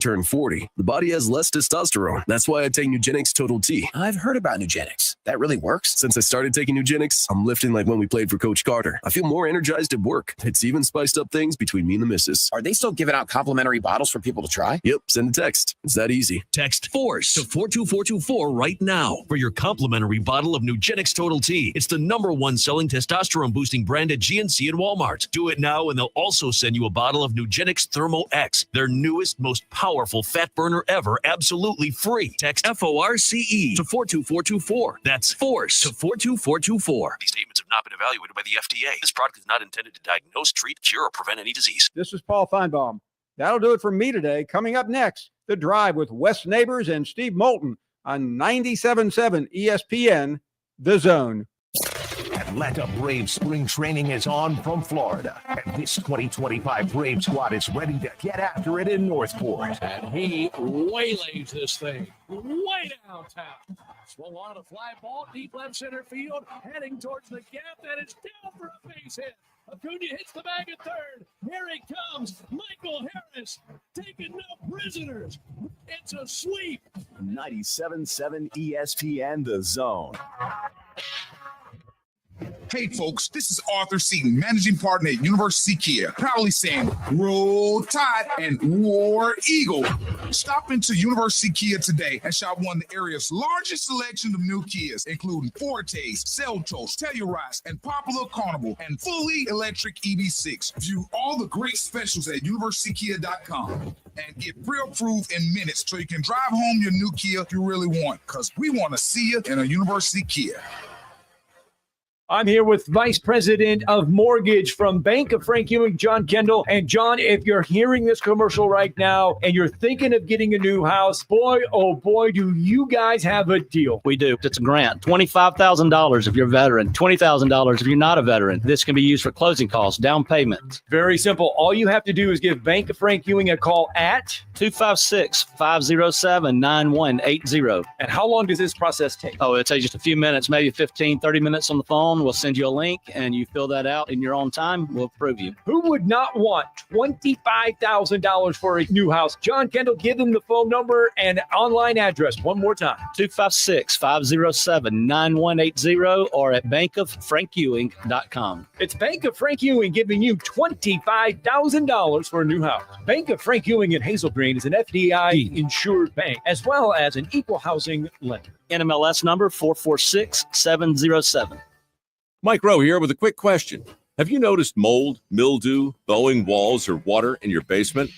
Turn 40, the body has less testosterone. That's why I take Nugenix Total T. I've heard about Nugenix. That really works? Since I started taking Nugenix, I'm lifting like when we played for Coach Carter. I feel more energized at work. It's even spiced up things between me and the missus. Are they still giving out complimentary bottles for people to try? Yep, send a text. It's that easy. Text FORCE to 42424 right now for your complimentary bottle of Nugenix Total T. It's the #1 selling testosterone-boosting brand at GNC and Walmart. Do it now, and they'll also send you a bottle of Nugenix Thermo X, their newest, most powerful fat burner ever, absolutely free. Text FORCE to 42424. That's FORCE to 42424. These statements have not been evaluated by the FDA. This product is not intended to diagnose, treat, cure, or prevent any disease. This is Paul Feinbaum. That'll do it for me today. Coming up next, The Drive with Wes Neighbors and Steve Moulton on 97.7 ESPN, The Zone. Atlanta Braves spring training is on from Florida, and this 2025 Brave squad is ready to get after it in Northport. And he waylays this thing way downtown. Swung on a fly ball, deep left center field, heading towards the gap. That is down for a base hit. Acuna hits the bag at third. Here he comes. Michael Harris taking no prisoners. It's a sweep. 97.7 ESPN, The Zone. Hey folks, this is Arthur Seaton, managing partner at University Kia, proudly saying Roll Tide and War Eagle. Stop into University Kia today and shop one of the area's largest selection of new Kias, including Fortes, Seltos, Telluride, and Popular Carnival, and fully electric EV6. View all the great specials at universitykia.com and get pre-approved in minutes so you can drive home your new Kia you really want, because we want to see you in a University Kia. I'm here with Vice President of Mortgage from Bank of Frank Ewing, John Kendall. And John, if you're hearing this commercial right now and you're thinking of getting a new house, boy, oh boy, do you guys have a deal. We do. It's a grant. $25,000 if you're a veteran, $20,000 if you're not a veteran. This can be used for closing costs, down payments. Very simple. All you have to do is give Bank of Frank Ewing a call at 256-507-9180. And how long does this process take? Oh, it takes just a few minutes, maybe 15, 30 minutes on the phone. We'll send you a link and you fill that out in your own time. We'll approve you. Who would not want $25,000 for a new house? John Kendall, give them the phone number and online address one more time. 256-507-9180 or at bankoffrankewing.com. It's Bank of Frank Ewing giving you $25,000 for a new house. Bank of Frank Ewing in Hazel Green is an FDIC insured bank as well as an equal housing lender. NMLS number 446707. Mike Rowe here with a quick question. Have you noticed mold, mildew, bowing walls, or water in your basement?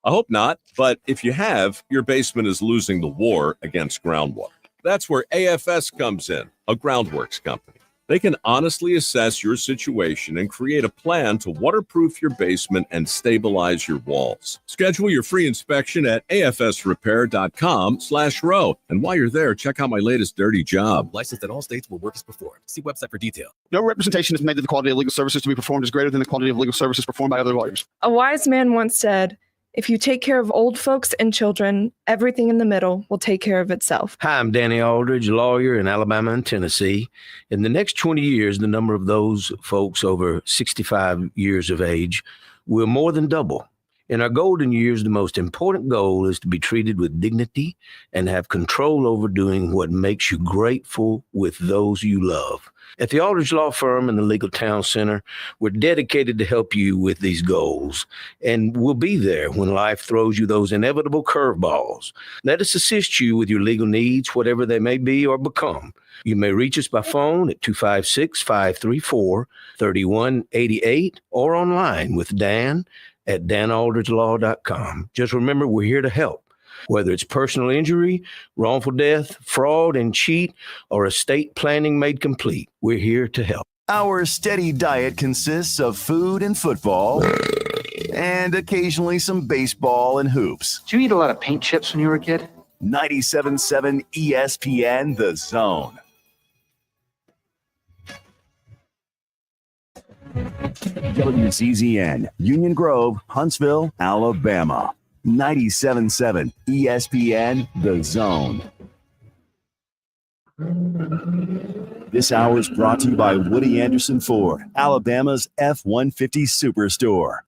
I hope not, but if you have, your basement is losing the war against groundwater. That's where AFS comes in, a groundworks company. They can honestly assess your situation and create a plan to waterproof your basement and stabilize your walls. Schedule your free inspection at afsrepair.com/row. And while you're there, check out my latest dirty job. Licensed in all states where work is performed. See website for detail. No representation is made that the quality of legal services to be performed is greater than the quality of legal services performed by other lawyers. A wise man once said, if you take care of old folks and children, everything in the middle will take care of itself. Hi, I'm Danny Aldridge, lawyer in Alabama and Tennessee. In the next 20 years, the number of those folks over 65 years of age will more than double. In our golden years, the most important goal is to be treated with dignity and have control over doing what makes you grateful with those you love. At the Aldridge Law Firm and the Legal Town Center, we're dedicated to help you with these goals, and we'll be there when life throws you those inevitable curveballs. Let us assist you with your legal needs, whatever they may be or become. You may reach us by phone at 256-534-3188 or online with Dan at danaldridgelaw.com. Just remember, we're here to help. Whether it's personal injury, wrongful death, fraud and cheat, or estate planning made complete, we're here to help. Our steady diet consists of food and football, and occasionally some baseball and hoops. Did you eat a lot of paint chips when you were a kid? 97.7 ESPN, The Zone. WZZN, Union Grove, Huntsville, Alabama. 97.7 ESPN, The Zone. This hour is brought to you by Woody Anderson Ford, Alabama's F-150 Superstore.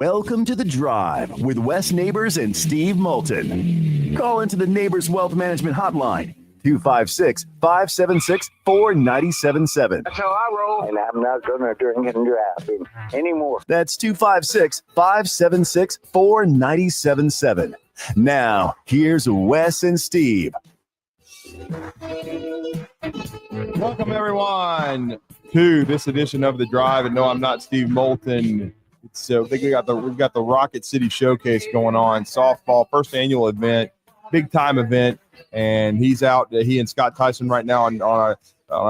Welcome to The Drive with Wes Neighbors and Steve Moulton. Call into the Neighbors Wealth Management Hotline, 256-576-4977. That's how I roll. And I'm not going to drink and drive anymore. That's 256-576-4977. Now, here's Wes and Steve. Welcome, everyone, to this edition of The Drive. And no, I'm not Steve Moulton. So I think we've got the Rocket City Showcase going on, softball, first annual event, big time event, and he's out. He and Scott Tyson right now on our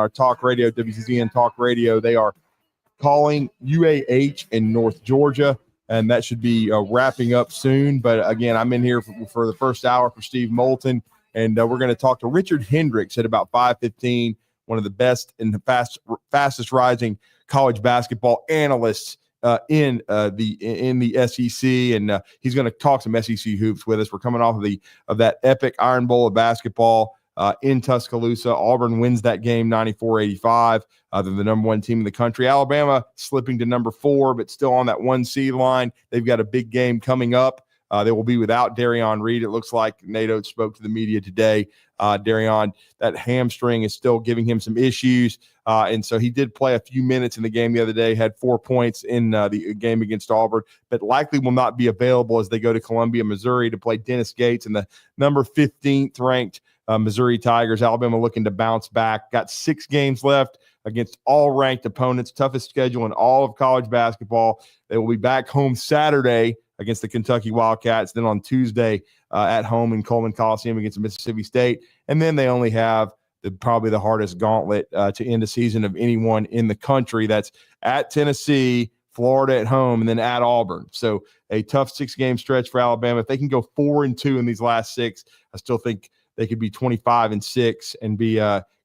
talk radio, WCCN Talk Radio. They are calling UAH in North Georgia, and that should be wrapping up soon. But again, I'm in here for the first hour for Steve Moulton, and we're going to talk to Richard Hendricks at about 5:15, one of the best and the fastest rising college basketball analysts in the SEC, and he's going to talk some SEC hoops with us. We're coming off of that epic Iron Bowl of basketball in Tuscaloosa. Auburn wins that game 94-85. They're the number one team in the country. Alabama slipping to number 4, but still on that 1 seed line. They've got a big game coming up. They will be without Darion Reed. It looks like Nate Oates spoke to the media today. Darion, that hamstring is still giving him some issues. And so he did play a few minutes in the game the other day, had 4 points in the game against Auburn, but likely will not be available as they go to Columbia, Missouri to play Dennis Gates and the number 15th ranked Missouri Tigers. Alabama looking to bounce back. Got 6 games left against all ranked opponents, toughest schedule in all of college basketball. They will be back home Saturday against the Kentucky Wildcats, then on Tuesday at home in Coleman Coliseum against Mississippi State. And then they only have probably the hardest gauntlet to end a season of anyone in the country. That's at Tennessee, Florida at home, and then at Auburn. So a tough 6-game stretch for Alabama. If they can go 4-2 in these last 6, I still think they could be 25-6 and be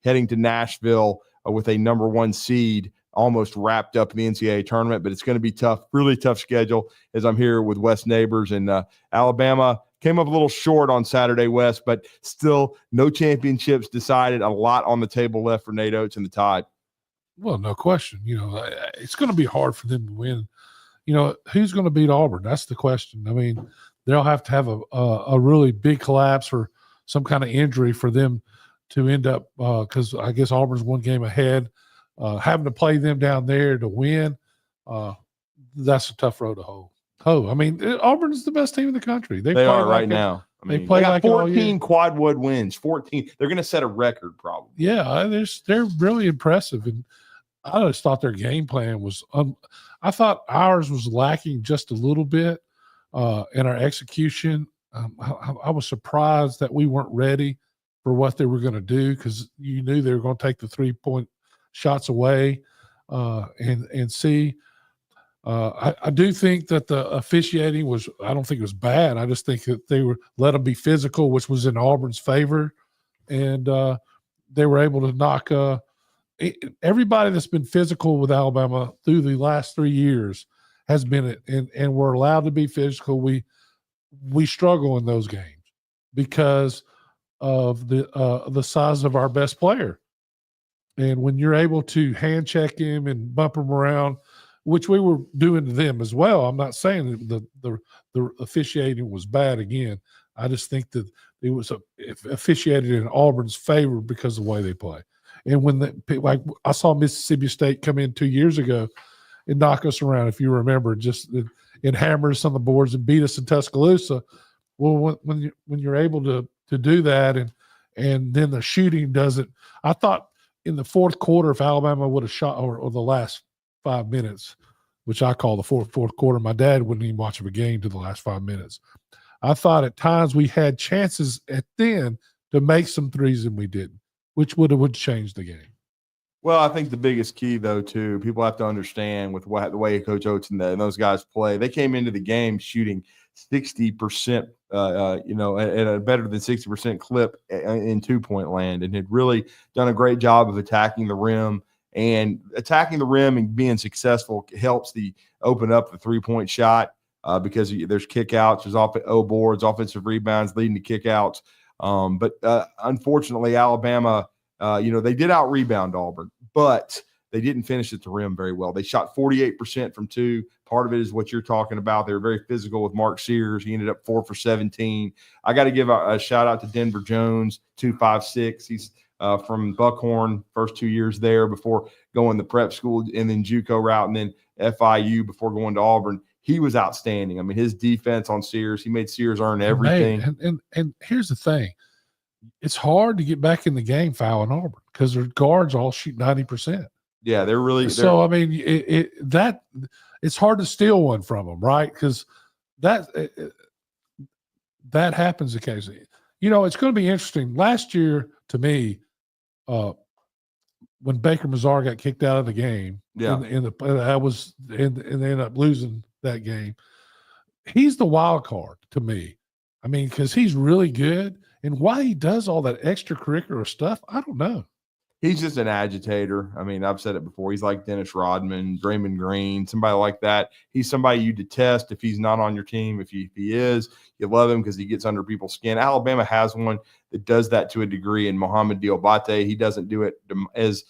heading to Nashville with a number 1 seed almost wrapped up in the NCAA tournament. But it's going to be tough, really tough schedule as I'm here with Wes Neighbors. And Alabama came up a little short on Saturday, Wes, but still no championships decided. A lot on the table left for Nate Oates and the Tide. Well, no question. It's going to be hard for them to win. Who's going to beat Auburn? That's the question. I mean, they'll have to have a really big collapse or some kind of injury for them to end up because I guess Auburn's 1 game ahead. Having to play them down there to win, that's a tough road to hoe. I mean, Auburn's the best team in the country. They are right now. I mean, they got 14 quadwood wins. 14. They're going to set a record probably. Yeah, they're really impressive, and I just thought their game plan was. I thought ours was lacking just a little bit in our execution. I was surprised that we weren't ready for what they were going to do because you knew they were going to take the 3-point shots away and see. I do think that the officiating was – I don't think it was bad. I just think that they let them be physical, which was in Auburn's favor, and they were able to knock everybody that's been physical with Alabama through the last 3 years has been it, and we're allowed to be physical. We struggle in those games because of the size of our best player. And when you're able to hand check him and bump him around, which we were doing to them as well, I'm not saying that the officiating was bad again. I just think that it was officiated in Auburn's favor because of the way they play. And when I saw Mississippi State come in 2 years ago and knock us around, if you remember, just and hammer us on the boards and beat us in Tuscaloosa. Well, when you're able to do that and then the shooting doesn't, I thought in the fourth quarter, if Alabama would have shot or the last 5 minutes, which I call the fourth quarter, my dad wouldn't even watch a game to the last 5 minutes. I thought at times we had chances at then to make some threes and we didn't, which would change the game. Well, I think the biggest key, though, too, people have to understand with the way Coach Oates and those guys play. They came into the game shooting 60%, at a better than 60% clip in 2-point land, and had really done a great job of attacking the rim. And attacking the rim and being successful helps open up the 3-point shot because there's kickouts, there's boards, offensive rebounds leading to kickouts. But unfortunately, Alabama, they did out-rebound Auburn, but they didn't finish at the rim very well. They shot 48% from two. Part of it is what you're talking about. They were very physical with Mark Sears. He ended up 4 for 17. I got to give a shout out to Denver Jones, 256. He's from Buckhorn, first 2 years there before going to prep school and then JUCO route and then FIU before going to Auburn. He was outstanding. I mean, his defense on Sears, he made Sears earn everything. And here's the thing. It's hard to get back in the game fouling Auburn because their guards all shoot 90%. Yeah, they're really – so, I mean, it's hard to steal one from them, right? Because that happens occasionally. You know, it's going to be interesting. Last year, to me, when Baker Mazar got kicked out of the game, and they ended up losing that game. He's the wild card to me. I mean, because he's really good, and why he does all that extracurricular stuff, I don't know. He's just an agitator. I mean, I've said it before. He's like Dennis Rodman, Draymond Green, somebody like that. He's somebody you detest if he's not on your team. If he is, you love him because he gets under people's skin. Alabama has one that does that to a degree in Mohamed Diobate. He doesn't do it as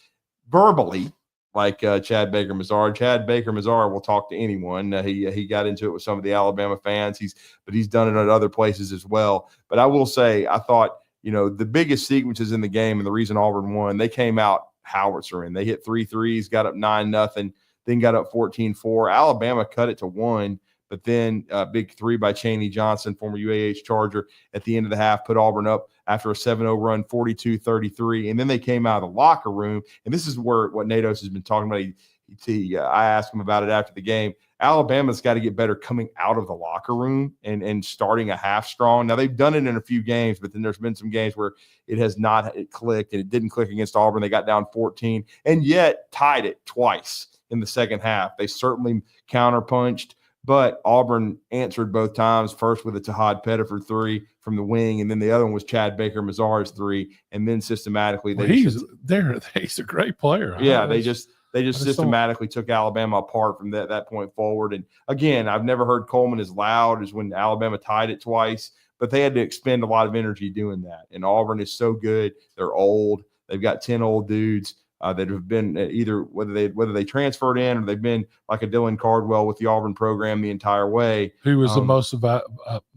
verbally like Chad Baker Mazar. Chad Baker Mazar will talk to anyone. He got into it with some of the Alabama fans. But he's done it at other places as well. But I will say, I thought, you know, the biggest sequences in the game and the reason Auburn won, they came out howitzer. They hit 3 threes, got up 9-0, then got up 14-4. Alabama cut it to 1, but then a big 3 by Chaney Johnson, former UAH Charger, at the end of the half, put Auburn up after a 7-0 run, 42-33. And then they came out of the locker room, and this is where what Natos has been talking about. I asked him about it after the game. Alabama's got to get better coming out of the locker room and starting a half strong. Now, they've done it in a few games, but then there's been some games where it has not clicked, and it didn't click against Auburn. They got down 14 and yet tied it twice in the second half. They certainly counterpunched, but Auburn answered both times, first with a Tahad Pettiford 3 from the wing, and then the other one was Chad Baker Mazar's 3, and then systematically he's a great player. Yeah, they just systematically took Alabama apart from that point forward. And again, I've never heard Coleman as loud as when Alabama tied it twice, but they had to expend a lot of energy doing that. And Auburn is so good. They're old. They've got 10 old dudes that have been either whether they transferred in or they've been like a Dylan Cardwell with the Auburn program the entire way. Who was the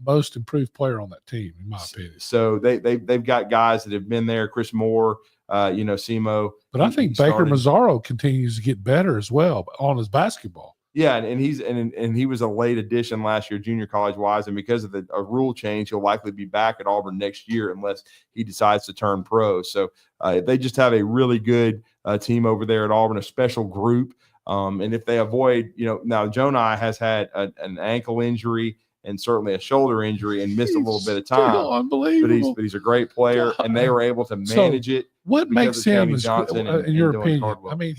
most improved player on that team, in my opinion. So they've got guys that have been there. Chris Moore, Simo. But I think Baker Mazzaro continues to get better as well on his basketball. Yeah, and he was a late addition last year, junior college wise, and because of a rule change, he'll likely be back at Auburn next year unless he decides to turn pro. So they just have a really good team over there at Auburn, a special group. And if they avoid, now Jonai has had an ankle injury and certainly a shoulder injury and missed a little bit of time. Unbelievable. But he's a great player, and they were able to manage it. What makes him, in your opinion? I mean,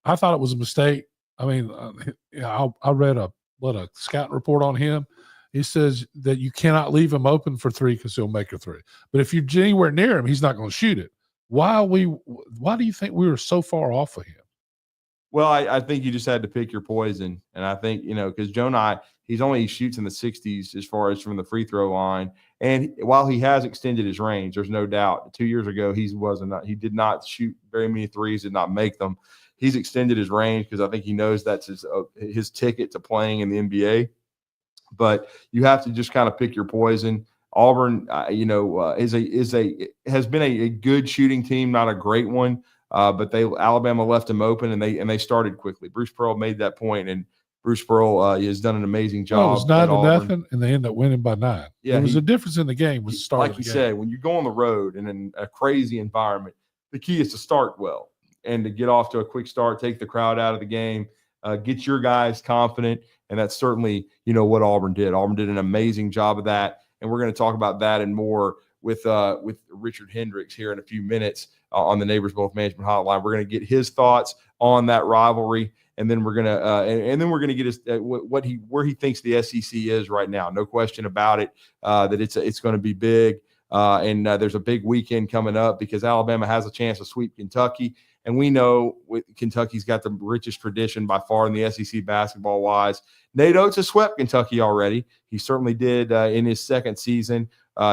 I thought it was a mistake. I mean, I read a scouting report on him. He says that you cannot leave him open for 3 because he'll make a 3. But if you're anywhere near him, he's not going to shoot it. Why do you think we were so far off of him? Well, I think you just had to pick your poison. And I think, because Jonai, he shoots in the 60s as far as from the free throw line. And while he has extended his range, there's no doubt 2 years ago, he did not shoot very many threes, did not make them. He's extended his range because I think he knows that's his ticket to playing in the NBA. But you have to just kind of pick your poison. Auburn, has been a good shooting team, not a great one. But Alabama left them open and they started quickly. Bruce Pearl made that point, and Bruce Pearl has done an amazing job. Well, it was 9-0, and they ended up winning by 9. Yeah, there was a difference in the game with the start. Like you said, when you go on the road and in a crazy environment, the key is to start well and to get off to a quick start, take the crowd out of the game, get your guys confident, and that's certainly what Auburn did. Auburn did an amazing job of that, and we're going to talk about that and more with Richard Hendricks here in a few minutes on the Neighbors Wealth Management Hotline. We're going to get his thoughts on that rivalry, and then we're going to get his where he thinks the SEC is right now. No question about it that it's going to be big, and there's a big weekend coming up because Alabama has a chance to sweep Kentucky, and we know Kentucky's got the richest tradition by far in the SEC basketball wise. Nate Oates has swept Kentucky already. He certainly did in his second season.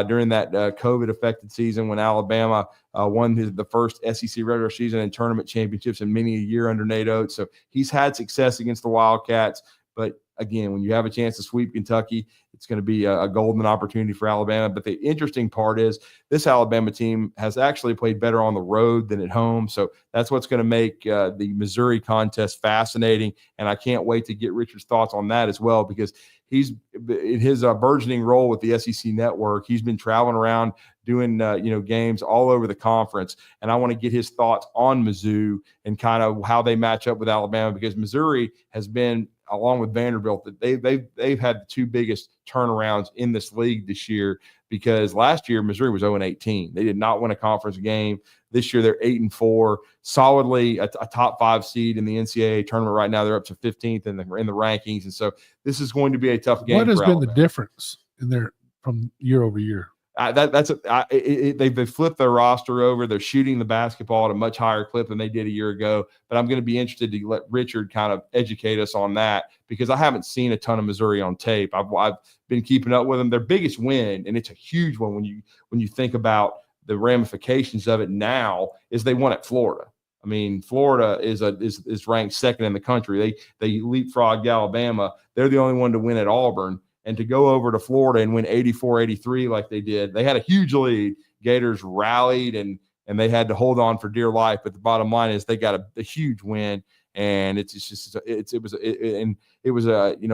during that COVID-affected season when Alabama won the first SEC regular season and tournament championships in many a year under Nate Oates. So he's had success against the Wildcats. But again, when you have a chance to sweep Kentucky, it's going to be a golden opportunity for Alabama. But the interesting part is this Alabama team has actually played better on the road than at home. So that's what's going to make the Missouri contest fascinating. And I can't wait to get Richard's thoughts on that as well, because he's in his burgeoning role with the SEC network. He's been traveling around doing games all over the conference, and I want to get his thoughts on Mizzou and kind of how they match up with Alabama, because Missouri has been, along with Vanderbilt, that they've had the two biggest turnarounds in this league this year, because last year Missouri was 0-18. They did not win a conference game. This year they're 8-4, solidly a top 5 seed in the NCAA tournament right now. They're up to 15th in the rankings, and so this is going to be a tough game. What has for been Alabama. the difference in their from year over year? They've flipped their roster over. They're shooting the basketball at a much higher clip than they did a year ago. But I'm going to be interested to let Richard kind of educate us on that, because I haven't seen a ton of Missouri on tape. I've been keeping up with them. Their biggest win, and it's a huge one when you think about the ramifications of it now, is they won at Florida. I mean, Florida is ranked second in the country. They leapfrogged Alabama. They're the only one to win at Auburn. And to go over to Florida and win 84-83 like they did, they had a huge lead. Gators rallied and they had to hold on for dear life. But the bottom line is they got a huge win, and it was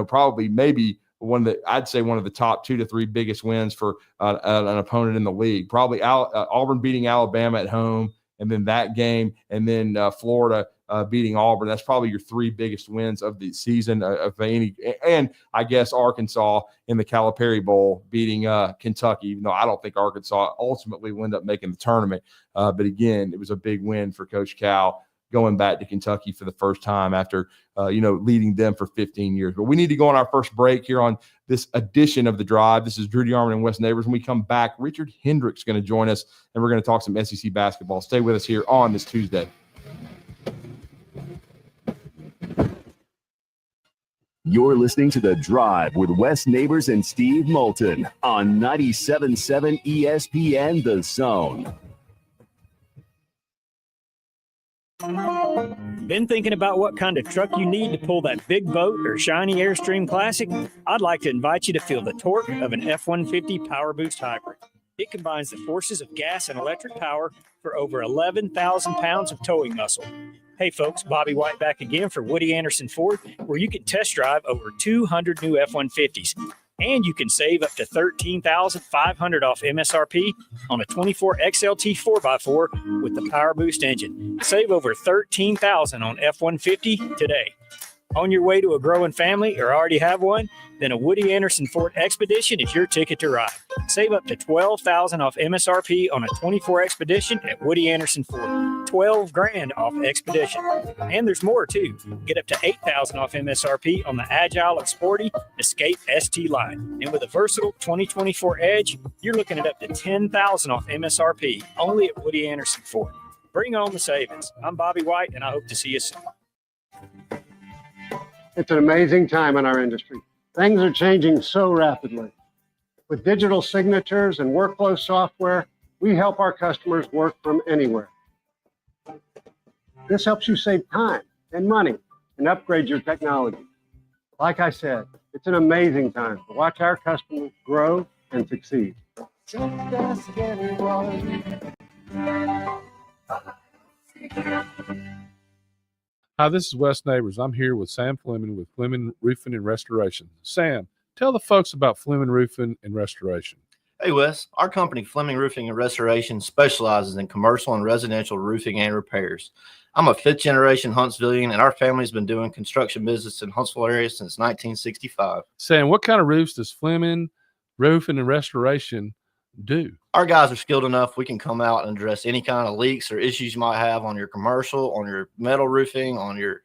probably maybe one of the top 2 to 3 biggest wins for an opponent in the league. Probably Auburn beating Alabama at home, and then that game, and then Florida beating Auburn. That's probably your 3 biggest wins of the season of any. And I guess Arkansas in the Calipari Bowl beating Kentucky, even though I don't think Arkansas ultimately will end up making the tournament. But again, it was a big win for Coach Cal, going back to Kentucky for the first time after leading them for 15 years. But we need to go on our first break here on this edition of The Drive. This is Drew DeArmond and Wes Neighbors. When we come back, Richard Hendrick's going to join us, and we're going to talk some SEC basketball. Stay with us here on this Tuesday. You're listening to The Drive with Wes Neighbors and Steve Moulton on 97.7 ESPN The Zone. Been thinking about what kind of truck you need to pull that big boat or shiny Airstream Classic? I'd like to invite you to feel the torque of an F-150 Power Boost Hybrid. It combines the forces of gas and electric power for over 11,000 pounds of towing muscle. Hey folks, Bobby White back again for Woody Anderson Ford, where you can test drive over 200 new F-150s. And you can save up to $13,500 off MSRP on a 24 XLT 4x4 with the Power Boost engine. Save over $13,000 on F-150 today. On your way to a growing family or already have one? Then a Woody Anderson Ford Expedition is your ticket to ride. Save up to $12,000 off MSRP on a 24 Expedition at Woody Anderson Ford. $12,000 off Expedition. And there's more too. Get up to $8,000 off MSRP on the Agile and Sporty Escape ST line. And with a versatile 2024 Edge, you're looking at up to $10,000 off MSRP only at Woody Anderson Ford. Bring on the savings. I'm Bobby White, and I hope to see you soon. It's an amazing time in our industry. Things are changing so rapidly. With digital signatures and workflow software, we help our customers work from anywhere. This helps you save time and money and upgrade your technology. Like I said, it's an amazing time to watch our customers grow and succeed. Just ask anyone. Hi, this is Wes Neighbors. I'm here with Sam Fleming with Fleming Roofing and Restoration. Sam, tell the folks about Fleming Roofing and Restoration. Hey, Wes. Our company, Fleming Roofing and Restoration, specializes in commercial and residential roofing and repairs. I'm a fifth-generation Huntsvillian, and our family's been doing construction business in Huntsville area since 1965. Sam, what kind of roofs does Fleming Roofing and Restoration do? Our guys are skilled enough. We can come out and address any kind of leaks or issues you might have on your commercial, on your metal roofing, on your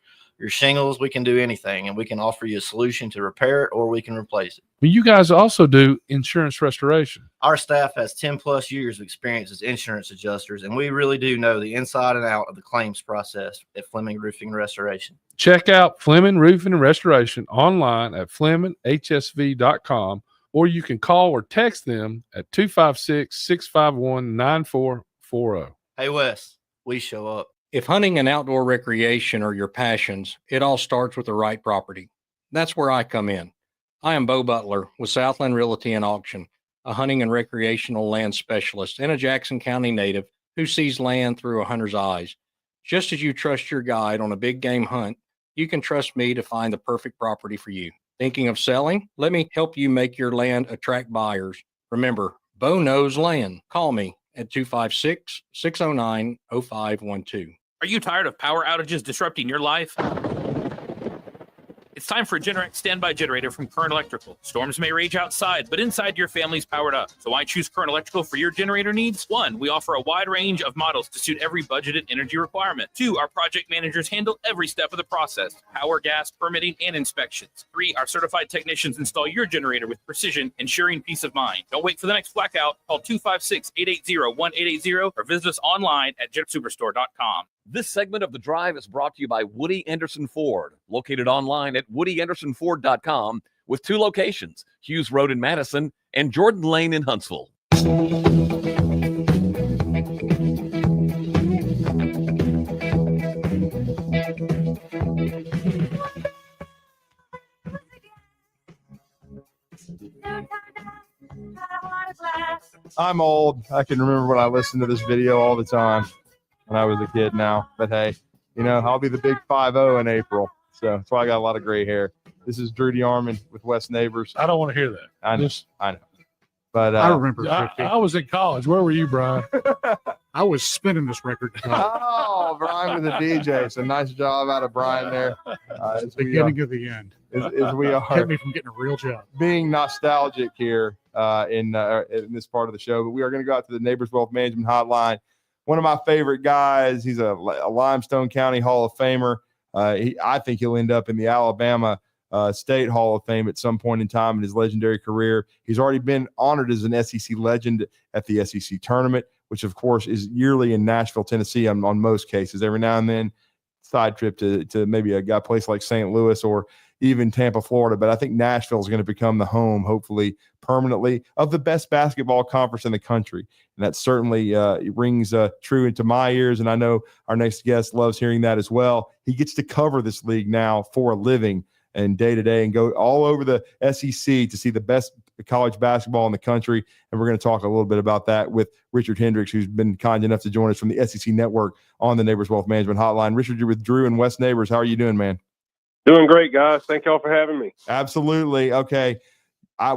shingles. We can do anything, and we can offer you a solution to repair it, or we can replace it. But you guys also do insurance restoration. Our staff has 10 plus years of experience as insurance adjusters, and we really do know the inside and out of the claims process at Fleming Roofing and Restoration. Check out Fleming Roofing and Restoration online at FlemingHSV.com or you can call or text them at 256-651-9440. Hey, Wes, we show up. If hunting and outdoor recreation are your passions, it all starts with the right property. That's where I come in. I am Bo Butler with Southland Realty and Auction, a hunting and recreational land specialist and a Jackson County native who sees land through a hunter's eyes. Just as you trust your guide on a big game hunt, you can trust me to find the perfect property for you. Thinking of selling? Let me help you make your land attract buyers. Remember, Bo knows land. Call me at 256-609-0512. Are you tired of power outages disrupting your life? It's time for a Generac standby generator from Current Electrical. Storms may rage outside, but inside your family's powered up. So why choose Current Electrical for your generator needs? 1, we offer a wide range of models to suit every budgeted energy requirement. 2, our project managers handle every step of the process: power, gas, permitting, and inspections. 3, our certified technicians install your generator with precision, ensuring peace of mind. Don't wait for the next blackout. Call 256-880-1880 or visit us online at jetsuperstore.com. This segment of The Drive is brought to you by Woody Anderson Ford, located online at WoodyAndersonFord.com with 2 locations, Hughes Road in Madison and Jordan Lane in Huntsville. I'm old. I can remember when I listened to this video all the time when I was a kid now. But hey, you know, I'll be the big 5-0 in April. So that's why I got a lot of gray hair. This is Drew DeArmond with West Neighbors. I don't want to hear that. I know. I know. But I remember. I was in college. Where were you, Brian? I was spinning this record. Oh, Brian with a DJ. So nice job out of Brian there. Beginning of the end. As we are kept me from getting a real job. Being nostalgic here in this part of the show, but we are going to go out to the Neighbors Wealth Management Hotline. One of my favorite guys. He's a Limestone County Hall of Famer. I think he'll end up in the Alabama State Hall of Fame at some point in time in his legendary career. He's already been honored as an SEC legend at the SEC tournament, which of course is yearly in Nashville, Tennessee on most cases. Every now and then, side trip to maybe a place like St. Louis or even Tampa, Florida. But I think Nashville is going to become the home, hopefully permanently, of the best basketball conference in the country. And that certainly rings true into my ears. And I know our next guest loves hearing that as well. He gets to cover this league now for a living and day to day and go all over the SEC to see the best college basketball in the country. And we're going to talk a little bit about that with Richard Hendricks, who's been kind enough to join us from the SEC Network on the Neighbors Wealth Management Hotline. Richard, you're with Drew and West Neighbors. How are you doing, man? Doing great, guys. Thank y'all for having me. Absolutely. Okay.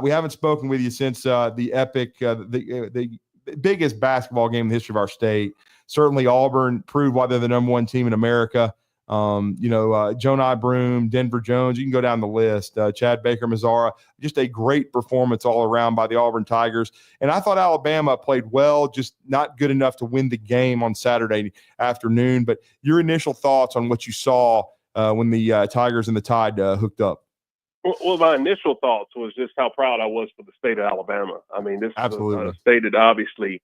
We haven't spoken with you since the epic, the biggest basketball game in the history of our state. Certainly Auburn proved why they're the number one team in America. Jonai Broome, Denver Jones, you can go down the list. Chad Baker Mazzara, just a great performance all around by the Auburn Tigers. And I thought Alabama played well, just not good enough to win the game on Saturday afternoon. But your initial thoughts on what you saw when the Tigers and the Tide hooked up? Well, my initial thoughts was just how proud I was for the state of Alabama. I mean, this Absolutely. is a state that obviously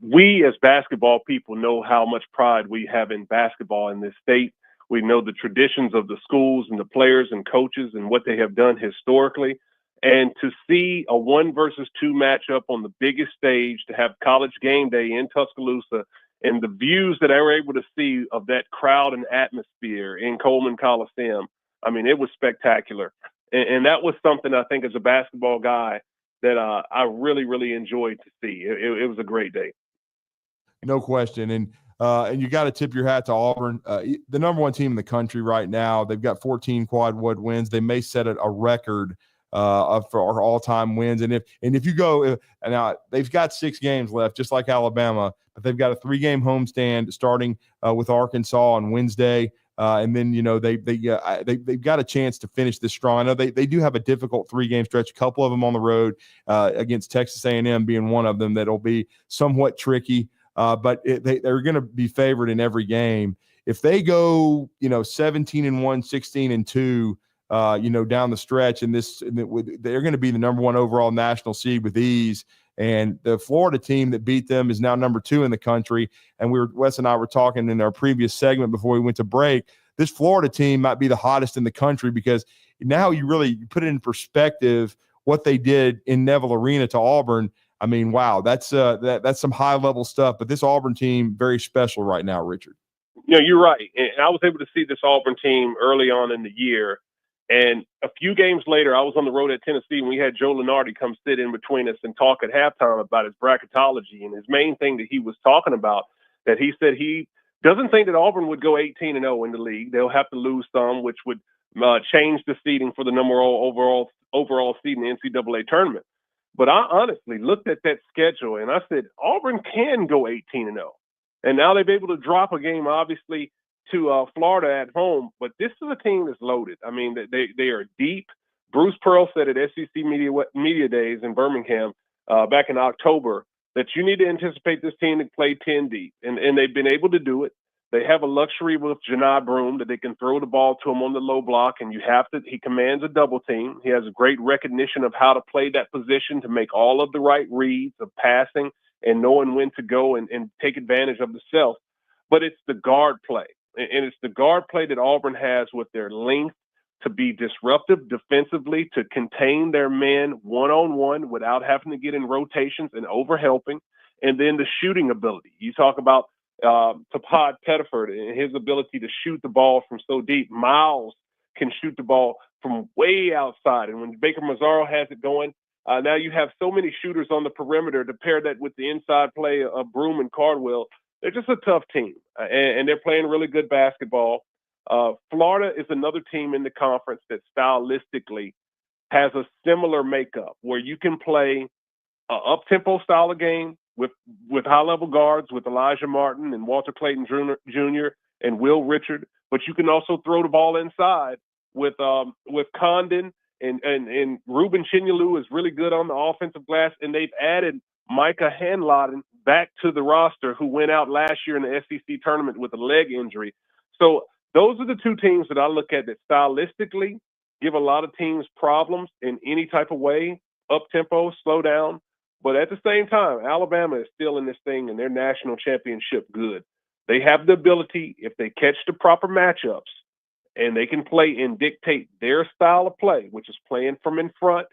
we as basketball people know how much pride we have in basketball in this state. We know the traditions of the schools and the players and coaches and what they have done historically. And to see a 1 versus 2 matchup on the biggest stage, to have College Game Day in Tuscaloosa, and the views that I were able to see of that crowd and atmosphere in Coleman Coliseum, I mean, it was spectacular. And that was something I think as a basketball guy that I really, really enjoyed to see. It was a great day. No question. And you got to tip your hat to Auburn, the number one team in the country right now. They've got 14 quad-wood wins. They may set a record for our all-time wins. And if you go now, they've got 6 games left, just like Alabama, but they've got a 3-game homestand starting with Arkansas on Wednesday. And then, they've got a chance to finish this strong. I know they do have a difficult 3-game stretch, a couple of them on the road against Texas A&M being one of them that'll be somewhat tricky. But they're going to be favored in every game. If they go, 17-1, 16-2, down the stretch, and they're going to be the number 1 overall national seed with ease. And the Florida team that beat them is now number 2 in the country. And Wes and I were talking in our previous segment before we went to break. This Florida team might be the hottest in the country because now you really put it in perspective what they did in Neville Arena to Auburn. I mean, wow, that's some high level stuff. But this Auburn team, very special right now, Richard. You're right. And I was able to see this Auburn team early on in the year. And a few games later, I was on the road at Tennessee, and we had Joe Lunardi come sit in between us and talk at halftime about his bracketology. And his main thing that he was talking about, that he said he doesn't think that Auburn would go 18-0 in the league. They'll have to lose some, which would change the seeding for the overall seed in the NCAA tournament. But I honestly looked at that schedule, and I said, Auburn can go 18-0. And now they've been able to drop a game, obviously, to Florida at home. But this is a team that's loaded. I mean, they are deep. Bruce Pearl said at SEC Media Days in Birmingham back in October that you need to anticipate this team to play 10 deep. And they've been able to do it. They have a luxury with Janai Broom that they can throw the ball to him on the low block, and he commands a double team. He has a great recognition of how to play that position to make all of the right reads of passing and knowing when to go and take advantage of the self. But it's the guard play. And it's the guard play that Auburn has with their length to be disruptive defensively, to contain their men one-on-one without having to get in rotations and overhelping, and then the shooting ability. You talk about Tapad Pettiford and his ability to shoot the ball from so deep. Miles can shoot the ball from way outside. And when Baker Mazzaro has it going, now you have so many shooters on the perimeter to pair that with the inside play of Broom and Cardwell. They're just a tough team, and they're playing really good basketball. Florida is another team in the conference that stylistically has a similar makeup where you can play an up-tempo style of game with high-level guards with Elijah Martin and Walter Clayton Jr. and Will Richard, but you can also throw the ball inside with Condon and Ruben Chinyalu is really good on the offensive glass, and they've added Micah Hanlon back to the roster, who went out last year in the SEC tournament with a leg injury. So those are the two teams that I look at that stylistically give a lot of teams problems in any type of way, up-tempo, slow down. But at the same time, Alabama is still in this thing and they're national championship good. They have the ability, if they catch the proper matchups, and they can play and dictate their style of play, which is playing from in front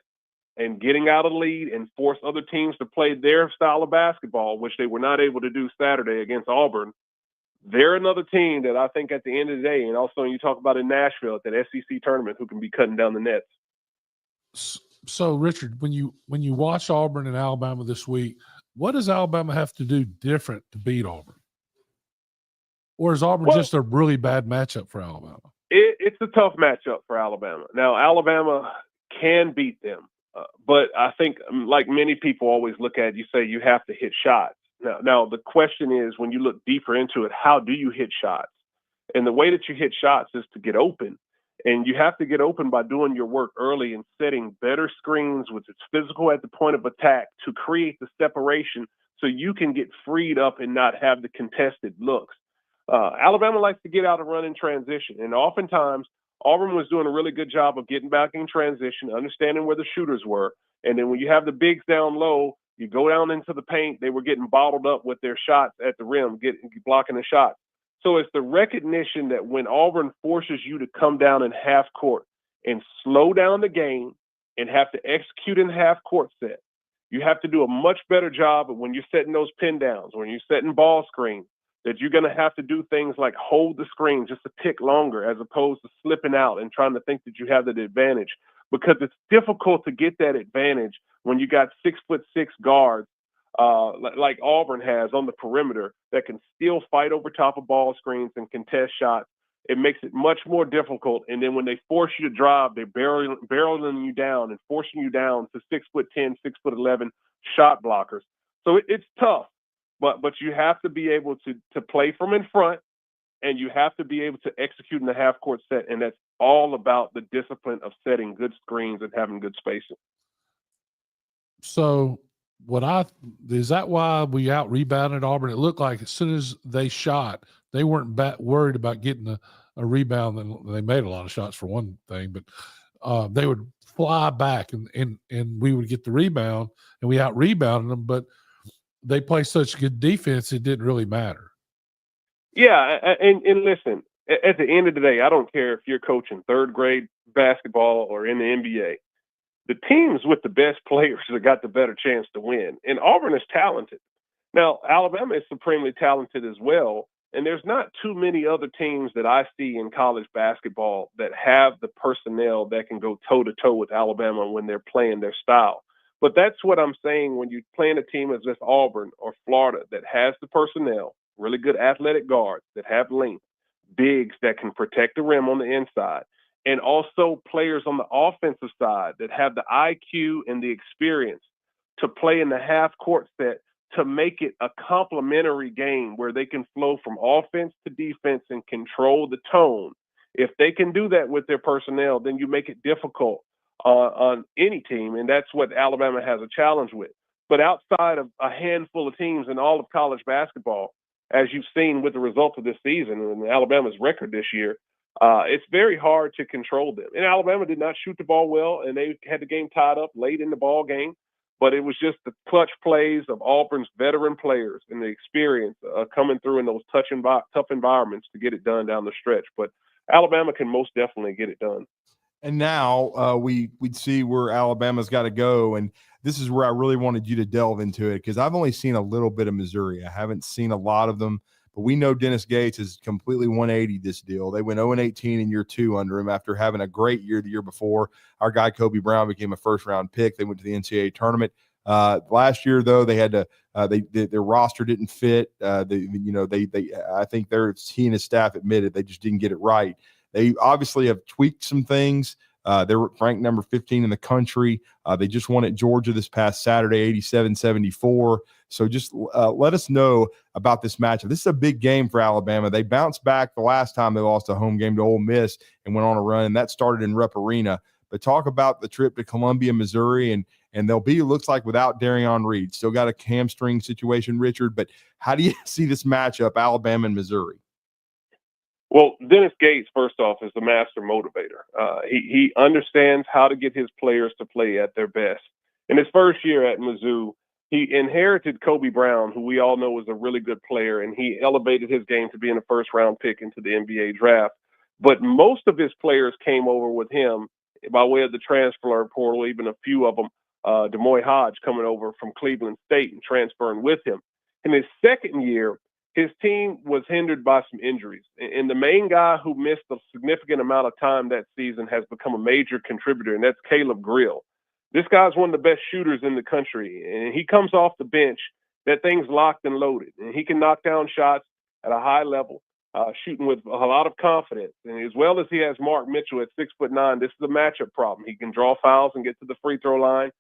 and getting out of lead and force other teams to play their style of basketball, which they were not able to do Saturday against Auburn. They're another team that I think at the end of the day, and also you talk about in Nashville at that SEC tournament, who can be cutting down the nets. So, Richard, when you watch Auburn and Alabama this week, what does Alabama have to do different to beat Auburn? Or is Auburn just a really bad matchup for Alabama? It's a tough matchup for Alabama. Now, Alabama can beat them, but I think, like many people always look at, you say you have to hit shots. Now, the question is, when you look deeper into it, how do you hit shots? And the way that you hit shots is to get open. And you have to get open by doing your work early and setting better screens, which is physical at the point of attack, to create the separation so you can get freed up and not have the contested looks. Alabama likes to get out and run in transition. And oftentimes, Auburn was doing a really good job of getting back in transition, understanding where the shooters were. And then when you have the bigs down low, you go down into the paint, they were getting bottled up with their shots at the rim, blocking the shots. So it's the recognition that when Auburn forces you to come down in half court and slow down the game and have to execute in half court set, you have to do a much better job of when you're setting those pin downs, when you're setting ball screens, that you're going to have to do things like hold the screen just a tick longer as opposed to slipping out and trying to think that you have that advantage, because it's difficult to get that advantage when you got 6'6" guards like Auburn has on the perimeter that can still fight over top of ball screens and contest shots. It makes it much more difficult. And then when they force you to drive, they're barreling you down and forcing you down to 6'10", 6'11" shot blockers. So it's tough, but you have to be able to play from in front, and you have to be able to execute in the half court set. And that's all about the discipline of setting good screens and having good spacing. So is that why we out rebounded Auburn? It looked like as soon as they shot, they weren't worried about getting a rebound. And they made a lot of shots for one thing, but they would fly back and we would get the rebound and we out rebounded them, but they play such good defense, it didn't really matter. Yeah. And listen, at the end of the day, I don't care if you're coaching third grade basketball or in the NBA. the teams with the best players have got the better chance to win. And Auburn is talented. Now, Alabama is supremely talented as well. And there's not too many other teams that I see in college basketball that have the personnel that can go toe-to-toe with Alabama when they're playing their style. But that's what I'm saying when you're playing a team as this Auburn or Florida that has the personnel, really good athletic guards that have length, bigs that can protect the rim on the inside, and also players on the offensive side that have the IQ and the experience to play in the half-court set to make it a complementary game where they can flow from offense to defense and control the tone. If they can do that with their personnel, then you make it difficult on any team, and that's what Alabama has a challenge with. But outside of a handful of teams in all of college basketball, as you've seen with the results of this season and Alabama's record this year, it's very hard to control them. And Alabama did not shoot the ball well, and they had the game tied up late in the ball game. But it was just the clutch plays of Auburn's veteran players and the experience coming through in those tough environments to get it done down the stretch. But Alabama can most definitely get it done. And now we'd see where Alabama's got to go. And this is where I really wanted you to delve into it, because I've only seen a little bit of Missouri. I haven't seen a lot of them. But we know Dennis Gates is completely 180 this deal. They went 0-18 in year 2 under him after having a great year the year before. Our guy Kobe Brown became a first-round pick. They went to the NCAA tournament. Last year, though, they had to their roster didn't fit. I think he and his staff admitted they just didn't get it right. They obviously have tweaked some things. They were ranked number 15 in the country. They just won at Georgia this past Saturday, 87-74. So just let us know about this matchup. This is a big game for Alabama. They bounced back the last time they lost a home game to Ole Miss and went on a run, and that started in Rupp Arena. But talk about the trip to Columbia, Missouri, and they'll be, looks like, without Darion Reed. Still got a hamstring situation, Richard. But how do you see this matchup, Alabama and Missouri? Well, Dennis Gates, first off, is the master motivator. He understands how to get his players to play at their best. In his first year at Mizzou, he inherited Kobe Brown, who we all know was a really good player, and he elevated his game to being a first-round pick into the NBA draft. But most of his players came over with him by way of the transfer portal, even a few of them, Demoy Hodge coming over from Cleveland State and transferring with him. In his second year, his team was hindered by some injuries. And the main guy who missed a significant amount of time that season has become a major contributor, and that's Caleb Grill. This guy's one of the best shooters in the country, and he comes off the bench. That thing's locked and loaded, and he can knock down shots at a high level, shooting with a lot of confidence. And as well as he has Mark Mitchell at 6'9", this is a matchup problem. He can draw fouls and get to the free throw line.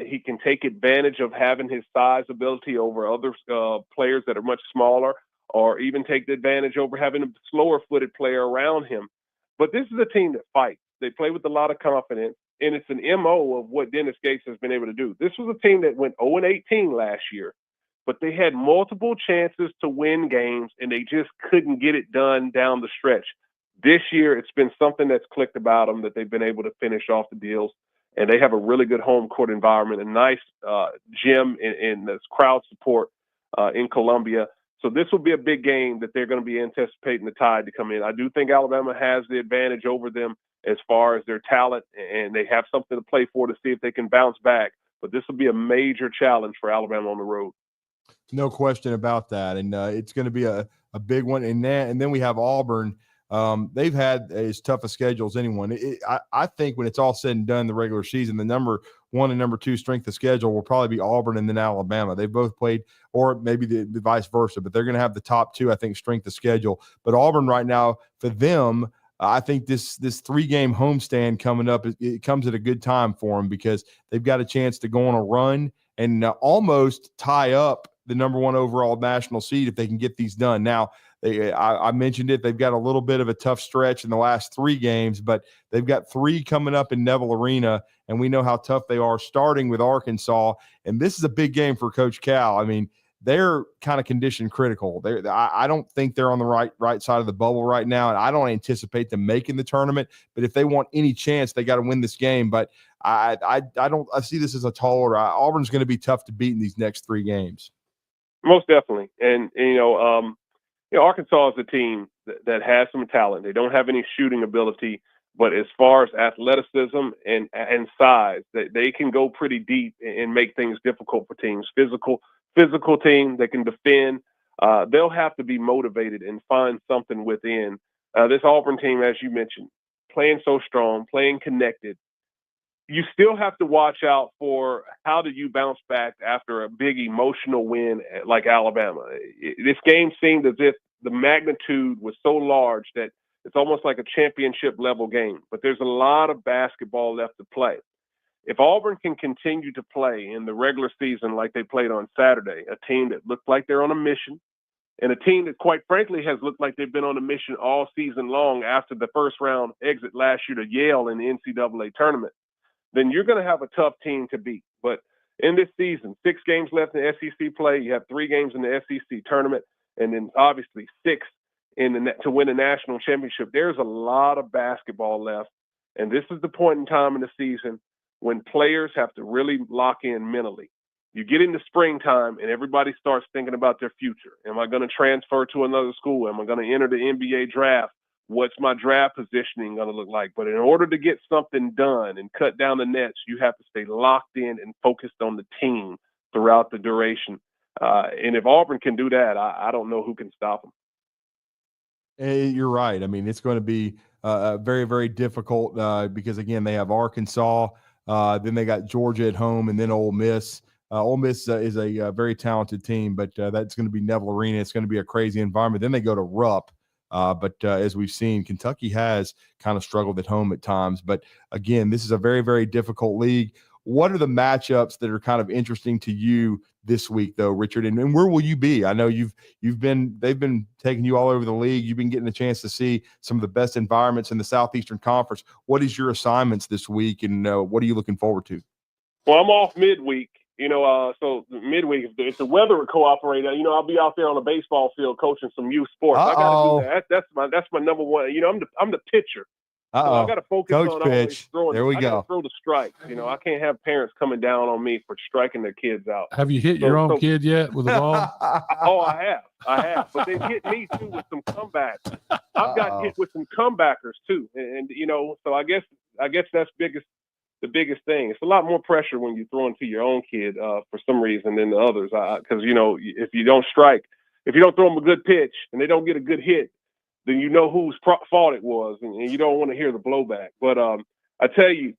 He can take advantage of having his size ability over other players that are much smaller, or even take the advantage over having a slower-footed player around him. But this is a team that fights. They play with a lot of confidence, and it's an MO of what Dennis Gates has been able to do. This was a team that went 0-18 last year, but they had multiple chances to win games, and they just couldn't get it done down the stretch. This year, it's been something that's clicked about them, that they've been able to finish off the deals. And they have a really good home court environment, a nice gym and this crowd support in Columbia. So this will be a big game that they're going to be anticipating the Tide to come in. I do think Alabama has the advantage over them as far as their talent, and they have something to play for to see if they can bounce back. But this will be a major challenge for Alabama on the road. No question about that. And it's going to be a big one. And then we have Auburn. They've had as tough a schedule as anyone. I think when it's all said and done in the regular season, the number 1 and number 2 strength of schedule will probably be Auburn and then Alabama. They both played, or maybe the vice versa, but they're going to have the top 2, I think, strength of schedule. But Auburn right now, for them, I think this 3-game homestand coming up, it comes at a good time for them, because they've got a chance to go on a run and almost tie up the number 1 overall national seed if they can get these done. Now, I mentioned it. They've got a little bit of a tough stretch in the last 3 games, but they've got 3 coming up in Neville Arena, and we know how tough they are, starting with Arkansas. And this is a big game for Coach Cal. I mean, they're kind of condition critical. I don't think they're on the right side of the bubble right now, and I don't anticipate them making the tournament. But if they want any chance, they got to win this game. But I see this as a tall order. Auburn's going to be tough to beat in these next 3 games. Most definitely, and Arkansas is a team that has some talent. They don't have any shooting ability, But as far as athleticism and size, they can go pretty deep and make things difficult for teams. Physical team that can defend. They'll have to be motivated and find something within. This Auburn team, as you mentioned, playing so strong, playing connected. You still have to watch out for how do you bounce back after a big emotional win like Alabama. This game seemed as if the magnitude was so large that it's almost like a championship level game, but there's a lot of basketball left to play. If Auburn can continue to play in the regular season like they played on Saturday, a team that looked like they're on a mission, and a team that quite frankly has looked like they've been on a mission all season long after the first round exit last year to Yale in the NCAA tournament, then you're going to have a tough team to beat. But in this season, 6 games left in the SEC play, you have 3 games in the SEC tournament, and then obviously 6 to win a national championship. There's a lot of basketball left, and this is the point in time in the season when players have to really lock in mentally. You get into springtime and everybody starts thinking about their future. Am I going to transfer to another school? Am I going to enter the NBA draft? What's my draft positioning going to look like? But in order to get something done and cut down the nets, you have to stay locked in and focused on the team throughout the duration. And if Auburn can do that, I don't know who can stop them. You're right. I mean, it's going to be very, very difficult because, again, they have Arkansas, then they got Georgia at home, and then Ole Miss. Ole Miss is a very talented team, but that's going to be Neville Arena. It's going to be a crazy environment. Then they go to Rupp. But as we've seen, Kentucky has kind of struggled at home at times. But, again, this is a very, very difficult league. What are the matchups that are kind of interesting to you this week, though, Richard? And where will you be? I know they've been taking you all over the league. You've been getting a chance to see some of the best environments in the Southeastern Conference. What is your assignments this week, and what are you looking forward to? Well, I'm off midweek. So midweek, if the weather would cooperate, I'll be out there on a baseball field coaching some youth sports. I got to do that. That's my number one. I'm the pitcher. So I got to focus Coach on pitch. always throwing. There we I go. gotta throw the strikes. I can't have parents coming down on me for striking their kids out. Have you hit your own kid yet with a ball? Oh, I have. But they hit me too with some comebacks. I've got hit with some comebackers too, and so I guess that's the biggest thing. It's a lot more pressure when you're throwing to your own kid for some reason than the others. Because if you don't strike, if you don't throw them a good pitch and they don't get a good hit, then you know whose fault it was, and you don't want to hear the blowback. But I tell you,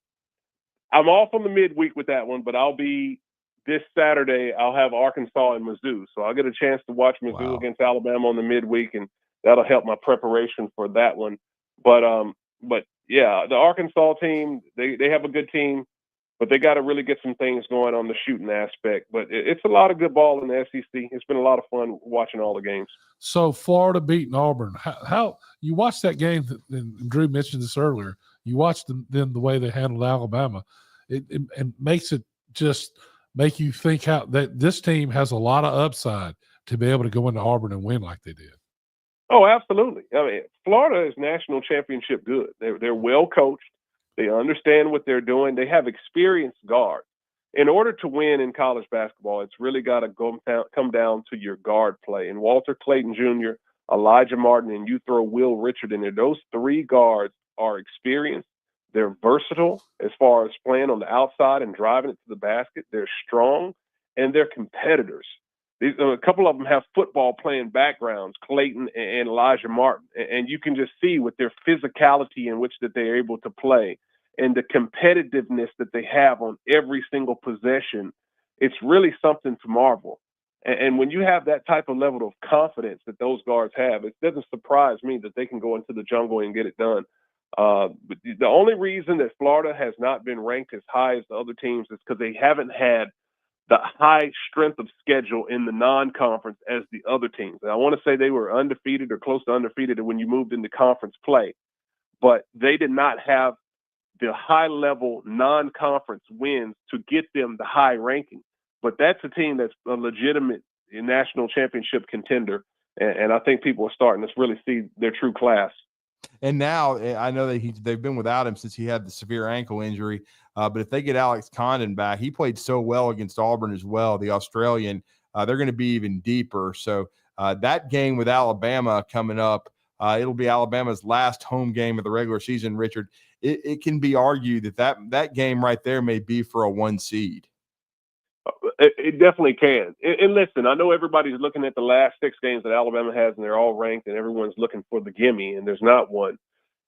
I'm off on the midweek with that one, but I'll be this Saturday. I'll have Arkansas and Mizzou, so I'll get a chance to watch Mizzou against Alabama on the midweek, and that'll help my preparation for that one. But yeah, the Arkansas team, they have a good team, but they got to really get some things going on the shooting aspect. But it's a lot of good ball in the SEC. It's been a lot of fun watching all the games. So Florida beating Auburn. How you watched that game? And Drew mentioned this earlier. You watched them the way they handled Alabama. It makes it just make you think how that this team has a lot of upside to be able to go into Auburn and win like they did. Oh, absolutely. I mean, Florida is national championship good. They're well coached. They understand what they're doing. They have experienced guards. In order to win in college basketball, it's really got to come down to your guard play. And Walter Clayton Jr., Elijah Martin, and you throw Will Richard in there. Those 3 guards are experienced. They're versatile as far as playing on the outside and driving it to the basket. They're strong, and they're competitors. A couple of them have football playing backgrounds, Clayton and Elijah Martin. And you can just see with their physicality in which that they're able to play and the competitiveness that they have on every single possession, it's really something to marvel. And when you have that type of level of confidence that those guards have, it doesn't surprise me that they can go into the jungle and get it done. But the only reason that Florida has not been ranked as high as the other teams is because they haven't had the high strength of schedule in the non-conference as the other teams. And I want to say they were undefeated or close to undefeated when you moved into conference play, but they did not have the high-level non-conference wins to get them the high ranking. But that's a team that's a legitimate national championship contender, and I think people are starting to really see their true class. And now I know that they've been without him since he had the severe ankle injury. But if they get Alex Condon back, he played so well against Auburn as well, the Australian. They're going to be even deeper. So that game with Alabama coming up It'll be Alabama's last home game of the regular season, Richard. It can be argued that game right there may be for a 1 seed. It definitely can. And listen, I know everybody's looking at the last 6 games that Alabama has, and they're all ranked, and everyone's looking for the gimme, and there's not one.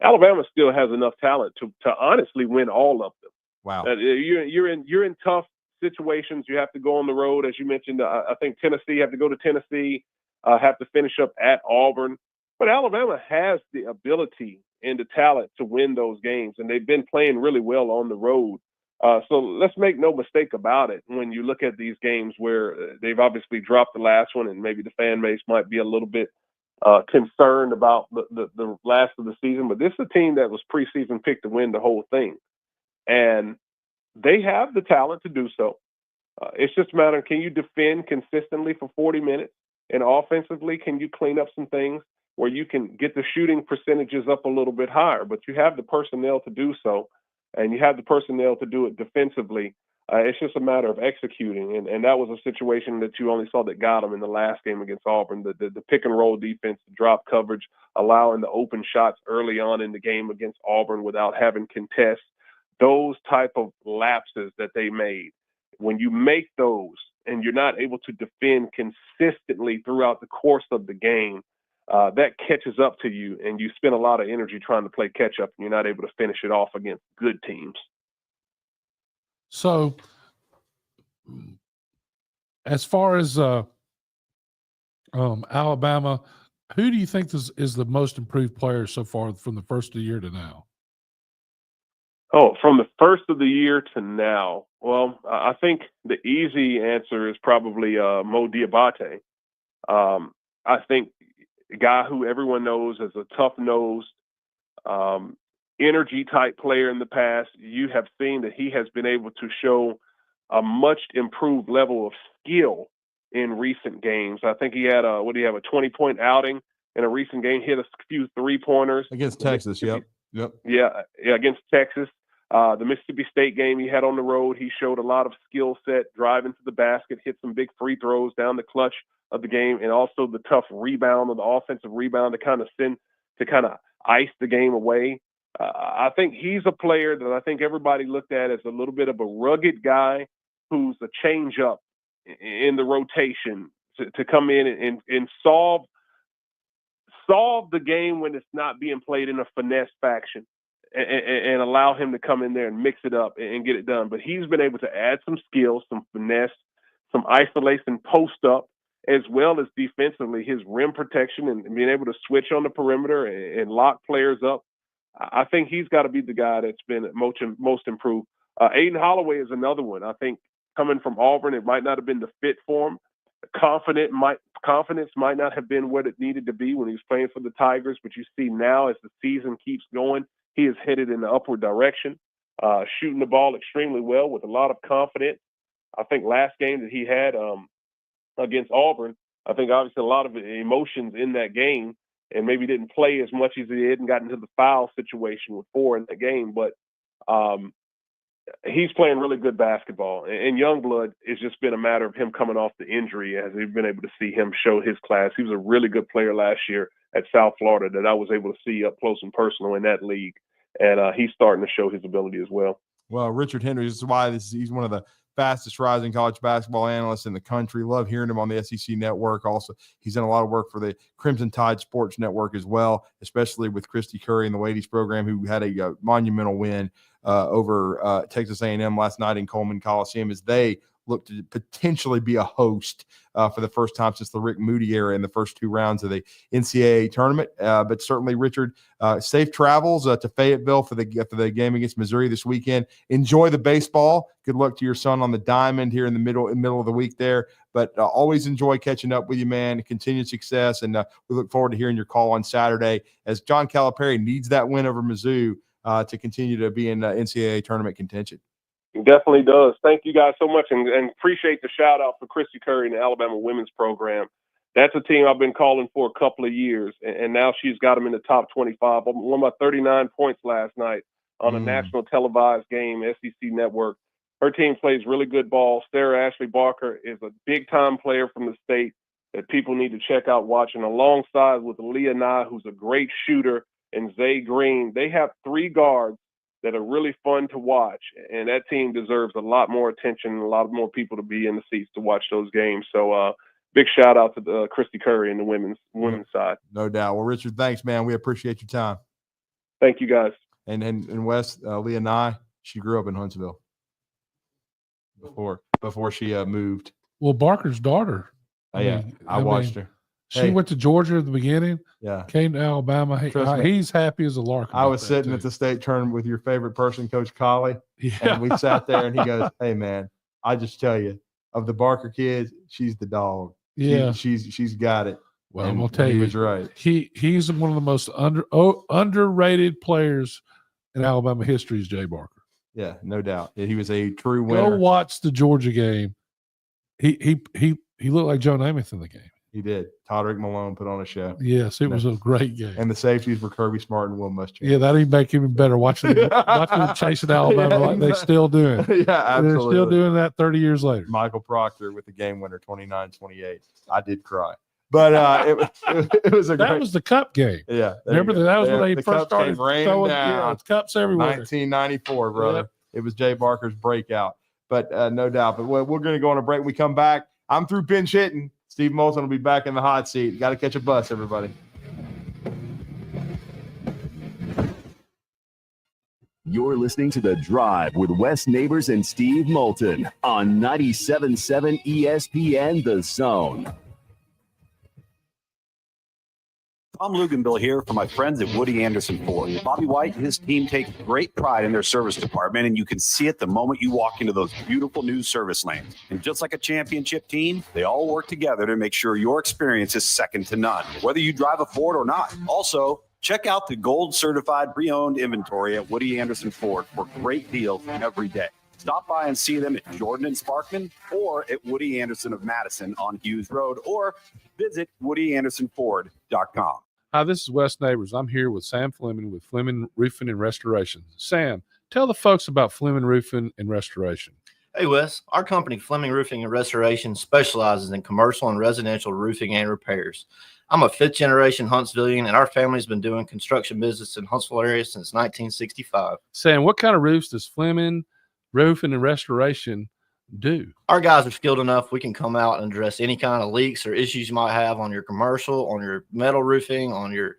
Alabama still has enough talent to honestly win all of them. Wow. You're in tough situations. You have to go on the road, as you mentioned. I think Tennessee, have to go to Tennessee, have to finish up at Auburn. But Alabama has the ability and the talent to win those games, and they've been playing really well on the road. So let's make no mistake about it. When you look at these games where they've obviously dropped the last one, and maybe the fan base might be a little bit concerned about the last of the season, but this is a team that was preseason picked to win the whole thing, and they have the talent to do so. It's just a matter of, can you defend consistently for 40 minutes, and offensively, can you clean up some things where you can get the shooting percentages up a little bit higher? But you have the personnel to do so, and you have the personnel to do it defensively. It's just a matter of executing, and that was a situation that you only saw that got them in the last game against Auburn. The pick and roll defense, the drop coverage, allowing the open shots early on in the game against Auburn without having contests. Those type of lapses that they made, when you make those and you're not able to defend consistently throughout the course of the game, that catches up to you, and you spend a lot of energy trying to play catch up, and you're not able to finish it off against good teams. So, as far as Alabama, who do you think is the most improved player so far from the first of the year to now? Oh, from the first of the year to now, well, I think the easy answer is probably Mo Diabate. I think a guy who everyone knows as a tough-nosed, energy-type player in the past. You have seen that he has been able to show a much improved level of skill in recent games. I think he had a 20-point outing in a recent game, hit a few three-pointers. Against Texas, yep. Yeah, against Texas. The Mississippi State game he had on the road, he showed a lot of skill set, driving to the basket, hit some big free throws down the clutch of the game, and also the tough rebound, or the offensive rebound to kind of ice the game away. I think he's a player that I think everybody looked at as a little bit of a rugged guy who's a change up in the rotation to come in and solve the game when it's not being played in a finesse fashion, and allow him to come in there and mix it up and get it done. But he's been able to add some skills, some finesse, some isolation post up, as well as defensively, his rim protection and being able to switch on the perimeter and lock players up. I think he's got to be the guy that's been most improved. Aiden Holloway is another one. I think coming from Auburn, it might not have been the fit for him. Confidence might not have been what it needed to be when he was playing for the Tigers, but you see now as the season keeps going, he is headed in the upward direction, shooting the ball extremely well with a lot of confidence. I think last game that he had against Auburn, I think obviously a lot of emotions in that game, and maybe didn't play as much as he did and got into the foul situation with 4 in the game. But he's playing really good basketball. And Youngblood, it's just been a matter of him coming off the injury as we've been able to see him show his class. He was a really good player last year at South Florida that I was able to see up close and personal in that league. And he's starting to show his ability as well. Well, Richard Henry, this is why he's one of the fastest rising college basketball analysts in the country. Love hearing him on the SEC network. Also, he's done a lot of work for the Crimson Tide Sports Network as well, especially with Christy Curry and the ladies program, who had a monumental win over Texas A&M last night in Coleman Coliseum as they look to potentially be a host for the first time since the Rick Moody era in the first 2 rounds of the NCAA tournament. But certainly, Richard, safe travels to Fayetteville for the game against Missouri this weekend. Enjoy the baseball. Good luck to your son on the diamond here in the middle of the week there. But always enjoy catching up with you, man. Continued success, and we look forward to hearing your call on Saturday as John Calipari needs that win over Mizzou to continue to be in NCAA tournament contention. It definitely does. Thank you guys so much, and appreciate the shout out for Christy Curry and the Alabama women's program. That's a team I've been calling for a couple of years, and now she's got them in the top 25. I won by 39 points last night on a national televised game, SEC Network. Her team plays really good ball. Sarah Ashley Barker is a big-time player from the state. that people need to check out watching, alongside with Leah Nye, who's a great shooter, and Zay Green. They have 3 guards that are really fun to watch, and that team deserves a lot more attention and a lot more people to be in the seats to watch those games. So big shout out to Christy Curry and the women's side. No doubt. Well, Richard, thanks, man. We appreciate your time. Thank you, guys. And Wes, Leah Nye, she grew up in Huntsville before she moved. Well, Barker's daughter. I watched her. She went to Georgia at the beginning. Yeah. Came to Alabama. He's happy as a lark. I was sitting at the state tournament with your favorite person, Coach Colley. Yeah. And we sat there and he goes, "Hey man, I just tell you, of the Barker kids, she's the dog. Yeah. She's got it." Well, and I'm gonna tell you, he was right. He's one of the most underrated players in Alabama history is Jay Barker. Yeah, no doubt. He was a true winner. Go watch the Georgia game. He looked like Joe Namath in the game. He did. Todrick Malone put on a show. Yes, it was a great game. And the safeties were Kirby Smart and Will Muschamp. Yeah, that even make even better watching them chasing Alabama like they still doing. Yeah, absolutely. They're still doing that 30 years later. Michael Proctor with the game winner, 29-28. I did cry. But it was that was the cup game. Yeah. Remember that was when they first started throwing cups everywhere. 1994, brother. Yep. It was Jay Barker's breakout. But no doubt. But we're going to go on a break. When we come back, I'm through pinch hitting. Steve Moulton will be back in the hot seat. Got to catch a bus, everybody. You're listening to The Drive with Wes Neighbors and Steve Moulton on 97.7 ESPN The Zone. I'm Luganville here for my friends at Woody Anderson Ford. Bobby White and his team take great pride in their service department, and you can see it the moment you walk into those beautiful new service lanes. And just like a championship team, they all work together to make sure your experience is second to none, whether you drive a Ford or not. Also, check out the gold certified pre-owned inventory at Woody Anderson Ford for great deals every day. Stop by and see them at Jordan and Sparkman or at Woody Anderson of Madison on Hughes Road, or visit WoodyAndersonFord.com. Hi, this is Wes Neighbors. I'm here with Sam Fleming with Fleming Roofing and Restoration. Sam, tell the folks about Fleming Roofing and Restoration. Hey, Wes. Our company, Fleming Roofing and Restoration, specializes in commercial and residential roofing and repairs. I'm a fifth-generation Huntsvillian, and our family's been doing construction business in Huntsville area since 1965. Sam, what kind of roofs does Fleming Roofing and Restoration do? Our guys are skilled enough. We can come out and address any kind of leaks or issues you might have on your commercial, on your metal roofing, on your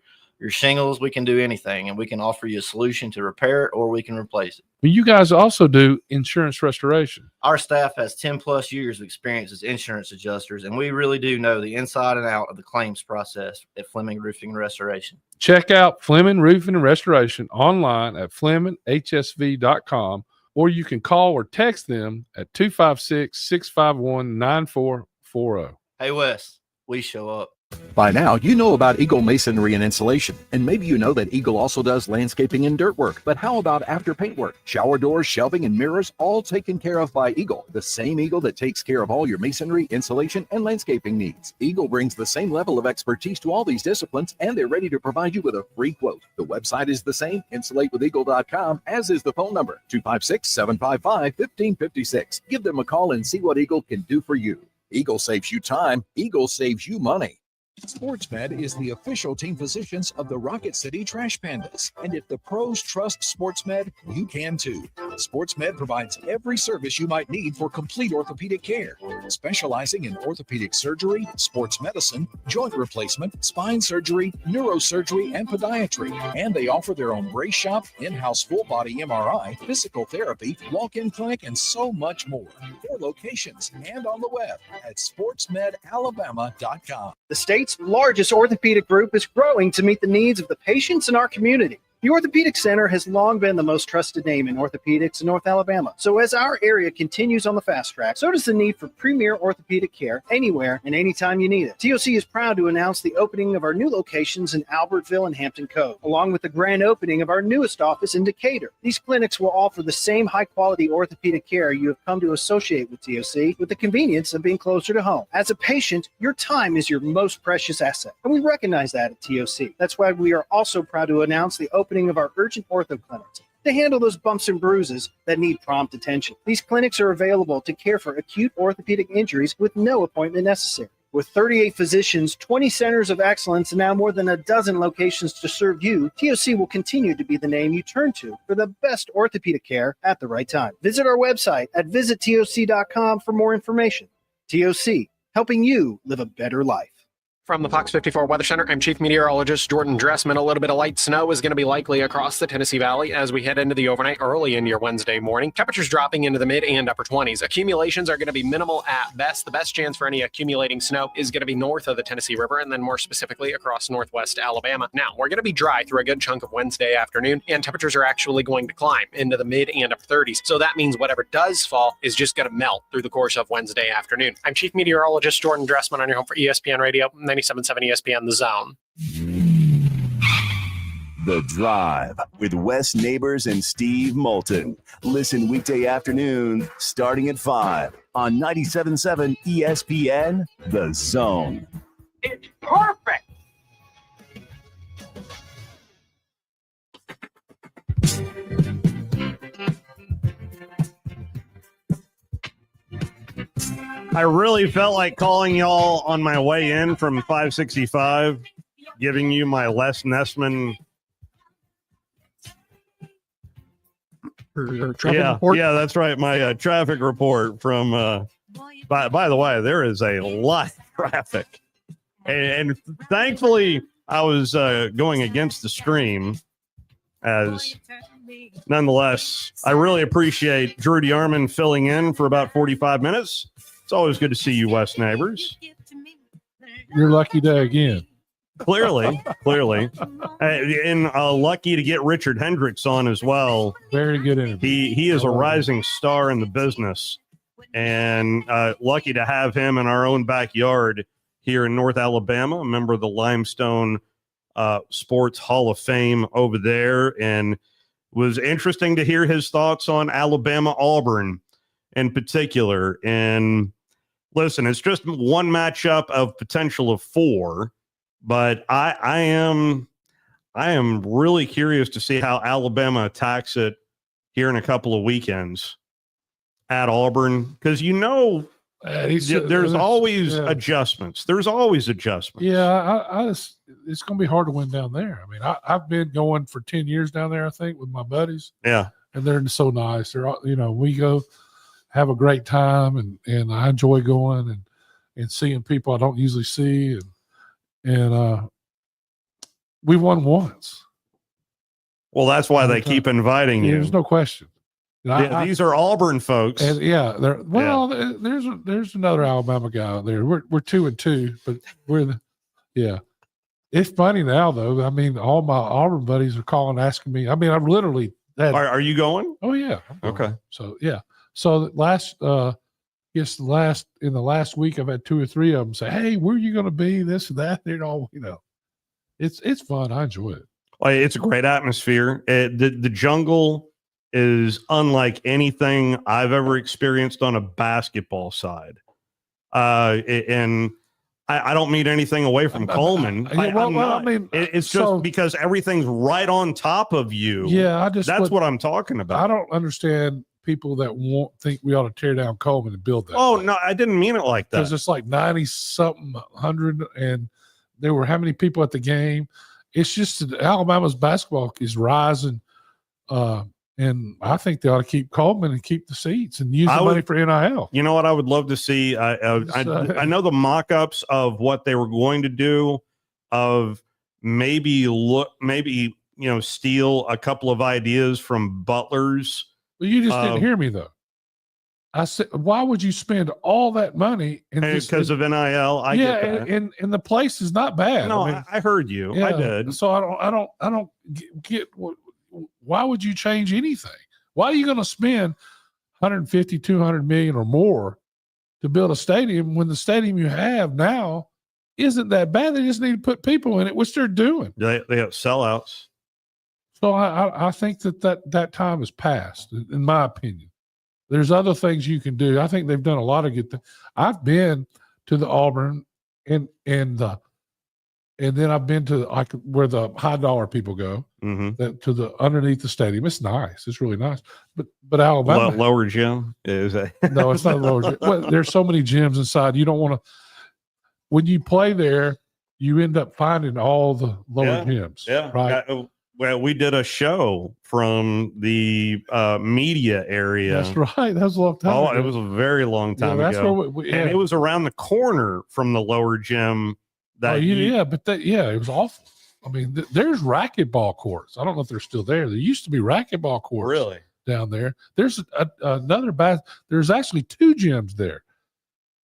shingles. We can do anything, and we can offer you a solution to repair it, or we can replace it. But you guys also do insurance restoration. Our staff has 10 plus years of experience as insurance adjusters, and we really do know the inside and out of the claims process at Fleming Roofing and Restoration. Check out Fleming Roofing and Restoration online at FlemingHSV.com, or you can call or text them at 256-651-9440. Hey, Wes, we show up. By now, you know about Eagle Masonry and Insulation, and maybe you know that Eagle also does landscaping and dirt work. But how about after paint work? Shower doors, shelving, and mirrors, all taken care of by Eagle, the same Eagle that takes care of all your masonry, insulation, and landscaping needs. Eagle brings the same level of expertise to all these disciplines, and they're ready to provide you with a free quote. The website is the same, insulatewitheagle.com, as is the phone number, 256-755-1556. Give them a call and see what Eagle can do for you. Eagle saves you time. Eagle saves you money. SportsMed is the official team physicians of the Rocket City Trash Pandas. And if the pros trust SportsMed, you can too. SportsMed provides every service you might need for complete orthopedic care, specializing in orthopedic surgery, sports medicine, joint replacement, spine surgery, neurosurgery, and podiatry. And they offer their own brace shop, in-house full-body MRI, physical therapy, walk-in clinic, and so much more. 4 locations and on the web at sportsmedalabama.com. The state's largest orthopedic group is growing to meet the needs of the patients in our community. The Orthopedic Center has long been the most trusted name in orthopedics in North Alabama. So as our area continues on the fast track, so does the need for premier orthopedic care anywhere and anytime you need it. TOC is proud to announce the opening of our new locations in Albertville and Hampton Cove, along with the grand opening of our newest office in Decatur. These clinics will offer the same high-quality orthopedic care you have come to associate with TOC, with the convenience of being closer to home. As a patient, your time is your most precious asset, and we recognize that at TOC. That's why we are also proud to announce the opening of our urgent ortho clinics to handle those bumps and bruises that need prompt attention. These clinics are available to care for acute orthopedic injuries with no appointment necessary. With 38 physicians, 20 centers of excellence, and now more than a dozen locations to serve you, TOC will continue to be the name you turn to for the best orthopedic care at the right time. Visit our website at visittoc.com for more information. TOC, helping you live a better life. From the Fox 54 Weather Center, I'm Chief Meteorologist Jordan Dressman. A little bit of light snow is going to be likely across the Tennessee Valley as we head into the overnight early into your Wednesday morning. Temperatures dropping into the mid and upper 20s. Accumulations are going to be minimal at best. The best chance for any accumulating snow is going to be north of the Tennessee River and then more specifically across northwest Alabama. Now, we're going to be dry through a good chunk of Wednesday afternoon, and temperatures are actually going to climb into the mid and upper 30s. So that means whatever does fall is just going to melt through the course of Wednesday afternoon. I'm Chief Meteorologist Jordan Dressman on your home for ESPN Radio, 97.7 ESPN The Zone. The Drive with Wes Neighbors and Steve Moulton. Listen weekday afternoon starting at 5 on 97.7 ESPN The Zone. It's perfect. I really felt like calling y'all on my way in from 565, giving you my Les Nessman. Your traffic report? Yeah, that's right. My traffic report from, by the way, there is a lot of traffic. And thankfully, I was going against the stream as nonetheless, I really appreciate Drew DeArmond filling in for about 45 minutes. It's always good to see you, West Neighbors. Your lucky day again. Clearly. And lucky to get Richard Hendricks on as well. Very good interview. He is a rising star in the business. And lucky to have him in our own backyard here in North Alabama, a member of the Limestone Sports Hall of Fame over there. And was interesting to hear his thoughts on Alabama-Auburn in particular. And listen, it's just one matchup of potential of 4, but I am really curious to see how Alabama attacks it here in a couple of weekends at Auburn, because there's always adjustments. There's always adjustments. Yeah, it's going to be hard to win down there. I mean, I've been going for 10 years down there, I think, with my buddies. Yeah, and they're so nice. They're we go have a great time, and I enjoy going and seeing people I don't usually see, and we won once. Well, that's why they keep inviting you. There's no question. These are Auburn folks. And there's another Alabama guy out there. We're 2-2, but it's funny now though. I mean, all my Auburn buddies are calling, asking me. I mean, I'm literally. Are you going? Oh yeah. Okay. So yeah. So in the last week, I've had 2 or 3 of them say, "Hey, where are you going to be? This and that." They're all, it's fun. I enjoy it. It's a great atmosphere. The jungle is unlike anything I've ever experienced on a basketball side. And I don't mean anything away from Coleman. It's just because everything's right on top of you. Yeah, that's what I'm talking about. I don't understand people that think we ought to tear down Coleman and build that. Oh, no, I didn't mean it like that. Because it's like 90-something, 100, and there were how many people at the game? It's just that Alabama's basketball is rising, and I think they ought to keep Coleman and keep the seats and use the money for NIL. You know what I would love to see? I know the mock-ups of what they were going to do, of maybe steal a couple of ideas from Butler's. Well, you just didn't hear me though. I said, why would you spend all that money? Because of NIL, I get that. And the place is not bad. No, I heard you. Yeah, I did. So I don't get why would you change anything? Why are you going to spend 150, 200 million or more to build a stadium when the stadium you have now isn't that bad? They just need to put people in it, which they're doing. They have sellouts. So I think that time has passed, in my opinion. There's other things you can do. I think they've done a lot of good things. I've been to the Auburn and then I've been to where the high dollar people go, to the underneath the stadium. It's nice. It's really nice. But Alabama lower gym is no, it's not lower gym. Well, there's so many gyms inside. You don't want to. when you play there, you end up finding all the lower gyms. Yeah. Right. Well, we did a show from the media area. That's right. That was a long time ago. It was a very long time that's ago. where And it was around the corner from the lower gym. That it was awful. I mean, there's racquetball courts. I don't know if they're still there. There used to be racquetball courts. Really? Down there. There's another there's actually 2 gyms there.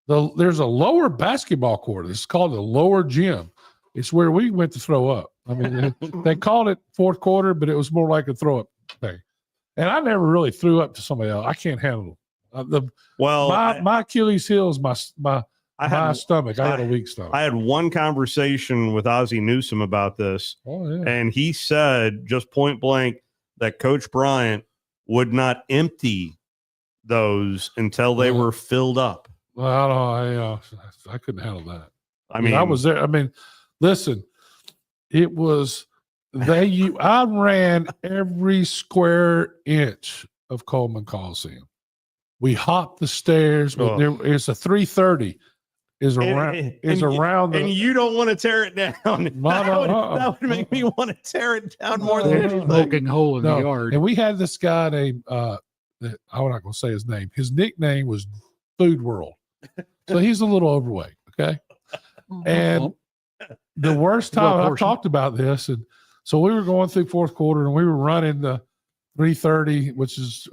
There's a lower basketball court. It's called the lower gym. It's where we went to throw up. I mean, they called it fourth quarter, but it was more like a throw up thing. And I never really threw up to somebody else. I can't handle it. My Achilles heel is my stomach. I had a weak stomach. I had one conversation with Ozzie Newsome about this. Oh, yeah. And he said just point blank that Coach Bryant would not empty those until they were filled up. Well, I couldn't handle that. I mean, I was there. I mean, listen, it was I ran every square inch of Coleman Coliseum. We hopped the stairs, but it's a 330 is around and you don't want to tear it down. That would make me want to tear it down more than anything. Poking hole in the yard. And we had this guy named I'm not going to say his name. His nickname was Food World. So he's a little overweight. Okay. And the worst time I've talked about this, and so we were going through fourth quarter and we were running the 330, which is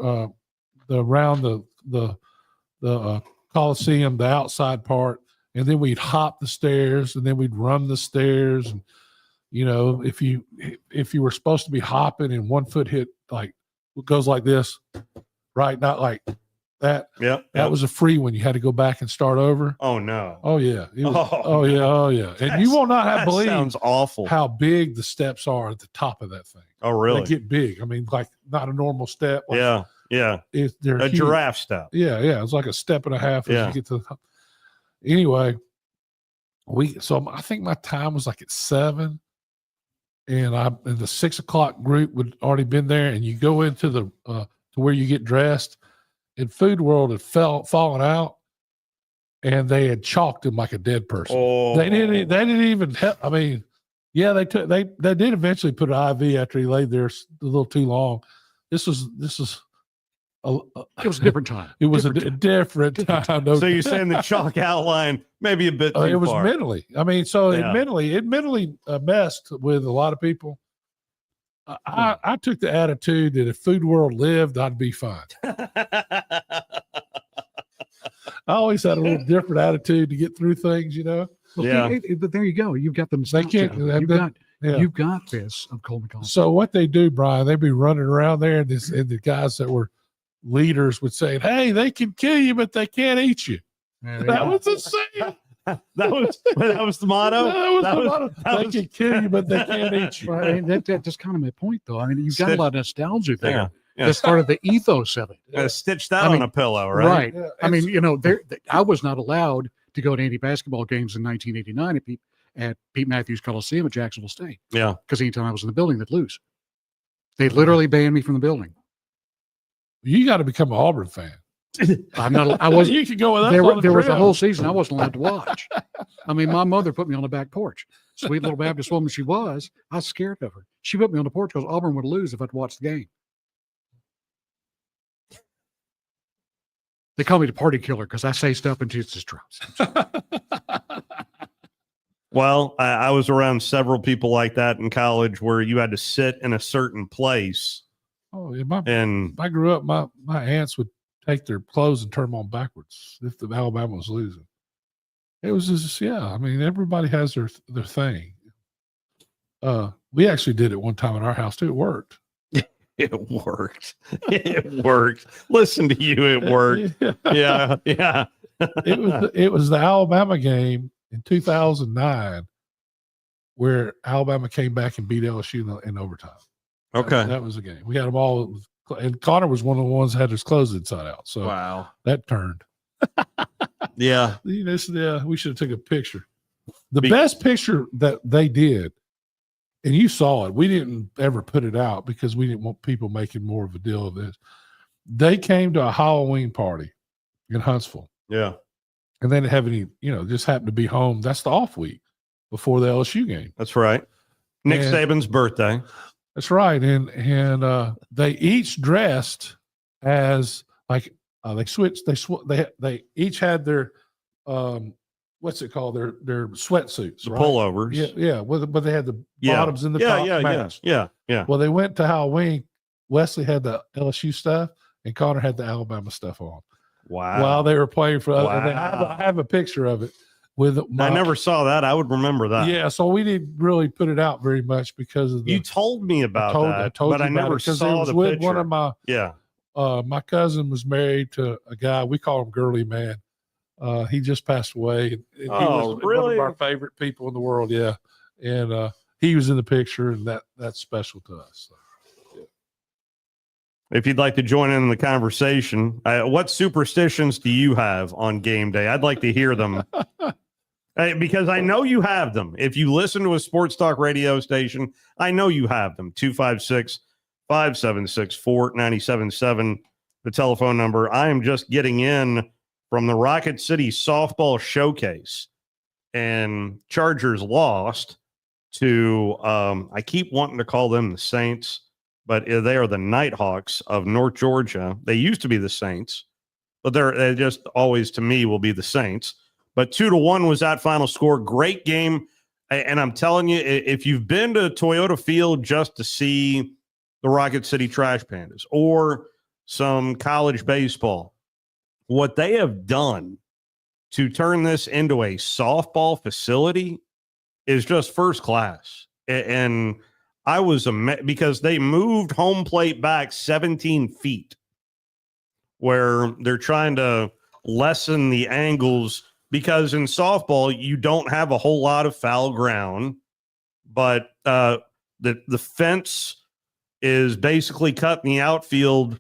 around the Coliseum, the outside part, and then we'd hop the stairs and then we'd run the stairs. And if you were supposed to be hopping and one foot hit like it goes like this, right? Not like that. Yeah. That was a free one. You had to go back and start over. Oh no. Oh yeah. Yeah. And you will not have believed sounds awful how big the steps are at the top of that thing. Oh really? They get big. I mean, like not a normal step. Like, yeah. They're a huge. giraffe step. Yeah. It's like a step and a half as you get to the top. Anyway, I think my time was like at 7, and the 6 o'clock group would already been there, and you go into the to where you get dressed, and Food World had fallen out, and they had chalked him like a dead person. Oh. They didn't even help. I mean, yeah, they did eventually put an IV after he laid there a little too long. This was it was a different time. It was a different time. So you're saying the chalk outline maybe a bit too it was far. mentally. I mean, so it mentally messed with a lot of people. I took the attitude that if Food World lived, I'd be fine. I always had a little different attitude to get through things, Well, but there you go. You've got them. You've got this of Coleman College. So what they do, Brian, they'd be running around there, and the guys that were leaders would say, "Hey, they can kill you, but they can't eat you." That was the saying. that was the motto. That was the motto. They can kill you, but they can't eat you. Right. That's kind of my point, though. I mean, you've got a lot of nostalgia there. Yeah. That's part of the ethos of it. Stitch that on a pillow, right? Yeah, I mean, I was not allowed to go to any basketball games in 1989 at Pete Matthews Coliseum at Jacksonville State. Yeah. Because anytime I was in the building, they'd lose. They literally banned me from the building. You got to become an Auburn fan. I'm not. I was. You could go with us. There was a whole season I wasn't allowed to watch. I mean, my mother put me on the back porch. Sweet little Baptist woman she was. I was scared of her. She put me on the porch because Auburn would lose if I'd watch the game. They call me the party killer because I say stuff into its drums. Well, I was around several people like that in college where you had to sit in a certain place. Oh, yeah, I grew up, my aunts would take their clothes and turn them on backwards if the Alabama was losing. It was just, I mean, everybody has their thing. We actually did it one time in our house too. It worked. It worked. It worked. Listen to you. It worked. Yeah. It was the Alabama game in 2009 where Alabama came back and beat LSU in overtime. Okay. That was a game. We had them all, and Connor was one of the ones that had his clothes inside out. So wow, that turned. Yeah. We should have took a picture. The best picture that they did, and you saw it, we didn't ever put it out because we didn't want people making more of a deal of this. They came to a Halloween party in Huntsville. Yeah. and they didn't have any, just happened to be home. That's the off week before the LSU game. That's right. Nick Saban's birthday. That's right. And they each dressed as like they switched. They each had their what's it called? Their sweatsuits, The right? pullovers. Yeah. But they had the bottoms and the top matched. Yeah. Well, they went to Halloween. Wesley had the LSU stuff, and Connor had the Alabama stuff on. Wow. While they were playing for us. Wow. And I have a picture of it with I never saw that. I would remember that. Yeah, so we didn't really put it out very much because of the. You told me about I that, told but you I never because saw it was the with picture. one of my. Yeah. My cousin was married to a guy, we call him Girly Man. He just passed away. And he was really? one of our favorite people in the world. Yeah. And he was in the picture, and that's special to us. So, yeah. If you'd like to join in the conversation, what superstitions do you have on game day? I'd like to hear them. Because I know you have them. If you listen to a sports talk radio station, I know you have them. 256-576-4977, the telephone number. I am just getting in from the Rocket City softball showcase, and Chargers lost to, I keep wanting to call them the Saints, but they are the Nighthawks of North Georgia. They used to be the Saints, but they're just always, to me, will be the Saints. But 2-1 was that final score. Great game. And I'm telling you, if you've been to Toyota Field just to see the Rocket City Trash Pandas or some college baseball, what they have done to turn this into a softball facility is just first class. And I was amazed because they moved home plate back 17 feet where they're trying to lessen the angles. Because in softball, you don't have a whole lot of foul ground, but the fence is basically cut in the outfield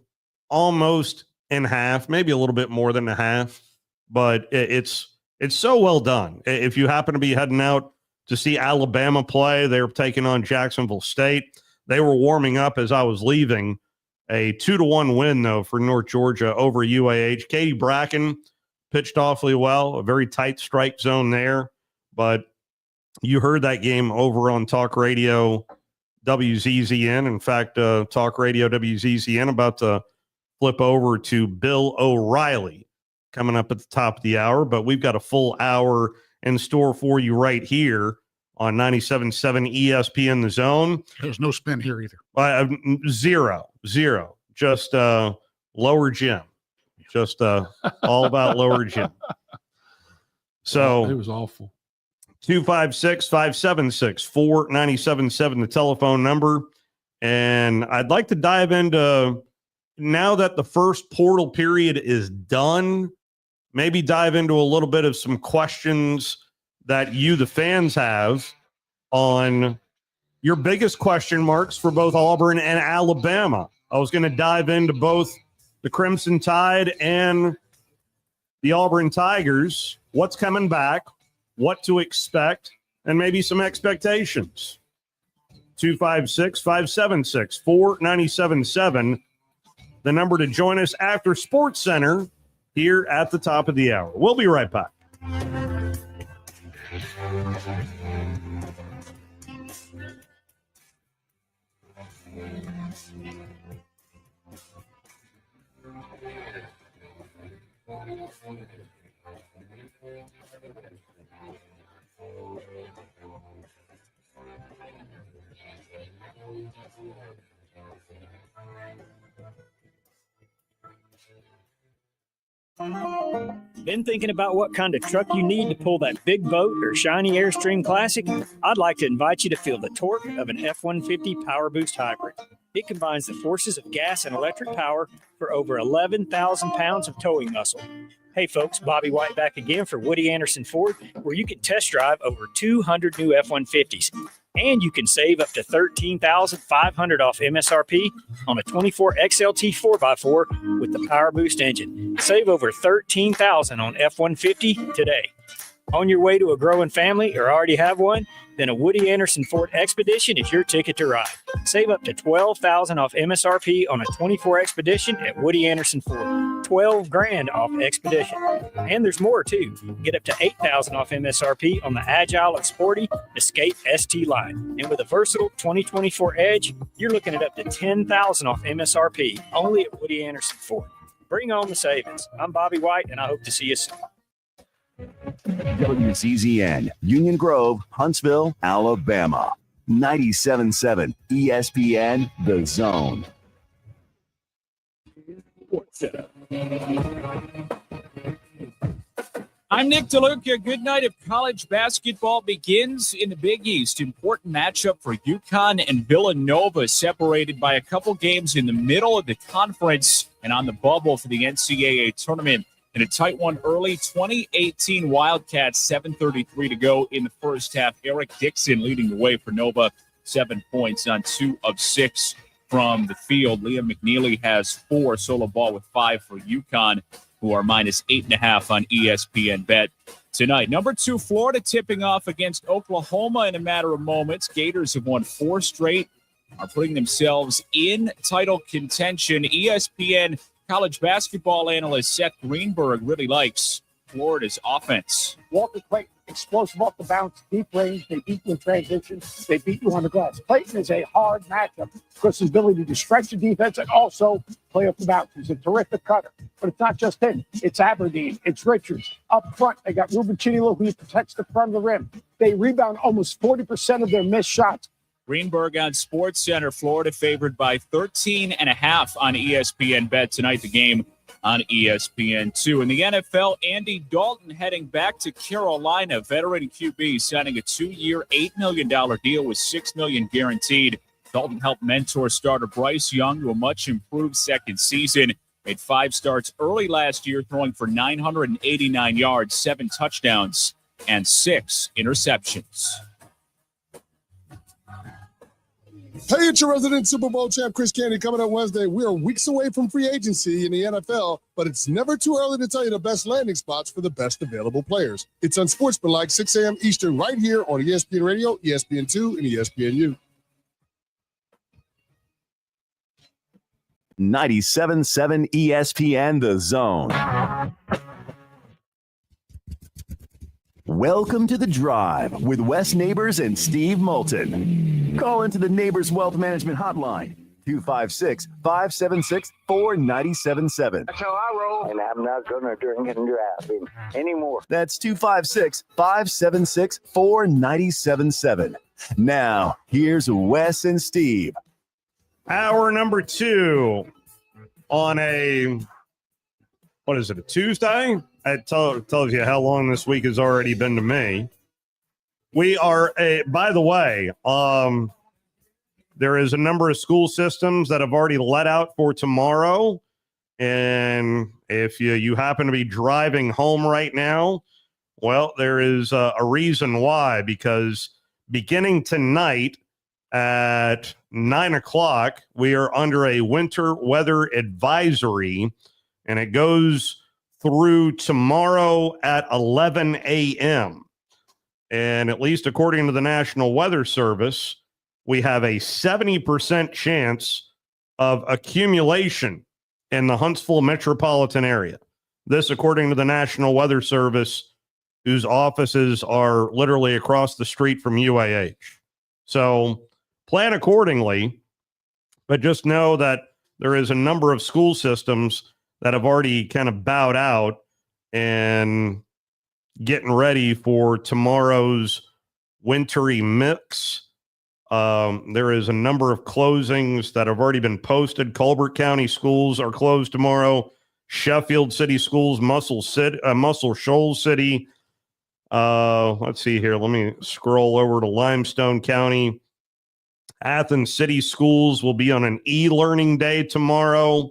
almost in half, maybe a little bit more than a half. But it's so well done. If you happen to be heading out to see Alabama play, they're taking on Jacksonville State. They were warming up as I was leaving. A 2-1 win, though, for North Georgia over UAH. Katie Bracken pitched awfully well, a very tight strike zone there. But you heard that game over on Talk Radio WZZN. In fact, Talk Radio WZZN about to flip over to Bill O'Reilly coming up at the top of the hour. But we've got a full hour in store for you right here on 97.7 ESPN The Zone. There's no spin here either. Zero. Just lower Jim. Just all about lower Jim. So it was awful. 256-576-4977, the telephone number. And I'd like to dive into, now that the first portal period is done, maybe dive into a little bit of some questions that you, the fans, have on your biggest question marks for both Auburn and Alabama. I was going to dive into both the Crimson Tide and the Auburn Tigers, what's coming back, what to expect, and maybe some expectations. 256-576-4977, the number to join us after Sports Center here at the top of the hour. We'll be right back. Been thinking about what kind of truck you need to pull that big boat or shiny Airstream Classic? I'd like to invite you to feel the torque of an F-150 Power Boost Hybrid. It combines the forces of gas and electric power for over 11,000 pounds of towing muscle. Hey folks, Bobby White back again for Woody Anderson Ford, where you can test drive over 200 new F-150s. And you can save up to $13,500 off MSRP on a 24 XLT 4x4 with the Power Boost engine. Save over $13,000 on F-150 today. On your way to a growing family or already have one? Then a Woody Anderson Ford Expedition is your ticket to ride. Save up to $12,000 off MSRP on a 24 Expedition at Woody Anderson Ford. 12 grand off Expedition. And there's more too. Get up to $8,000 off MSRP on the Agile and Sporty Escape ST line. And with a versatile 2024 Edge, you're looking at up to $10,000 off MSRP only at Woody Anderson Ford. Bring on the savings. I'm Bobby White, and I hope to see you soon. WCZN, Union Grove, Huntsville, Alabama. 97.7 ESPN, The Zone. I'm Nick DeLuca. Good night of college basketball begins in the Big East. Important matchup for UConn and Villanova, separated by a couple games in the middle of the conference and on the bubble for the NCAA tournament. In a tight one early, 2018 Wildcats, 7:33 to go in the first half. Eric Dixon leading the way for Nova, 7 points on 2 of 6 from the field. Liam McNeely has 4, solo ball with 5 for UConn, who are minus 8.5 on ESPN Bet tonight. Number 2, Florida tipping off against Oklahoma in a matter of moments. Gators have won 4 straight, are putting themselves in title contention. ESPN college basketball analyst Seth Greenberg really likes Florida's offense. Walker Clayton, explosive off the bounce, deep range. They beat you in transition. They beat you on the glass. Clayton is a hard matchup because his ability to stretch the defense and also play up the bounce. He's a terrific cutter. But it's not just him. It's Aberdeen. It's Richards. Up front, they got Ruben Chidilo, who protects the front of the rim. They rebound almost 40% of their missed shots. Greenberg on SportsCenter. Florida favored by 13.5 on ESPN Bet tonight. The game on ESPN2. In the NFL, Andy Dalton heading back to Carolina. Veteran QB signing a 2-year, $8 million deal with $6 million guaranteed. Dalton helped mentor starter Bryce Young to a much improved second season. Made 5 starts early last year, throwing for 989 yards, 7 touchdowns, and 6 interceptions. Hey, it's your resident Super Bowl champ, Chris Candy, coming up Wednesday. We are weeks away from free agency in the NFL, but it's never too early to tell you the best landing spots for the best available players. It's Unsportsmanlike, 6 a.m. Eastern, right here on ESPN Radio, ESPN2, and ESPNU. 97.7 ESPN, The Zone. Welcome to The Drive with Wes Neighbors and Steve Moulton. Call into the Neighbors Wealth Management Hotline, 256-576-4977. That's how I roll. And I'm not going to drink and drive anymore. That's 256-576-4977. Now, here's Wes and Steve. Hour number 2 on a, what is it, a Tuesday? It tells you how long this week has already been to me. We are, by the way, there is a number of school systems that have already let out for tomorrow. And if you happen to be driving home right now, well, there is a reason why, because beginning tonight at 9 o'clock, we are under a winter weather advisory, and it goes through tomorrow at 11 a.m. And at least according to the National Weather Service, we have a 70% chance of accumulation in the Huntsville metropolitan area. This, according to the National Weather Service, whose offices are literally across the street from UAH. So plan accordingly, but just know that there is a number of school systems that have already kind of bowed out and getting ready for tomorrow's wintry mix. There is a number of closings that have already been posted. Colbert County schools are closed tomorrow. Sheffield City Schools, Muscle Shoals City. Let's see here. Let me scroll over to Limestone County. Athens City Schools will be on an e-learning day tomorrow.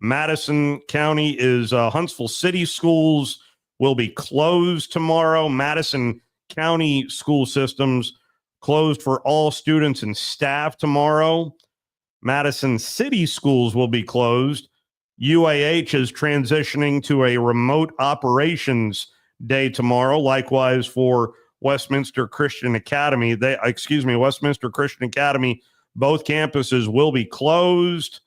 Madison County is Huntsville City Schools will be closed tomorrow. Madison County school systems closed for all students and staff tomorrow. Madison City Schools will be closed. UAH is transitioning to a remote operations day tomorrow. Likewise for Westminster Christian Academy. Westminster Christian Academy, both campuses will be closed.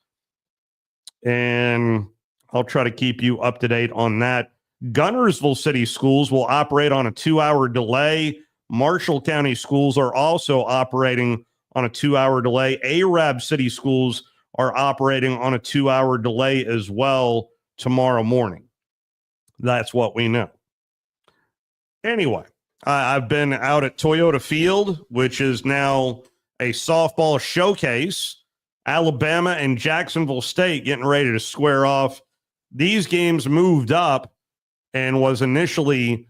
And I'll try to keep you up to date on that. Gunnersville City Schools will operate on a 2-hour delay. Marshall County Schools are also operating on a 2-hour delay. Arab City Schools are operating on a 2-hour delay as well tomorrow morning. That's what we know. Anyway, I've been out at Toyota Field, which is now a softball showcase. Alabama and Jacksonville State getting ready to square off. These games moved up and was initially